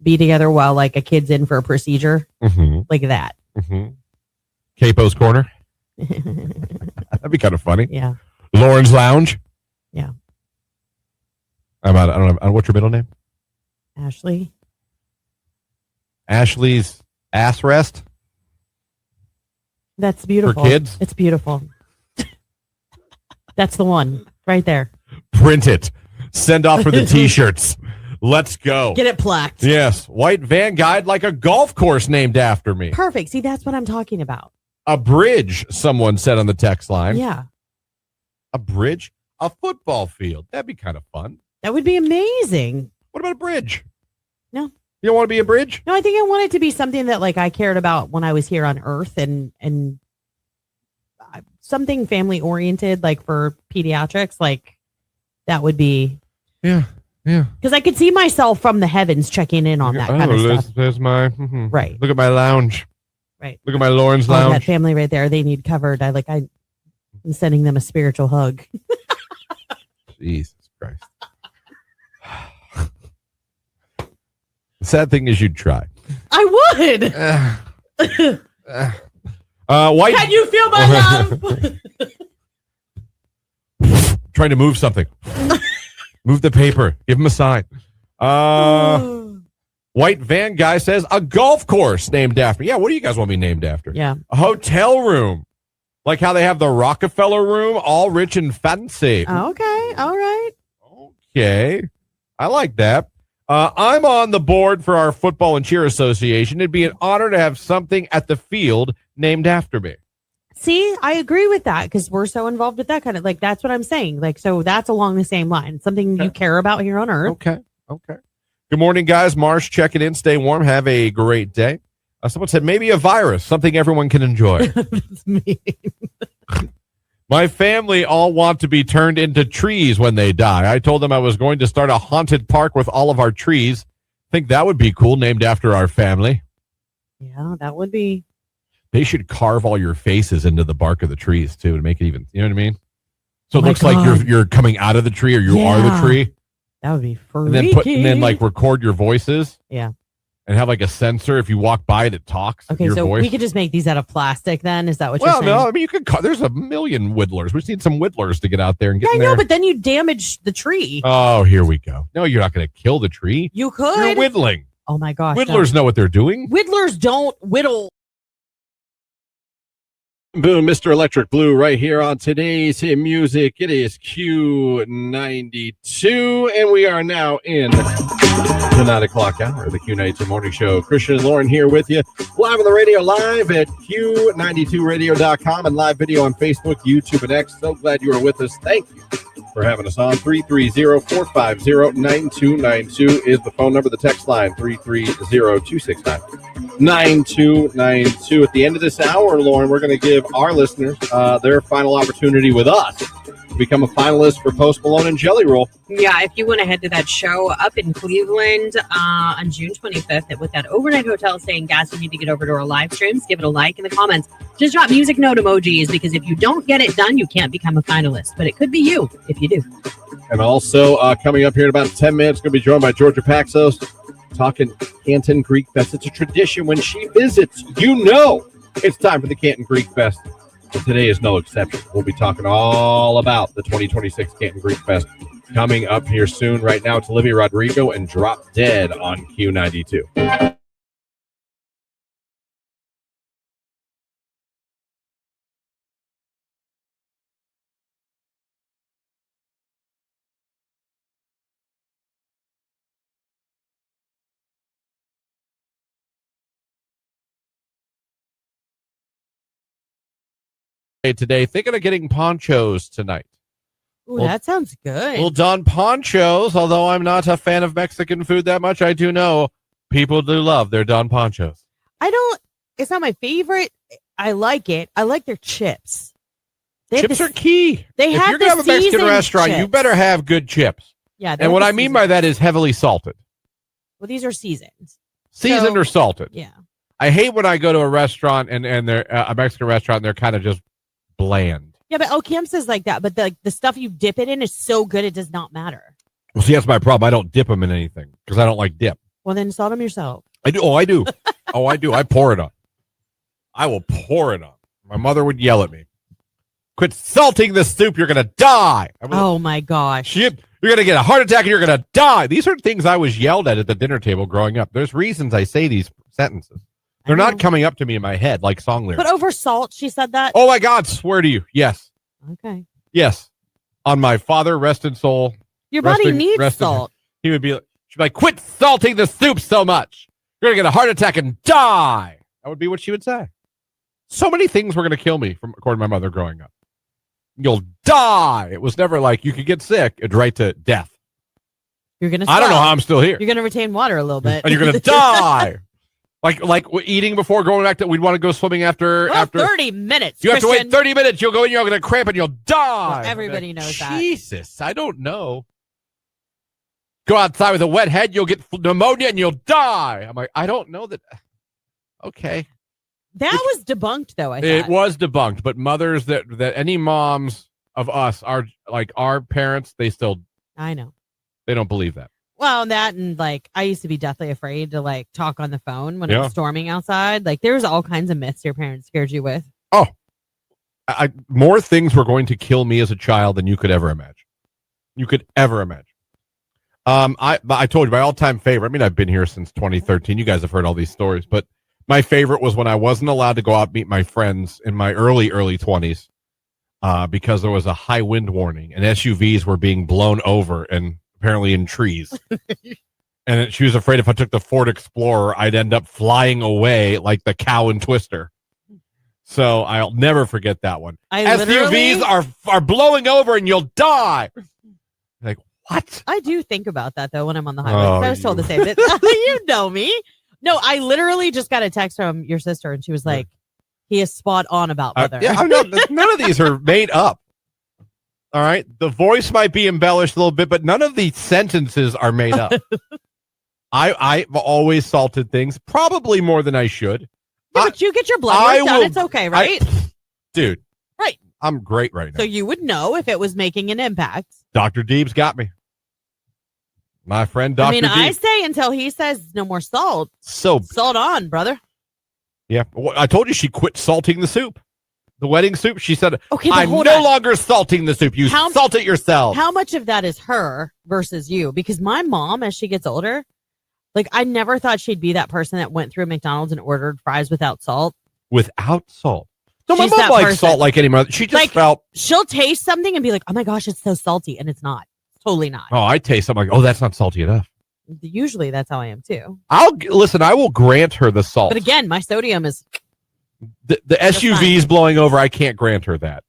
be together while like a kid's in for a procedure, Mm-hmm. like that. Mm-hmm. Capo's Corner. That'd be kind of funny. Yeah. Lauren's Lounge. Yeah. I don't know. What's your middle name? Ashley. Ashley's Ass Rest. That's beautiful. For kids? It's beautiful. That's the one right there. Print it. Send off for the t-shirts. Let's go. Get it plaqued. Yes. White van guide like a golf course named after me. Perfect. See, that's what I'm talking about. A bridge, someone said on the text line. Yeah. A bridge? A football field. That'd be kind of fun. That would be amazing. What about a bridge? No. You don't want to be a bridge? No, I think I want it to be something that like I cared about when I was here on Earth and something family oriented, like for pediatrics, like that would be. Yeah. Yeah. Because I could see myself from the heavens checking in on that kind of stuff. There's my Right. Look at my lounge. Right. Look at my Lauren's Oh, that Lounge. family right there, they need covered. I'm sending them a spiritual hug. Jesus Christ. The sad thing is you'd try. I would. White. Can you feel my love? Trying to move something. Move the paper. Give him a sign. White van guy says a golf course named after me. Yeah, what do you guys want me named after? Yeah. A hotel room. Like how they have the Rockefeller room, all rich and fancy. Okay. All right. Okay. I like that. I'm on the board for our football and cheer association. It'd be an honor to have something at the field named after me. See, I agree with that because we're so involved with that kind of like that's what I'm saying. Like, so that's along the same line. Something you care about here on Earth. Okay. Good morning, guys. Marsh checking in. Stay warm. Have a great day. Someone said maybe a virus, something everyone can enjoy. That's me. My family all want to be turned into trees when they die. I told them I was going to start a haunted park with all of our trees. Think that would be cool, named after our family. Yeah, that would be. They should carve all your faces into the bark of the trees too to make it even. You know what I mean? So it my looks like God. you're coming out of the tree or you are the tree. That would be freaky. And then like record your voices. Yeah. And have like a sensor. If you walk by it, it talks. Okay, your so voice. we could just make these out of plastic then? Is that what you're Well, saying? no, I mean you could. There's a million whittlers. We need some whittlers to get out there and get Yeah, I in know, there. but then you damage the tree. Oh, here we go. No, you're not going to kill the tree. You could. You're whittling. Oh my gosh. Whittlers know what they're doing. Whittlers don't whittle. Boom, Mr. Electric Blue right here on today's hit music. It is Q92, and we are now in the 9 o'clock hour of the Q92 Morning Show. Christian and Lauren here with you, live on the radio, live at Q92radio.com, and live video on Facebook, YouTube, and X. So glad you are with us. Thank you for having us on. 330-450-9292 is the phone number. The text line, 330-269-9292. At the end of this hour, Lauren, we're going to give our listeners their final opportunity with us to become a finalist for Post Malone and Jelly Roll. Yeah, if you want to head to that show up in Cleveland on June 25th with that overnight hotel stay and gas, you need to get over to our live streams, give it a like in the comments. Just drop music note emojis because if you don't get it done, you can't become a finalist. But it could be you if you do. And also coming up here in about 10 minutes, going to be joined by Georgia Paxos talking Canton Greek Fest. It's a tradition when she visits, you know it's time for the Canton Greek Fest. And today is no exception. We'll be talking all about the 2026 Canton Greek Fest coming up here soon. Right now, it's Olivia Rodrigo and Drop Dead on Q92. Today, thinking of getting ponchos tonight. Ooh, that sounds good. Well, Don Ponchos, although I'm not a fan of Mexican food that much, I do know people do love their Don Ponchos. It's not my favorite. I like it. I like their chips. Chips are key. They if have you're going to have a Mexican seasoned restaurant, you chips. better have good chips. Yeah. And what I mean by that is heavily salted. Well, these are seasoned. Seasoned or salted. Yeah. I hate when I go to a restaurant and they're a Mexican restaurant and they're kind of just bland. Yeah, but Cam's is like that. But the stuff you dip it in is so good it does not matter. Well, see, that's my problem. I don't dip them in anything because I don't like dip. Well, then salt them yourself. I do. Oh, I do. I pour it on. I will pour it on. My mother would yell at me. Quit salting the soup. You're going to die. Oh, my gosh. You're going to get a heart attack and you're going to die. These are things I was yelled at the dinner table growing up. There's reasons I say these sentences. They're not coming up to me in my head like song lyrics. But over salt, she said that? Oh, my God. Swear to you. Yes. Okay. Yes. On my father, rest in soul. Your body needs salt. She'd be like, quit salting the soup so much. You're going to get a heart attack and die. That would be what she would say. So many things were going to kill me, according to my mother growing up. You'll die. It was never like you could get sick. It's right to death. You're going to I don't know how I'm still here. You're going to retain water a little bit. And you're going to die. Like eating before going back we'd want to go swimming after 30 minutes. You have to wait 30 minutes. You'll go in, you're going to cramp and you'll die. Well, everybody knows that. Jesus, I don't know. Go outside with a wet head, you'll get pneumonia and you'll die. I'm like, I don't know that. Okay. That was debunked, though, I thought. It was debunked, but mothers that any moms of us are like our parents, they still. I know. They don't believe that. Well, that and like I used to be deathly afraid to like talk on the phone when it was storming outside. Like there's all kinds of myths your parents scared you with. Oh, more things were going to kill me as a child than you could ever imagine. You could ever imagine. I told you my all-time favorite. I mean, I've been here since 2013. You guys have heard all these stories, but my favorite was when I wasn't allowed to go out and meet my friends in my early 20s because there was a high wind warning and SUVs were being blown over and apparently in trees. And she was afraid if I took the Ford Explorer, I'd end up flying away like the cow in Twister. So I'll never forget that one. SUVs are blowing over and you'll die. Like, what? I do think about that, though, when I'm on the highway. I was told the same thing. You know me. No, I literally just got a text from your sister, and she was like, he is spot on about mother. None of these are made up. All right? The voice might be embellished a little bit, but none of these sentences are made up. I've always salted things, probably more than I should. Yeah, but you get your blood work done. It's okay, right? Dude. Right. I'm great right now. So you would know if it was making an impact. Dr. Deeb's got me. My friend Dr. Deeb. I say until he says no more salt. So salt on, brother. Yeah. I told you she quit salting the soup. The wedding soup. She said, okay, I'm no longer salting the soup. You salt it yourself. How much of that is her versus you? Because my mom, as she gets older, like I never thought she'd be that person that went through McDonald's and ordered fries without salt. Without salt. No, my mom likes salt like any mother. She just felt. She'll taste something and be like, oh my gosh, it's so salty. And it's not. Totally not. Oh, I taste something like, oh, that's not salty enough. Usually that's how I am too. I will grant her the salt. But again, my sodium is. The SUV's blowing over. I can't grant her that.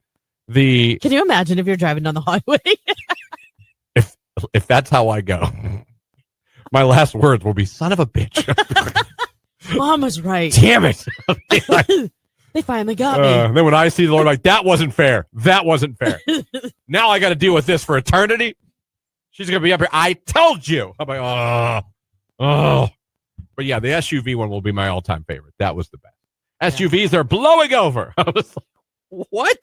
Can you imagine if you're driving down the highway? if that's how I go, my last words will be "son of a bitch." Mom was right. Damn it! They finally got me. Then when I see the Lord, like that wasn't fair. That wasn't fair. Now I got to deal with this for eternity. She's gonna be up here. I told you. I'm like, oh. But yeah, the SUV one will be my all-time favorite. That was the best. SUVs are blowing over. I was like, what?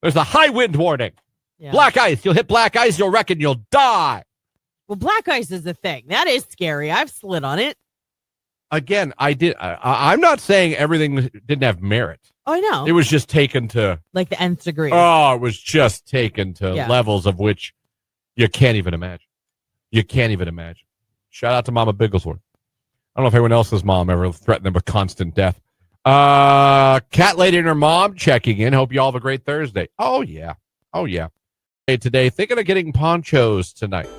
There's a high wind warning. Yeah. Black ice. You'll hit black ice. You'll wreck and you'll die. Well, black ice is the thing. That is scary. I've slid on it. Again, I did. I'm not saying everything didn't have merit. Oh, I know. It was just taken to like the nth degree. Oh, it was just taken to levels of which you can't even imagine. You can't even imagine. Shout out to Mama Bigglesworth. I don't know if anyone else's mom ever threatened them with constant death. Cat Lady and her mom checking in. Hope you all have a great Thursday. Oh yeah. Hey, today thinking of getting ponchos tonight.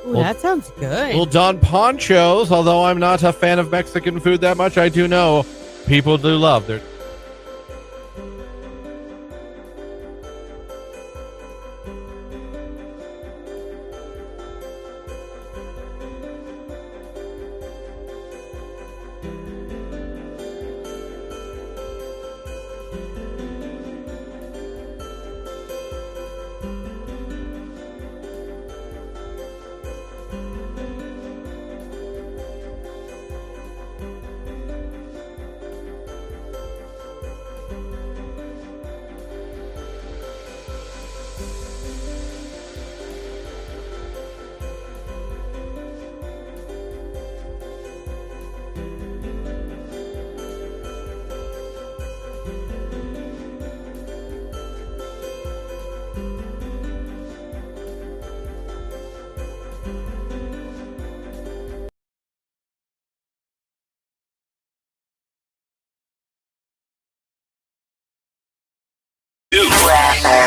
Ooh, that sounds good. Well done, ponchos. Although I'm not a fan of Mexican food that much, I do know people do love their.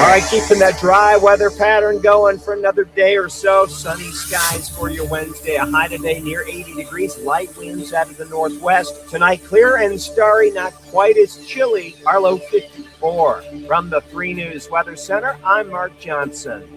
right, keeping that dry weather pattern going for another day or so. Sunny skies for your Wednesday. A high today near 80 degrees. Light winds out of the northwest. Tonight, clear and starry, not quite as chilly. Our low 54. From the 3 News Weather Center, I'm Mark Johnson.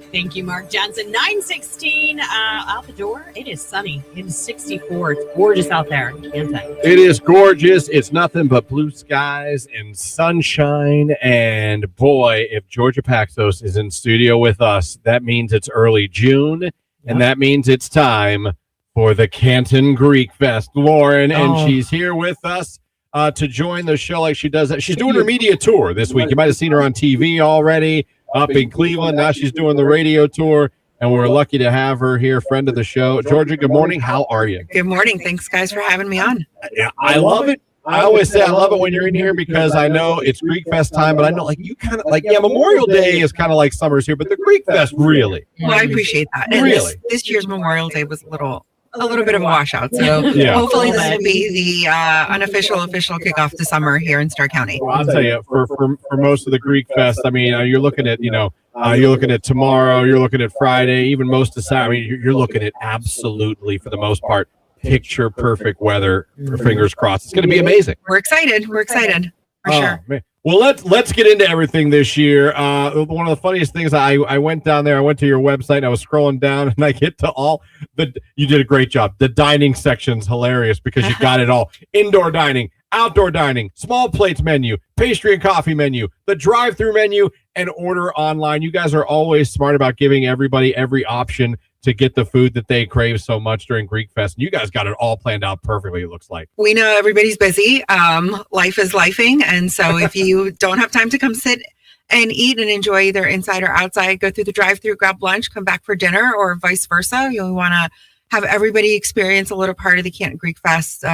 Thank you, Mark Johnson. 9:16 out the door. It is sunny. It is 64. It's gorgeous out there in Canton. It is gorgeous. It's nothing but blue skies and sunshine. And boy, if Georgia Paxos is in studio with us, that means it's early June, and that means it's time for the Canton Greek Fest. Lauren, and she's here with us to join the show like she does. She's doing her media tour this week. You might have seen her on TV already. Up in Cleveland. Now she's doing the radio tour, and we're lucky to have her here, friend of the show. Georgia, good morning. How are you? Good morning. Thanks, guys, for having me on. Yeah, I love it. I always say I love it when you're in here because I know it's Greek Fest time, but I know like you kind of like, Memorial Day is kind of like summer's here, but the Greek Fest really. Well, I appreciate that. And really? This year's Memorial Day was a little bit of a washout. So hopefully this will be the official kickoff to summer here in Starr County. Well, I'll tell you, for most of the Greek Fest, I mean, you're looking at, you're looking at tomorrow, you're looking at Friday, even most of Saturday. I mean, you're looking at absolutely, for the most part, picture perfect weather. Fingers crossed. It's going to be amazing. We're excited. We're excited for sure. Man. Well, let's get into everything this year. One of the funniest things, I went down there, I went to your website, and I was scrolling down, and I get to you did a great job. The dining section's hilarious because you got it all. Indoor dining, outdoor dining, small plates menu, pastry and coffee menu, the drive-through menu, and order online. You guys are always smart about giving everybody every option to get the food that they crave so much during Greek Fest. And you guys got it all planned out perfectly, it looks like. We know everybody's busy. Life is lifing. And so if you don't have time to come sit and eat and enjoy either inside or outside, go through the drive-through, grab lunch, come back for dinner, or vice versa. You want to have everybody experience a little part of the Canton Greek Fest,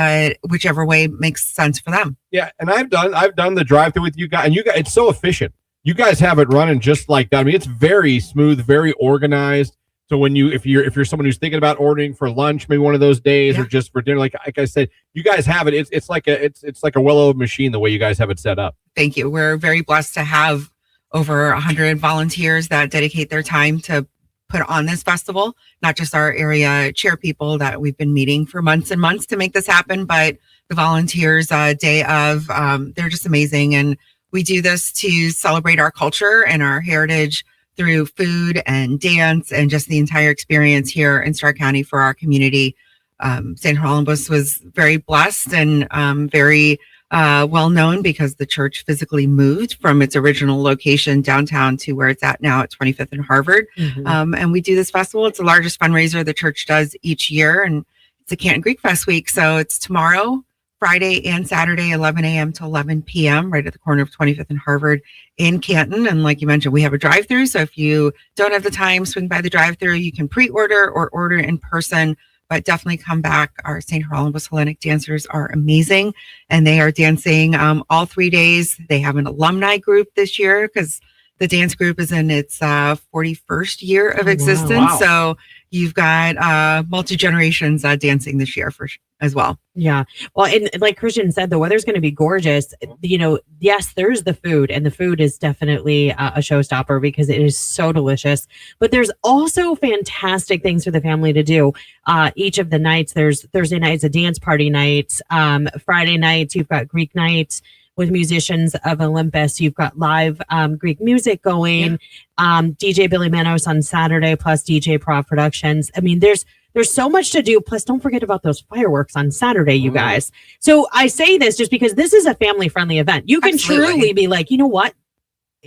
whichever way makes sense for them. Yeah, and I've done the drive-through with you guys, and you guys, it's so efficient. You guys have it running just like that. I mean, it's very smooth, very organized. So when if you're someone who's thinking about ordering for lunch, maybe one of those days, or just for dinner, like I said, you guys have it. It's like a well-oiled machine the way you guys have it set up. Thank you. We're very blessed to have over 100 volunteers that dedicate their time to put on this festival. Not just our area chair people that we've been meeting for months and months to make this happen, but the volunteers day of, they're just amazing. And we do this to celebrate our culture and our heritage through food and dance and just the entire experience here in Starr County for our community. St. Hieronymus was very blessed and very well known because the church physically moved from its original location downtown to where it's at now at 25th and Harvard. And we do this festival. It's the largest fundraiser the church does each year. And it's a Canton Greek Fest week. So it's tomorrow, Friday and Saturday, 11 a.m. to 11 p.m. right at the corner of 25th and Harvard in Canton. And like you mentioned, we have a drive-through. So if you don't have the time, swing by the drive-through. You can pre-order or order in person, but definitely come back. Our St. Hieronymus Hellenic dancers are amazing, and they are dancing all 3 days. They have an alumni group this year because the dance group is in its 41st year of existence. Wow. So you've got multi-generations dancing this year as well. Yeah. Well, and like Christian said, the weather's going to be gorgeous. Yes, there's the food, and the food is definitely a showstopper because it is so delicious. But there's also fantastic things for the family to do. Each of the nights, there's Thursday nights, a dance party night. Friday nights, you've got Greek nights with musicians of Olympus. You've got live Greek music going. DJ Billy Manos on Saturday, plus DJ Prov Productions. I mean, there's so much to do. Plus, don't forget about those fireworks on Saturday, you guys. So I say this just because this is a family-friendly event. You can truly be like, you know what?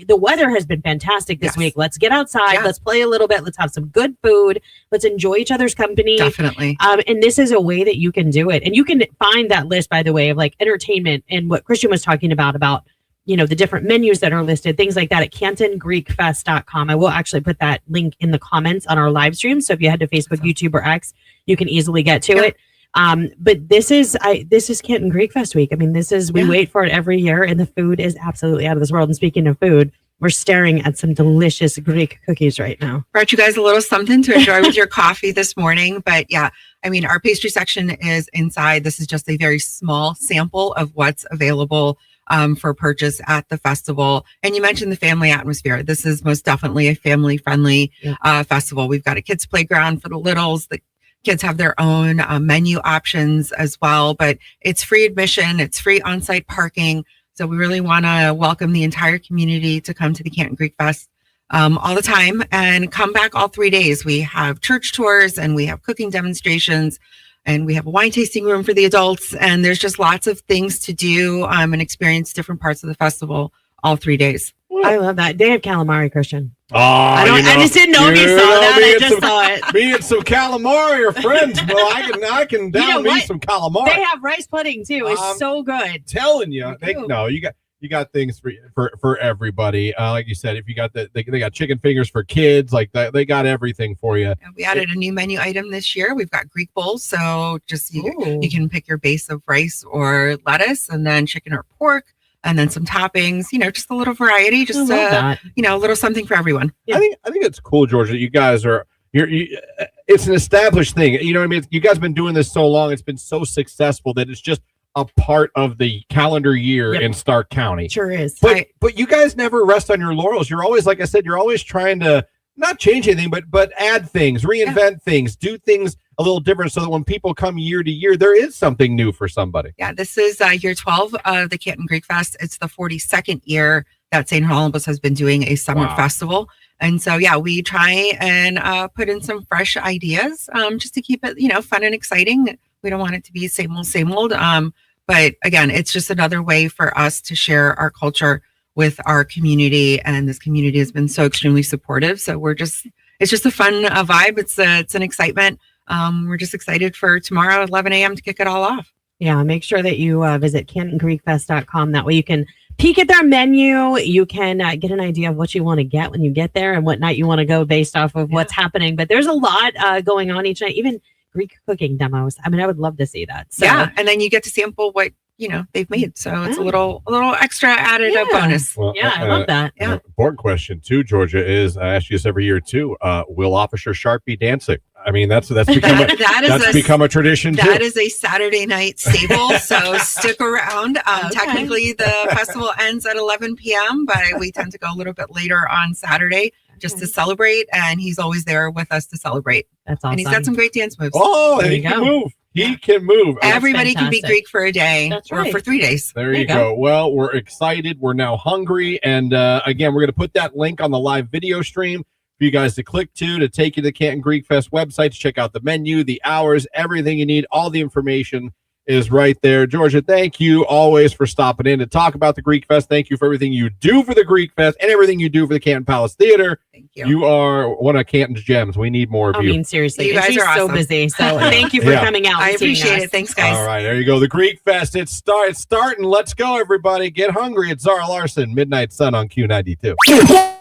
The weather has been fantastic this week. Let's get outside. Let's play a little bit. Let's have some good food. Let's enjoy each other's company. Definitely. And this is a way that you can do it. And you can find that list, by the way, of like entertainment and what Christian was talking about, the different menus that are listed, things like that at CantonGreekFest.com. I will actually put that link in the comments on our live stream. So if you head to Facebook, YouTube, or X, you can easily get to it. But this is Canton Greek Fest week. I mean, we wait for it every year, and the food is absolutely out of this world. And speaking of food, we're staring at some delicious Greek cookies right now. Brought you guys a little something to enjoy with your coffee this morning. But yeah, I mean, our pastry section is inside. This is just a very small sample of what's available for purchase at the festival. And you mentioned the family atmosphere. This is most definitely a family-friendly festival. We've got a kids' playground for the littles. The kids have their own menu options as well, but it's free admission. It's free on-site parking. So we really want to welcome the entire community to come to the Canton Greek Fest all the time and come back all 3 days. We have church tours and we have cooking demonstrations and we have a wine tasting room for the adults. And there's just lots of things to do and experience different parts of the festival all 3 days. I love that. They have calamari, Christian. Oh, I just didn't know if you saw that. I just saw it. Me and some calamari are friends. Well, I can down me some calamari. They have rice pudding too. It's so good. Telling you, you got things for everybody. Like you said, if you got they got chicken fingers for kids, like that, they got everything for you. We added a new menu item this year. We've got Greek bowls, so just you can pick your base of rice or lettuce, and then chicken or pork. And then some toppings, just a little variety, just a little something for everyone. Yeah. I think it's cool, Georgia, that you guys are it's an established thing. You know what I mean? You guys have been doing this so long, it's been so successful that it's just a part of the calendar year in Stark County. Sure is. But you guys never rest on your laurels. You're always, like I said, you're always trying to not change anything, but add things, reinvent things, do things a little different so that when people come year to year, there is something new for somebody. Yeah, this is year 12 of the Canton Greek Fest. It's the 42nd year that St. Columbus has been doing a summer festival. And so, we try and put in some fresh ideas just to keep it, fun and exciting. We don't want it to be same old. But again, it's just another way for us to share our culture with our community. And this community has been so extremely supportive. So it's just a fun vibe. It's an excitement. We're just excited for tomorrow at 11 a.m. to kick it all off. Yeah, make sure that you visit CantonGreekFest.com. That way you can peek at their menu. You can get an idea of what you want to get when you get there and what night you want to go based off of what's happening. But there's a lot going on each night, even Greek cooking demos. I mean, I would love to see that. So, and then you get to sample what they've made. So it's a little extra added bonus. Well, I love that. Important question too, Georgia, is I ask you this every year too. Will Officer Sharp be dancing? I mean, that's become a tradition too. That is a Saturday night staple. So stick around. Technically, the festival ends at 11 p.m., but we tend to go a little bit later on Saturday just to celebrate. And he's always there with us to celebrate. That's awesome. And he's got some great dance moves. Oh, and he can move. He can move. Everybody can be Greek for a day or for 3 days. There you go. Well, we're excited. We're now hungry. And again, we're going to put that link on the live video stream for you guys to click to take you to the Canton Greek Fest website to check out the menu, the hours, everything you need. All the information is right there. Georgia, thank you always for stopping in to talk about the Greek Fest. Thank you for everything you do for the Greek Fest and everything you do for the Canton Palace Theater. Thank you. You are one of Canton's gems. We need more of you. I mean, seriously, you guys are so awesome. busy. So thank you for coming out. I appreciate it. Thanks, guys. All right, there you go. The Greek Fest. It's starting. Let's go, everybody. Get hungry. It's Zara Larson, Midnight Sun on Q92.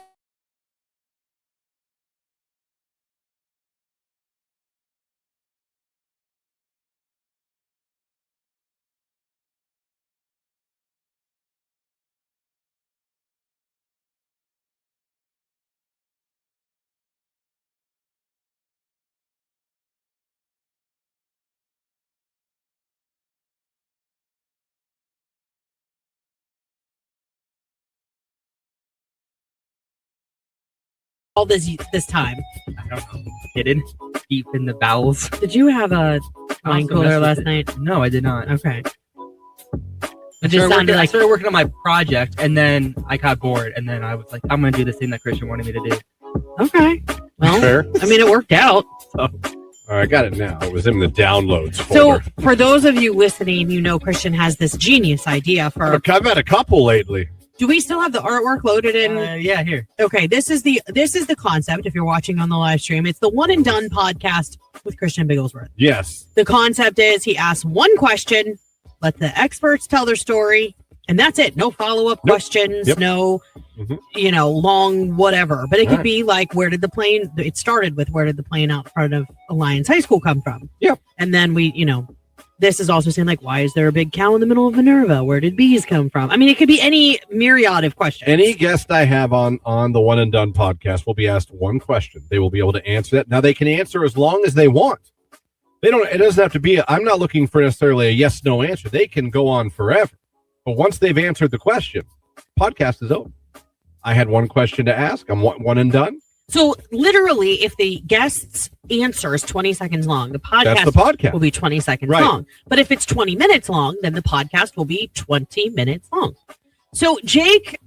All this time. I don't know. Hidden deep in the bowels. Did you have a wine cooler last night? No, I did not. Okay. I started working on my project, and then I got bored, and then I was like, I'm going to do this thing that Christian wanted me to do. Okay. Well, fair. I mean, it worked out. So. All right, I got it now. It was in the downloads folder. So, for those of you listening, Christian has this genius idea for... I've had a couple lately. Do we still have the artwork loaded in? Yeah, here. Okay, this is the concept. If you're watching on the live stream, it's the One and Done podcast with Christian Bigglesworth. Yes. The concept is he asks one question, let the experts tell their story, and that's it. No follow-up questions. No, long whatever. But it could be like, it started with where did the plane out front of Alliance High School come from? Yep. And then this is also saying, like, why is there a big cow in the middle of Minerva? Where did bees come from? I mean, it could be any myriad of questions. Any guest I have on the One and Done podcast will be asked one question. They will be able to answer that. Now, they can answer as long as they want. It doesn't have to be, I'm not looking for necessarily a yes, no answer. They can go on forever. But once they've answered the question, podcast is over. I had one question to ask. I'm one and done. So literally, if the guest's answer is 20 seconds long, the That's the podcast. will be 20 seconds Right. long. But if it's 20 minutes long, then the podcast will be 20 minutes long. So Jake,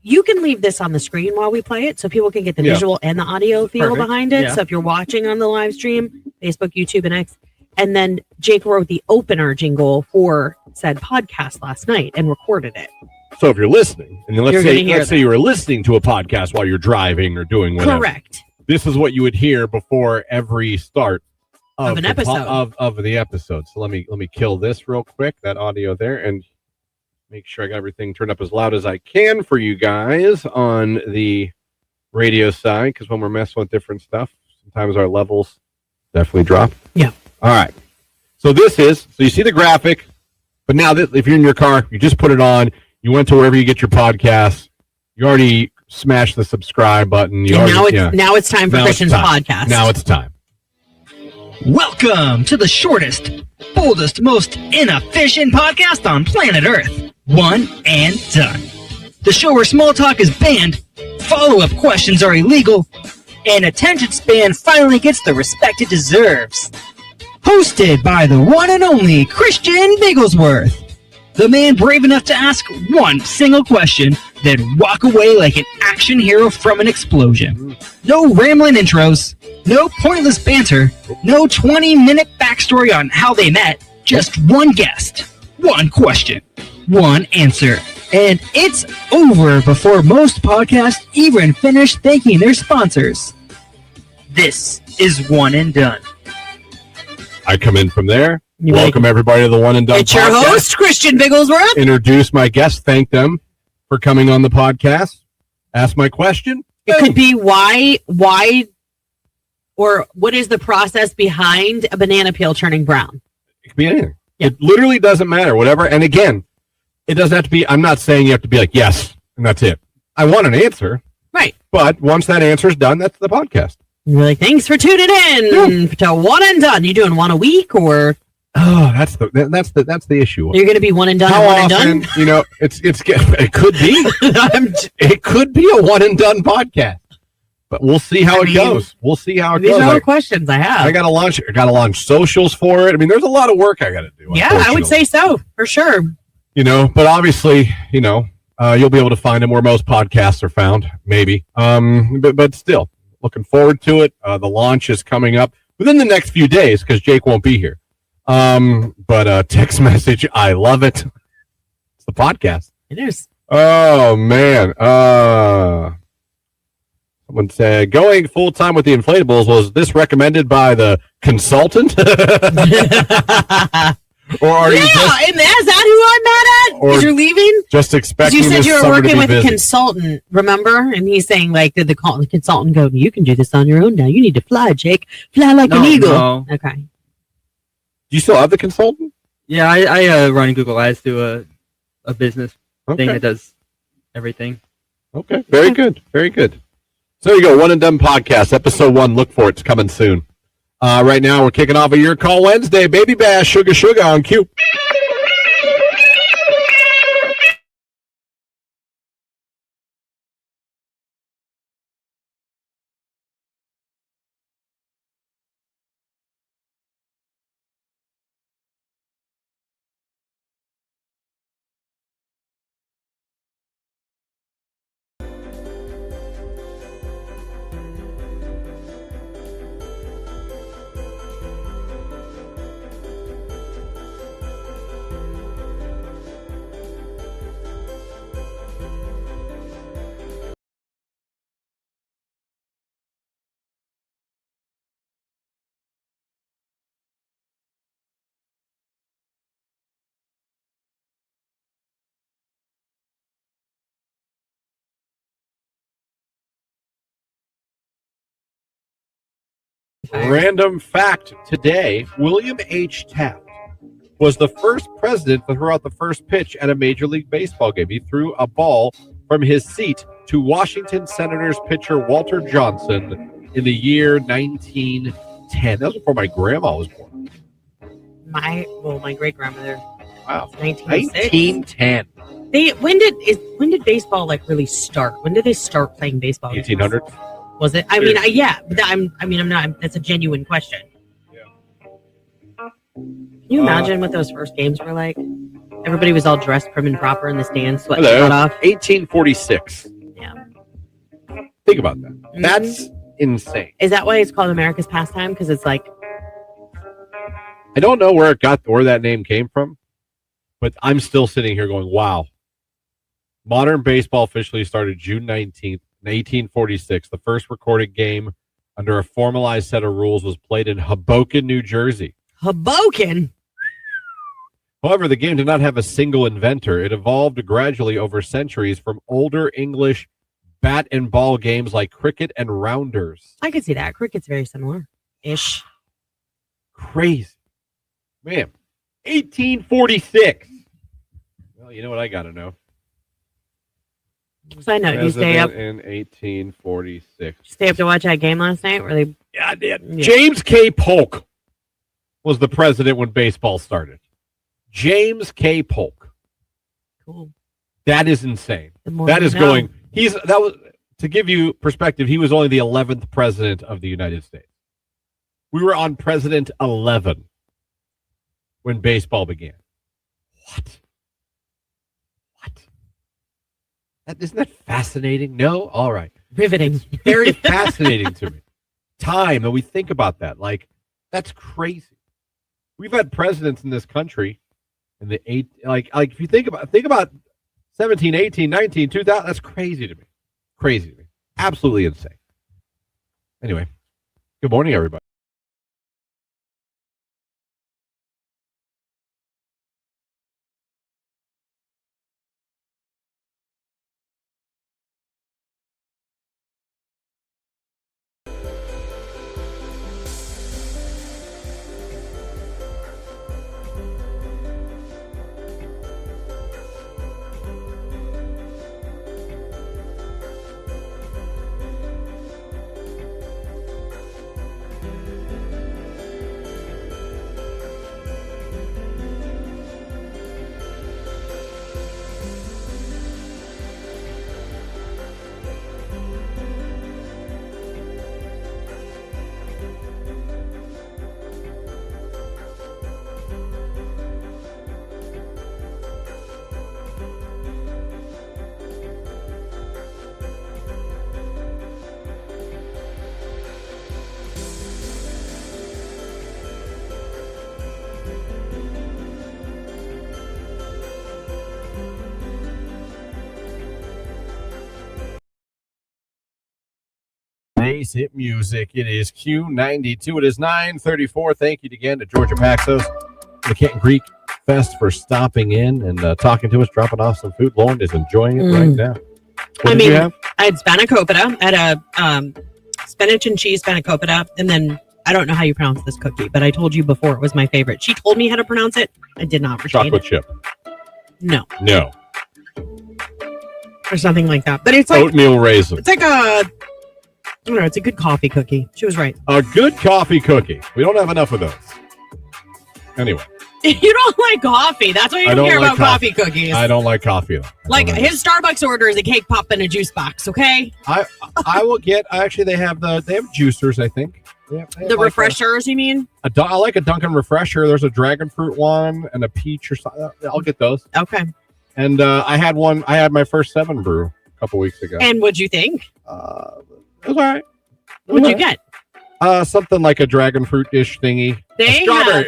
you can leave this on the screen while we play it so people can get the visual and the audio feel Perfect. behind it. Yeah. So if you're watching on the live stream, Facebook, YouTube, and X, and then Jake wrote the opener jingle for said podcast last night and recorded it. So if you're listening, and You're let's gonna hear say you were listening to a podcast while you're driving or doing whatever. Correct. This is what you would hear before every start Of an the episode. of the episode. So let me kill this real quick, that audio there, and make sure I got everything turned up as loud as I can for you guys on the radio side, because when we're messing with different stuff, sometimes our levels definitely drop. Yeah. All right. So you see the graphic, but now if you're in your car, you just put it on. You went to wherever you get your podcasts. You already smashed the subscribe button. Now it's time for Christian's podcast. Now it's time. Welcome to the shortest, boldest, most inefficient podcast on planet Earth. One and done. The show where small talk is banned, follow-up questions are illegal, and attention span finally gets the respect it deserves. Hosted by the one and only Christian Bigglesworth. The man brave enough to ask one single question, then walk away like an action hero from an explosion. No rambling intros, no pointless banter, no 20-minute backstory on how they met, just one guest, one question, one answer. And it's over before most podcasts even finish thanking their sponsors. This is One and Done. I come in from there. You Welcome everybody to the One and Done It's your podcast. host, Christian Bigglesworth. Introduce my guests. Thank them for coming on the podcast. Ask my question. It could be why, or what is the process behind a banana peel turning brown? It could be anything. Yeah. It literally doesn't matter. Whatever. And again, it doesn't have to be. I'm not saying you have to be like yes, and that's it. I want an answer. Right. But once that answer is done, that's the podcast. You're like, thanks for tuning in to One and Done. You doing one a week, or Oh, that's the issue. you're going to be one and done? How One and often? done. You know, it could be. It could be a one and done podcast. But we'll see how it goes. We'll see how it These goes. are all the questions I have. I got to launch socials for it. I mean, there's a lot of work I got to do. Yeah, I would say so for sure. You know, but obviously, you know, you'll be able to find them where most podcasts are found. Maybe, but still, looking forward to it. The launch is coming up within the next few days because Jake won't be here. But text message, I love it. It's the podcast. It is. Oh man. Someone said going full time with the inflatables. Was this recommended by the consultant? Or are you just, is that who I'm mad at? Or Because you're leaving? just expecting You said this you were summer to working be with a busy? consultant, remember? And he's saying, like, did the consultant go, you can do this on your own now. You need to fly, Jake. Fly like an eagle. No. Okay. Do you still have the consultant? Yeah, I run Google Ads to a business thing Okay. that does everything. Okay. Very good. Very good. So there you go. One and Done podcast, episode 1. Look for it. It's coming soon. Right now, we're kicking off a Your Call Wednesday. Baby Bash, Sugar Sugar on cue. Random fact today, William H. Taft was the first president to throw out the first pitch at a Major League Baseball game. He threw a ball from his seat to Washington Senators pitcher Walter Johnson in the year 1910. That was before my grandma was born. My great grandmother Wow. 1906. 1910. When did baseball like really start? When did they start playing baseball? 1800s. Was it? I mean, yeah. But I'm not. That's a genuine question. Can you imagine what those first games were like? Everybody was all dressed prim and proper in the stands, sweating their butt off. 1846. Yeah. Think about that. That's insane. Is that why it's called America's pastime? Because it's like, I don't know where that name came from, but I'm still sitting here going, wow. Modern baseball officially started June 19th, 1846. The first recorded game under a formalized set of rules was played in Hoboken, New Jersey. Hoboken? However, the game did not have a single inventor. It evolved gradually over centuries from older English bat and ball games like cricket and rounders. I could see that. Cricket's very similar-ish. Crazy. Man, 1846. Well, you know what I got to know. Side note, you stay up in 1846. Stay up to watch that game last night? Where they? Yeah, I did. Yeah. James K. Polk was the president when baseball started. James K. Polk. Cool. That is insane. That is going. That was to give you perspective. He was only the 11th president of the United States. We were on President 11 when baseball began. What? Isn't that fascinating? No? All right. Riveting. It's very fascinating to me. Time, and we think about that. Like, that's crazy. We've had presidents in this country in the if you think about 17, 18, 19, 2000, that's crazy to me. Crazy to me. Absolutely insane. Anyway, good morning, everybody. Bass hit music. It is Q92. It is 9:34. Thank you again to Georgia Paxos, the Canton Greek Fest, for stopping in and talking to us, dropping off some food. Lauren is enjoying it right now. What did you have? I had spanakopita. I had a spinach and cheese spanakopita, and then I don't know how you pronounce this cookie, but I told you before it was my favorite. She told me how to pronounce it. I did not retain Chocolate chip. No. Or something like that. But it's like oatmeal raisin. It's like I don't know, it's a good coffee cookie. She was right. A good coffee cookie. We don't have enough of those. Anyway. You don't like coffee. That's why you don't care about coffee cookies. I don't like coffee. Like his Starbucks order is a cake pop and a juice box, okay? I will get, actually they have juicers, I think. The refreshers, you mean? I like a Dunkin' refresher. There's a dragon fruit one and a peach or something. I'll get those. Okay. And I had my first 7 brew a couple weeks ago. And what'd you think? It was all right. What'd you get? Something like a dragon fruit-ish thingy.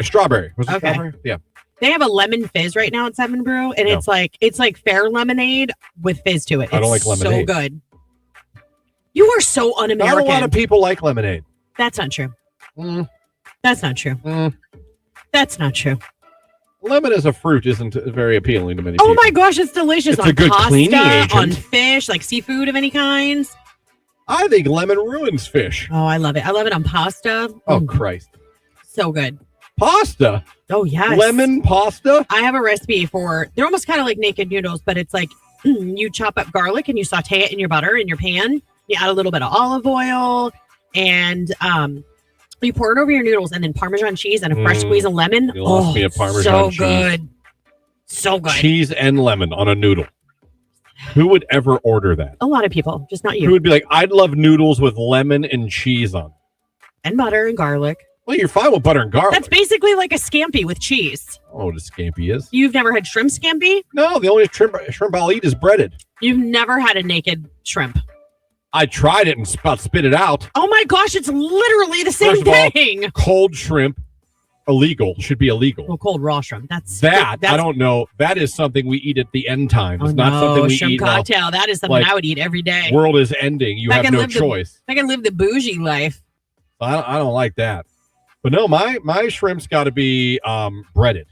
Strawberry. Was it strawberry? Yeah. They have a lemon fizz right now at 7 Brew, and it's like fair lemonade with fizz to it. I don't like lemonade. So good. You are so un-American. Not a lot of people like lemonade. That's not true. That's not true. That's not true. Lemon as a fruit isn't very appealing to many people. Oh my gosh, it's delicious. It's on a good pasta, cleaning agent. on fish, like seafood of any kind. I think lemon ruins fish. Oh, I love it. I love it on pasta. Oh, Christ. So good. Pasta? Oh, yes. Lemon pasta? I have a recipe they're almost kind of like naked noodles, but it's like you chop up garlic and you saute it in your butter in your pan. You add a little bit of olive oil and you pour it over your noodles and then Parmesan cheese and a fresh squeeze of lemon. You lost me a Parmesan cheese. So good. So good. Cheese and lemon on a noodle. Who would ever order that? A lot of people, just not Who you. would be like, I'd love noodles with lemon and cheese on. And butter and garlic. Well, you're fine with butter and garlic. That's basically like a scampi with cheese. I don't know what a scampi is. You've never had shrimp scampi? No, the only shrimp I'll eat is breaded. You've never had a naked shrimp. I tried it and spit it out. Oh my gosh, it's literally the same First of all, thing. cold shrimp, should be illegal. Well, cold raw shrimp. That's I don't know. That is something we eat at the end times. It's not something we shrimp eat cocktail. That is something I would eat every day. World is ending. You have no choice. I can live the bougie life. I don't like that. But no, my shrimp's got to be breaded.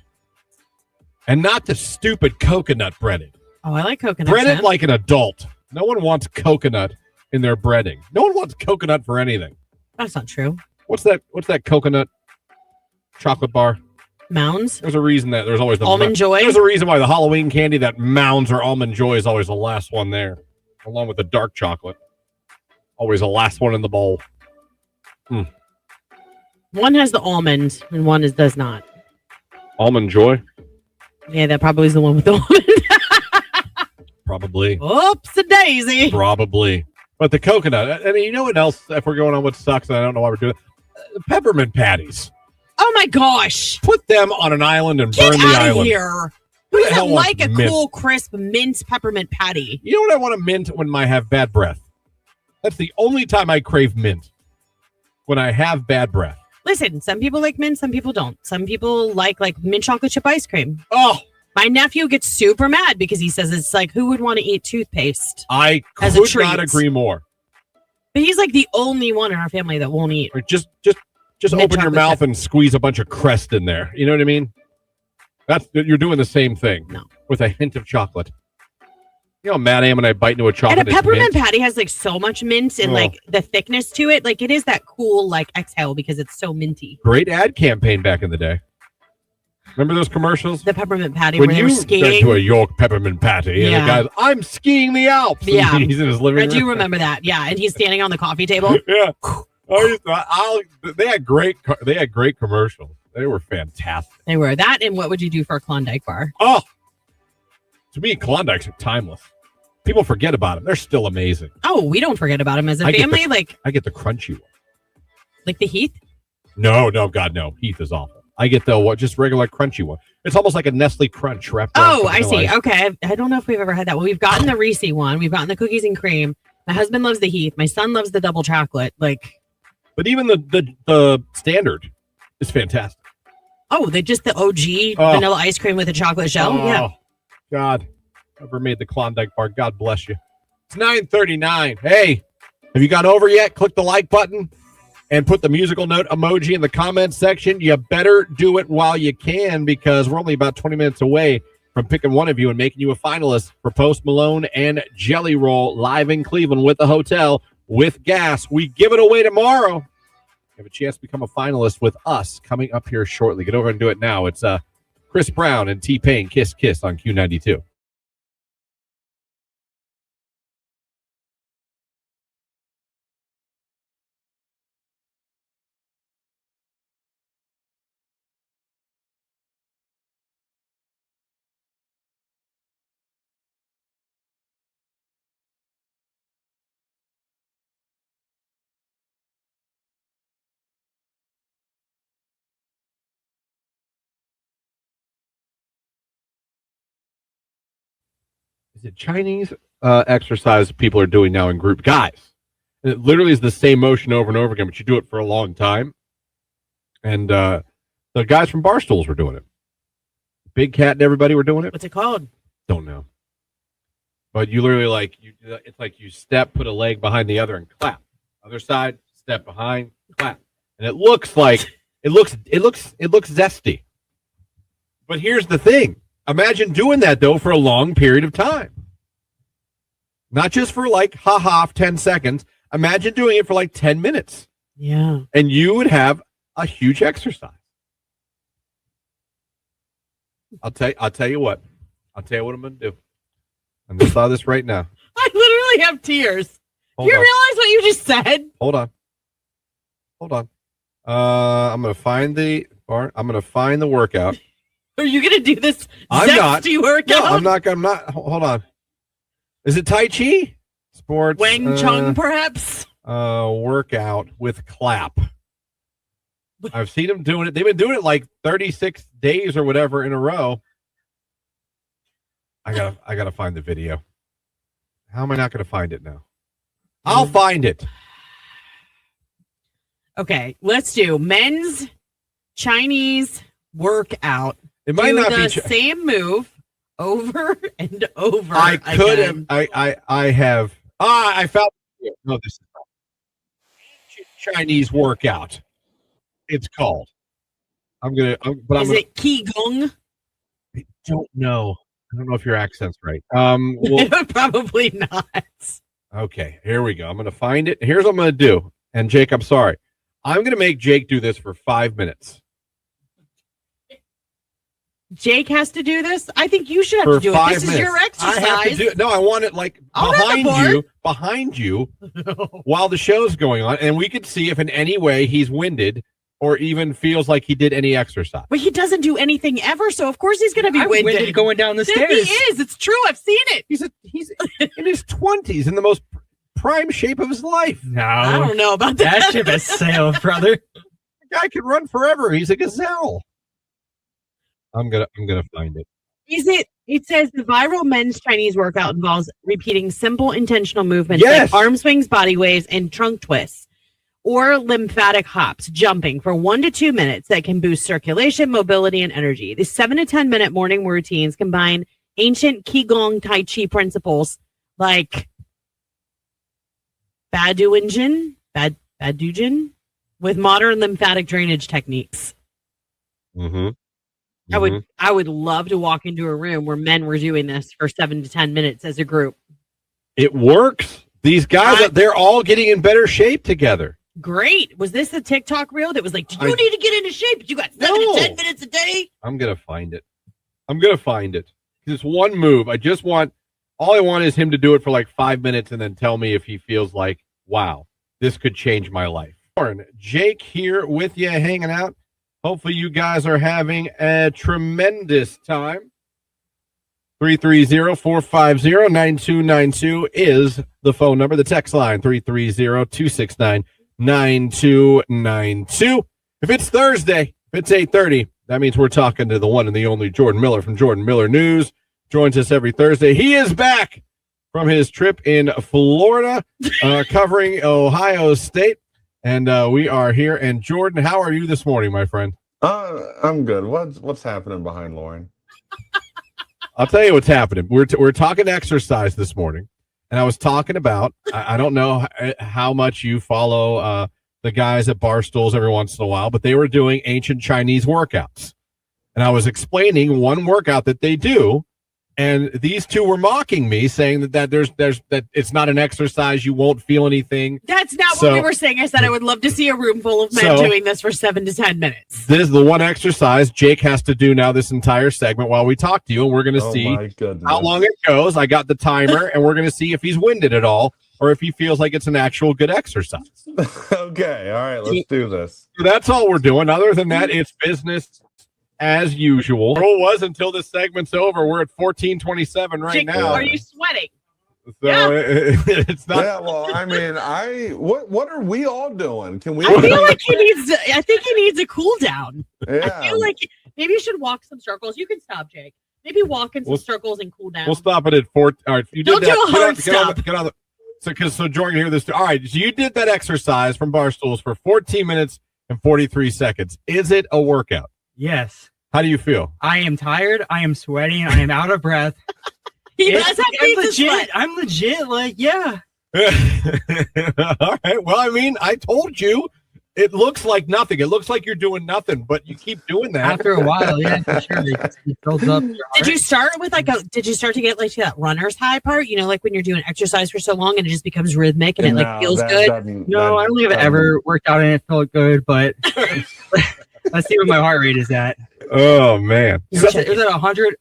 And not the stupid coconut breaded. Oh, I like coconut Breaded shrimp. like an adult. No one wants coconut in their breading. No one wants coconut for anything. That's not true. What's that coconut chocolate bar? Mounds? There's a reason that there's always the Almond Joy? There's a reason why the Halloween candy, that Mounds or Almond Joy, is always the last one there, along with the dark chocolate. Always the last one in the bowl. One has the almond and one does not. Almond Joy? Yeah, that probably is the one with the almond. Probably. Oops a daisy. Probably. But the coconut, I mean, you know what else, if we're going on what sucks, and I don't know why we're doing it? Peppermint patties. Oh my gosh. Put them on an island and Get burn the out of island. here. Who Who the hell doesn't wants like a mint? cool, crisp mint peppermint patty? You know what I want to mint when I have bad breath? That's the only time I crave mint. When I have bad breath. Listen, some people like mint, some people don't. Some people like mint chocolate chip ice cream. Oh, my nephew gets super mad because he says it's like, who would want to eat toothpaste? I as a could treat? not agree more. But he's like the only one in our family that won't eat. Or just Mint open your chocolate mouth chip. and squeeze a bunch of Crest in there. You know what I mean? You're doing the same thing. No. With a hint of chocolate. You know how mad I am when I bite into a chocolate. And a that's peppermint mint? patty has like so much mint and like the thickness to it. Like it is that cool like exhale because it's so minty. Great ad campaign back in the day. Remember those commercials? The peppermint patty When where they you were went skiing. to a York peppermint patty, and the guy's, I'm skiing the Alps. And Yeah. he's in his living I room. do remember that. Yeah, and he's standing on the coffee table. Yeah. They had great commercials. They were fantastic. They were that. And what would you do for a Klondike bar? Oh, to me, Klondikes are timeless. People forget about them. They're still amazing. Oh, we don't forget about him as a I get family. I get the crunchy one. Like the Heath. No, God, no. Heath is awful. I get the just regular crunchy one. It's almost like a Nestle Crunch wrapped around Oh, I see. vanilla ice. Okay. I don't know if we've ever had that. Well, we've gotten the Reese one. We've gotten the cookies and cream. My husband loves the Heath. My son loves the double chocolate. But even the standard is fantastic. Oh, just the OG vanilla ice cream with a chocolate shell. Yeah. God, whoever made the Klondike bar, God bless you. It's 9:39. Hey, have you gone over yet? Click the like button and put the musical note emoji in the comments section. You better do it while you can because we're only about 20 minutes away from picking one of you and making you a finalist for Post Malone and Jelly Roll live in Cleveland with the hotel with gas. We give it away tomorrow. You have a chance to become a finalist with us coming up here shortly. Get over and do it now. It's Chris Brown and T-Pain, Kiss Kiss on Q92. Is it Chinese exercise people are doing now in group? Guys. And it literally is the same motion over and over again, but you do it for a long time. And the guys from Barstools were doing it. Big Cat and everybody were doing it. What's it called? Don't know. But you literally it's like you step, put a leg behind the other and clap. Other side, step behind, clap. And it looks like it looks zesty. But here's the thing. Imagine doing that, though, for a long period of time. Not just for 10 seconds. Imagine doing it for 10 minutes. Yeah. And you would have a huge exercise. I'll tell you what. I'm going to do. I'm going to start this right now. I literally have tears. Hold Do you on. realize what you just said? Hold on. I'm going to find the workout. Are you going to do this I'm not. zesty workout? No, I'm not. Hold on. Is it Tai Chi? Sports. Wing Chun, perhaps? Workout with clap. I've seen them doing it. They've been doing it like 36 days or whatever in a row. I gotta find the video. How am I not gonna find it now? I'll find it. Okay, let's do men's Chinese workout. It might do not the be same move over and over. I could again. have. I have. I found. No, this is not. Chinese workout. It's called. Is it Qigong? I don't know. I don't know if your accent's right. Probably not. Okay, here we go. I'm going to find it. Here's what I'm going to do. And Jake, I'm sorry. I'm going to make Jake do this for 5 minutes. Jake has to do this? I think you should have For to do it. 5 This minutes. is your exercise. I have to do it. No, I want it like behind you while the show's going on. And we could see if in any way he's winded or even feels like he did any exercise. But he doesn't do anything ever, so of course he's going to be winded. going down the stairs. He is. It's true. I've seen it. He's in his 20s, in the most prime shape of his life. No, I don't know about that. That ship has sailed, brother. The guy can run forever. He's a gazelle. I'm gonna find it. It says the viral men's Chinese workout involves repeating simple intentional movements Yes. like arm swings, body waves, and trunk twists, or lymphatic hops, jumping for 1 to 2 minutes that can boost circulation, mobility, and energy. The 7 to 10 minute morning routines combine ancient Qigong Tai Chi principles like Badujin with modern lymphatic drainage techniques. Mm-hmm. I would love to walk into a room where men were doing this for 7 to 10 minutes as a group. It works. These guys, they're all getting in better shape together. Great. Was this a TikTok reel that was like, do you need to get into shape? You got 7 to 10 minutes a day? I'm going to find it. It's one move. All I want is him to do it for like 5 minutes and then tell me if he feels like, wow, this could change my life. Jake here with you, hanging out. Hopefully you guys are having a tremendous time. 330-450-9292 is the phone number. The text line, 330-269-9292. If it's Thursday, if it's 8:30, that means we're talking to the one and the only Jordan Miller from Jordan Miller News. Joins us every Thursday. He is back from his trip in Florida, covering Ohio State. And we are here. And Jordan, how are you this morning, my friend? I'm good. What's happening behind Lauren? I'll tell you what's happening. We're talking exercise this morning, and I was talking about. I don't know how much you follow the guys at Barstools every once in a while, but they were doing ancient Chinese workouts, and I was explaining one workout that they do. And these two were mocking me, saying that there's that it's not an exercise. You won't feel anything. That's not what we were saying. I said I would love to see a room full of men doing this for 7 to 10 minutes. This is the one exercise Jake has to do now this entire segment while we talk to you, and we're going to see how long it goes. I got the timer, and we're going to see if he's winded at all or if he feels like it's an actual good exercise. Okay, all right, let's do this. So that's all we're doing. Other than that, it's business as usual. The rule was until this segment's over. We're at 14:27 right now. Are you sweating? So it's not. Yeah, well, I mean, what are we all doing? Can we? I feel like I think he needs a cool down. Yeah. I feel like maybe you should walk some circles. You can stop, Jake. Maybe walk in some circles and cool down. We'll stop it at 4. All right, you did Don't that. do a hard stop. Get on the. So Jordan, hear this too. All right, so you did that exercise from Barstools for 14 minutes and 43 seconds. Is it a workout? Yes. How do you feel? I am tired. I am sweating. I am out of breath. He does have to sweat. I'm legit. Like, yeah. All right. Well, I mean, I told you it looks like nothing. It looks like you're doing nothing, but you keep doing that. After a while, yeah, for sure. It builds up. Did you start with did you start to get like that runner's high part? You know, like when you're doing exercise for so long and it just becomes rhythmic and it like feels good? No, I don't think I've ever worked out and it felt good, but let's see what my heart rate is at. Oh, man. Is it 100?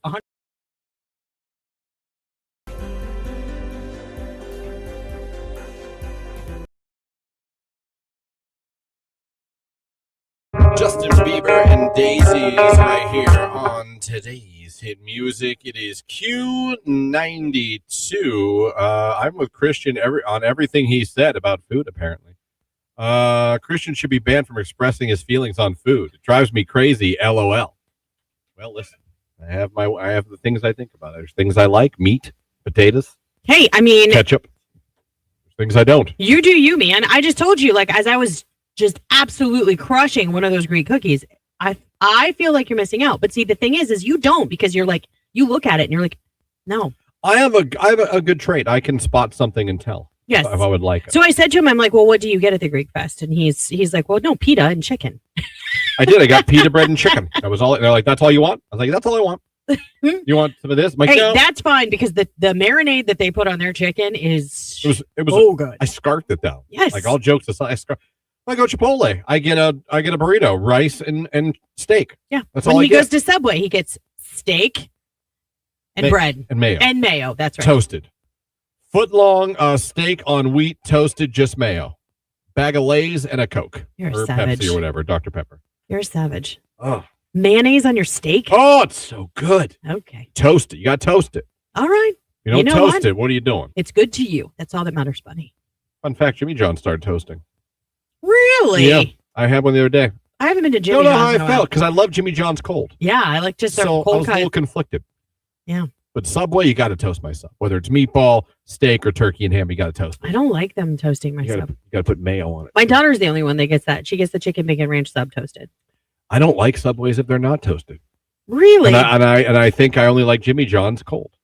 Justin Bieber and Daisies right here on today's hit music. It is Q92. I'm with Christian on everything he said about food, apparently. Christian should be banned from expressing his feelings on food. It drives me crazy, LOL. Well, listen, I have the things I think about. There's things I like, meat, potatoes. Hey, I mean, ketchup. There's things I don't. You do you, man. I just told you, like, as I was just absolutely crushing one of those Greek cookies, I feel like you're missing out. But see, the thing is you don't, because you're like, you look at it and you're like, no. I have a good trait. I can spot something and tell. Yes. If I would like it. So I said to him, I'm like, well, what do you get at the Greek Fest? And he's like, well, no, pita and chicken. I did. I got pita bread and chicken. That was all. They're like, that's all you want? I was like, that's all I want. You want some of this? I'm like, hey, no. That's fine, because the marinade that they put on their chicken is it was so good. I scarfed it though. Yes. Like, all jokes aside, I go Chipotle. I get a burrito, rice and steak. Yeah. That's when all he I get. goes to Subway, he gets steak and bread and mayo. And mayo. That's right. Toasted. Foot long steak on wheat, toasted, just mayo. Bag of Lay's and a Coke. You're a or savage. Pepsi or whatever, Dr. Pepper. You're a savage. Oh. Mayonnaise on your steak? Oh, it's so good. Okay. Toast it. You got to toast it. All right. You don't toast it. What are you doing? It's good to you. That's all that matters, buddy. Fun fact, Jimmy John started toasting. Really? Yeah. I had one the other day. I haven't been to I Jimmy don't know John's how in a I while. felt, because I love Jimmy John's cold. Yeah, I like just a So I cold was a little conflicted. Yeah. But Subway, you got to toast myself. Whether it's meatball, steak, or turkey and ham, you got to toast it. I don't like them toasting my You sub. got to put mayo on it. My daughter's the only one that gets that. She gets the chicken bacon ranch sub toasted. I don't like Subways if they're not toasted. Really? And I think I only like Jimmy John's cold.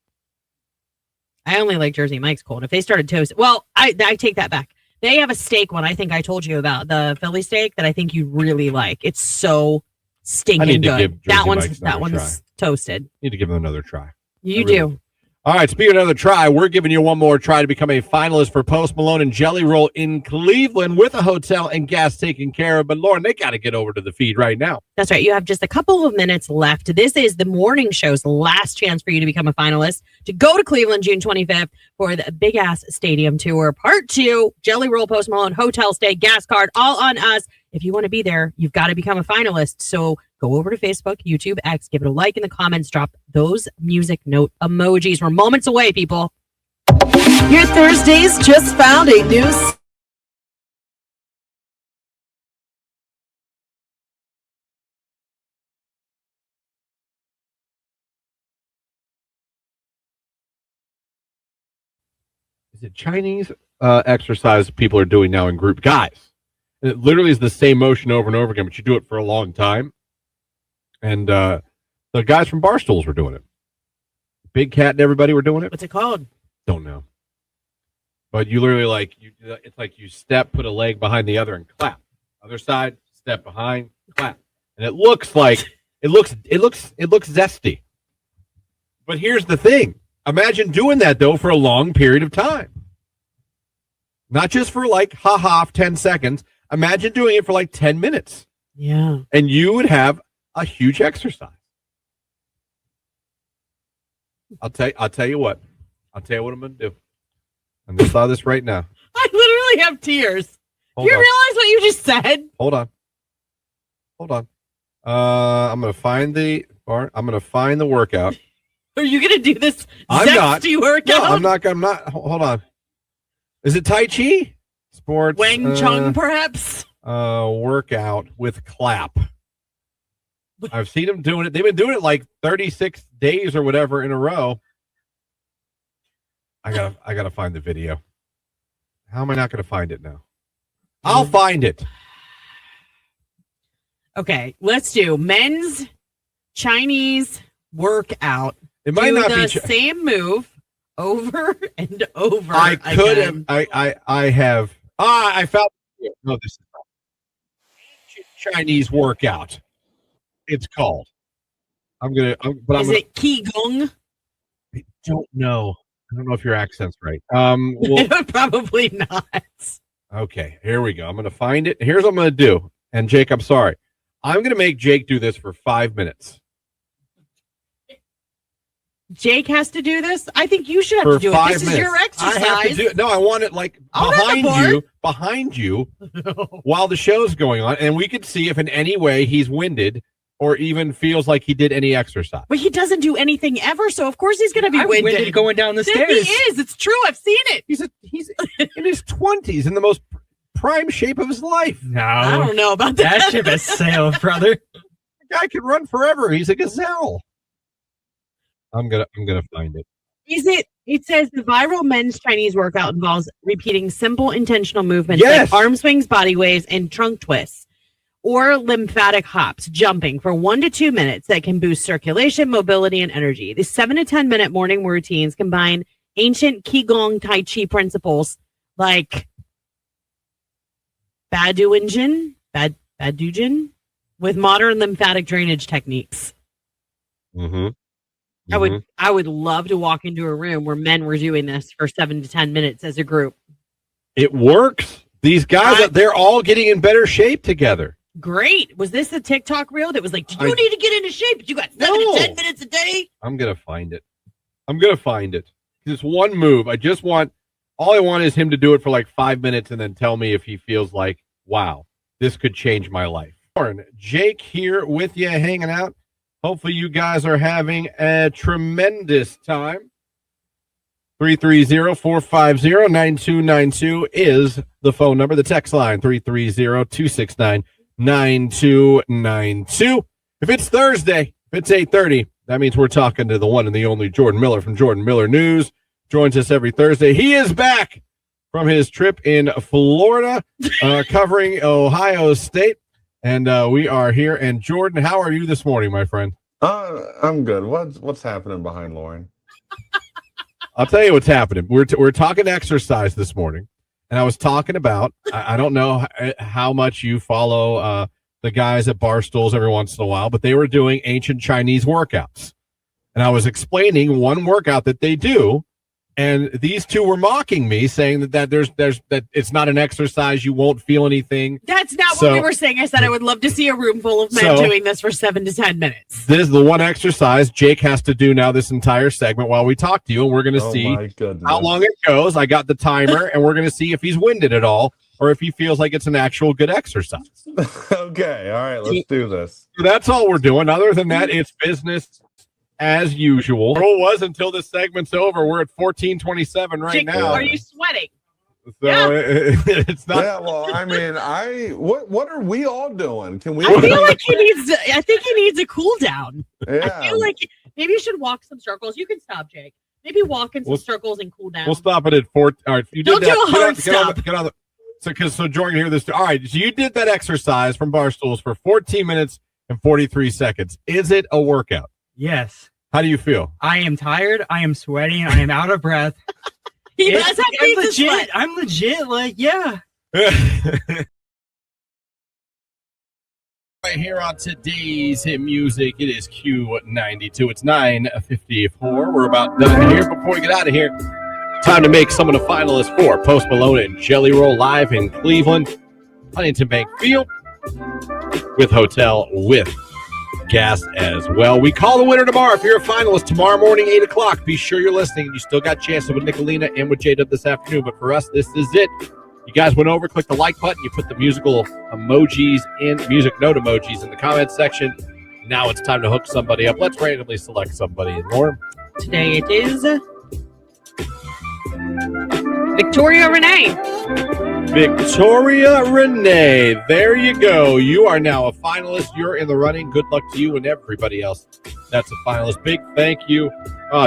I only like Jersey Mike's cold. If they started toast, well, I take that back. They have a steak one I think I told you about, the Philly steak, that I think you really like. It's so stinking good. That one's toasted. Need to give them another try. You do. All right, speaking of another try, we're giving you one more try to become a finalist for Post Malone and Jelly Roll in Cleveland, with a hotel and gas taken care of. But Lauren, they got to get over to the feed right now. That's right. You have just a couple of minutes left. This is the morning show's last chance for you to become a finalist, to go to Cleveland June 25th for the Big Ass Stadium Tour. Part 2, Jelly Roll, Post Malone, hotel stay, gas card, all on us. If you want to be there, you've got to become a finalist. So go over to Facebook, YouTube, X, give it a like in the comments, drop those music note emojis. We're moments away, people. Your Thursdays just found a new... Is it Chinese exercise people are doing now in group? Guys, and it literally is the same motion over and over again, but you do it for a long time. And the guys from Barstools were doing it. Big Cat and everybody were doing it. What's it called? Don't know. But you literally it's like you step, put a leg behind the other, and clap. Other side, step behind, clap. And it looks like it looks zesty. But here's the thing. Imagine doing that though for a long period of time. Not just for like 10 seconds. Imagine doing it for like 10 minutes. Yeah. And you would have a huge exercise. I'll tell you what I'm gonna do. I'm gonna start this right now. I literally have tears. Hold you on. realize what you just said? Hold on. I'm gonna find the workout. Are you gonna do this I'm not. zesty workout? No, I'm not. Hold on. Is it Tai Chi? Sports. Wang Chung, perhaps? Workout with clap. I've seen them doing it. They've been doing it like 36 days or whatever in a row. I gotta find the video. How am I not gonna find it now? I'll find it. Okay, let's do men's Chinese workout. It might do not the be same move over and over. I could again. have. I have. I found. No, this is Chinese workout. It's called. Is it Qigong? I don't know. I don't know if your accent's right. Probably not. Okay, here we go. I'm going to find it. Here's what I'm going to do. And Jake, I'm sorry. I'm going to make Jake do this for 5 minutes. Jake has to do this. I think you should have for to do it. 5 This minutes. is your exercise. I have to do it. No, I want it like behind you while the show's going on, and we could see if in any way he's winded or even feels like he did any exercise. But he doesn't do anything ever, so of course he's going to be winded. going down the stairs. He is. It's true. I've seen it. He's in his 20s, in the most prime shape of his life. No, I don't know about that. That ship has sailed, brother. The guy can run forever. He's a gazelle. I'm gonna find it. It says the viral men's Chinese workout involves repeating simple intentional movements Yes. like arm swings, body waves, and trunk twists, or lymphatic hops, jumping for 1 to 2 minutes that can boost circulation, mobility, and energy. The 7 to 10 minute morning routines combine ancient Qigong Tai Chi principles like Badujin with modern lymphatic drainage techniques. Mm-hmm. I would love to walk into a room where men were doing this for 7 to 10 minutes as a group. It works. These guys, they're all getting in better shape together. Great. Was this the TikTok reel that was like, do you need to get into shape? But you got 7 to 10 minutes a day? I'm going to find it. It's one move. All I want is him to do it for like 5 minutes and then tell me if he feels like, wow, this could change my life. Jake here with you, hanging out. Hopefully you guys are having a tremendous time. 330-450-9292 is the phone number. The text line, 330-269-9292. If it's Thursday, if it's 8:30, that means we're talking to the one and the only Jordan Miller from Jordan Miller News. Joins us every Thursday. He is back from his trip in Florida, covering Ohio State. And we are here. And Jordan, how are you this morning, my friend? I'm good. What's happening behind Lauren? I'll tell you what's happening. We're talking exercise this morning, and I was talking about, I don't know how much you follow the guys at Barstools every once in a while, but they were doing ancient Chinese workouts. And I was explaining one workout that they do, and these two were mocking me, saying that there's that it's not an exercise, you won't feel anything. That's not what we were saying. I said I would love to see a room full of men doing this for 7 to 10 minutes. This is the one exercise Jake has to do now this entire segment while we talk to you, and we're going to see how long it goes. I got the timer, and we're going to see if he's winded at all or if he feels like it's an actual good exercise. Okay, all right, let's do this. So that's all we're doing. Other than that, it's business as usual. It was until this segment's over. We're at 14:27 right Jake, now. are you sweating? So it's not. Yeah, well, I mean, what are we all doing? Can we? I feel like I think he needs a cool down. Yeah. I feel like maybe you should walk some circles. You can stop, Jake. Maybe walk in some circles and cool down. We'll stop it at 4. All right, you did Don't that. do a hard stop. Get on the. So Jordan, hear this. All right, so you did that exercise from Barstools for 14 minutes and 43 seconds. Is it a workout? Yes. How do you feel? I am tired. I am sweating. I am out of breath. He does have I'm legit. I'm legit. Like, yeah. Right here on today's hit music, it is Q92. It's 9:54. We're about done here. Before we get out of here, time to make someone a finalist for Post Malone and Jelly Roll live in Cleveland, Huntington Bank Field, with hotel, with gas as well. We call the winner tomorrow. If you're a finalist tomorrow morning, 8 o'clock, be sure you're listening. You still got chances with Nicolina and with J-Dub this afternoon. But for us, this is it. You guys went over, click the like button. You put the musical emojis in, music note emojis in the comments section. Now it's time to hook somebody up. Let's randomly select somebody. Lauren? Today it is Victoria Renee. Victoria Renee. There you go. You are now a finalist. You're in the running. Good luck to you and everybody else that's a finalist. Big thank you,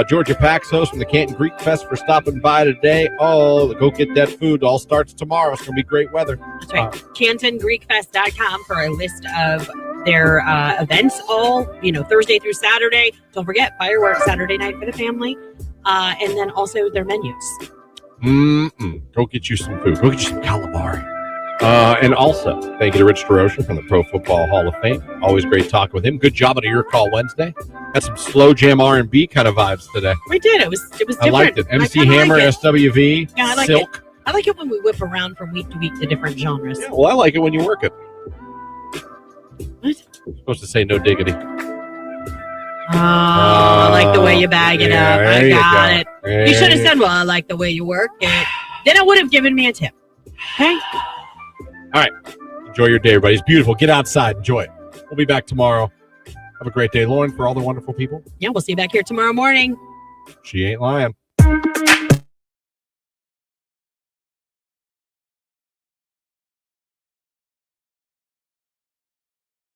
Georgia Paxos from the Canton Greek Fest for stopping by today. Oh, go get that food. All starts tomorrow. It's going to be great weather. That's right. CantonGreekFest.com for a list of their events all, Thursday through Saturday. Don't forget, fireworks Saturday night for the family. And then also their menus. Go get you some food. Go get you some calamari. And also, thank you to Rich DeRocher from the Pro Football Hall of Fame. Always great talking with him. Good job on a Your Call Wednesday. Got some slow jam R&B kind of vibes today. We did. It was different. I liked it. MC Hammer, like SWV, yeah, I like Silk. It. I like it when we whip around from week to week to different genres. Yeah, well, I like it when you work it. What? You're supposed to say no diggity. I like the way you bag it up. I got it. You should have said, well, I like the way you work it. Then I would have given me a tip. Okay? All right. Enjoy your day, everybody. It's beautiful. Get outside. Enjoy it. We'll be back tomorrow. Have a great day, Lauren, for all the wonderful people. Yeah, we'll see you back here tomorrow morning. She ain't lying.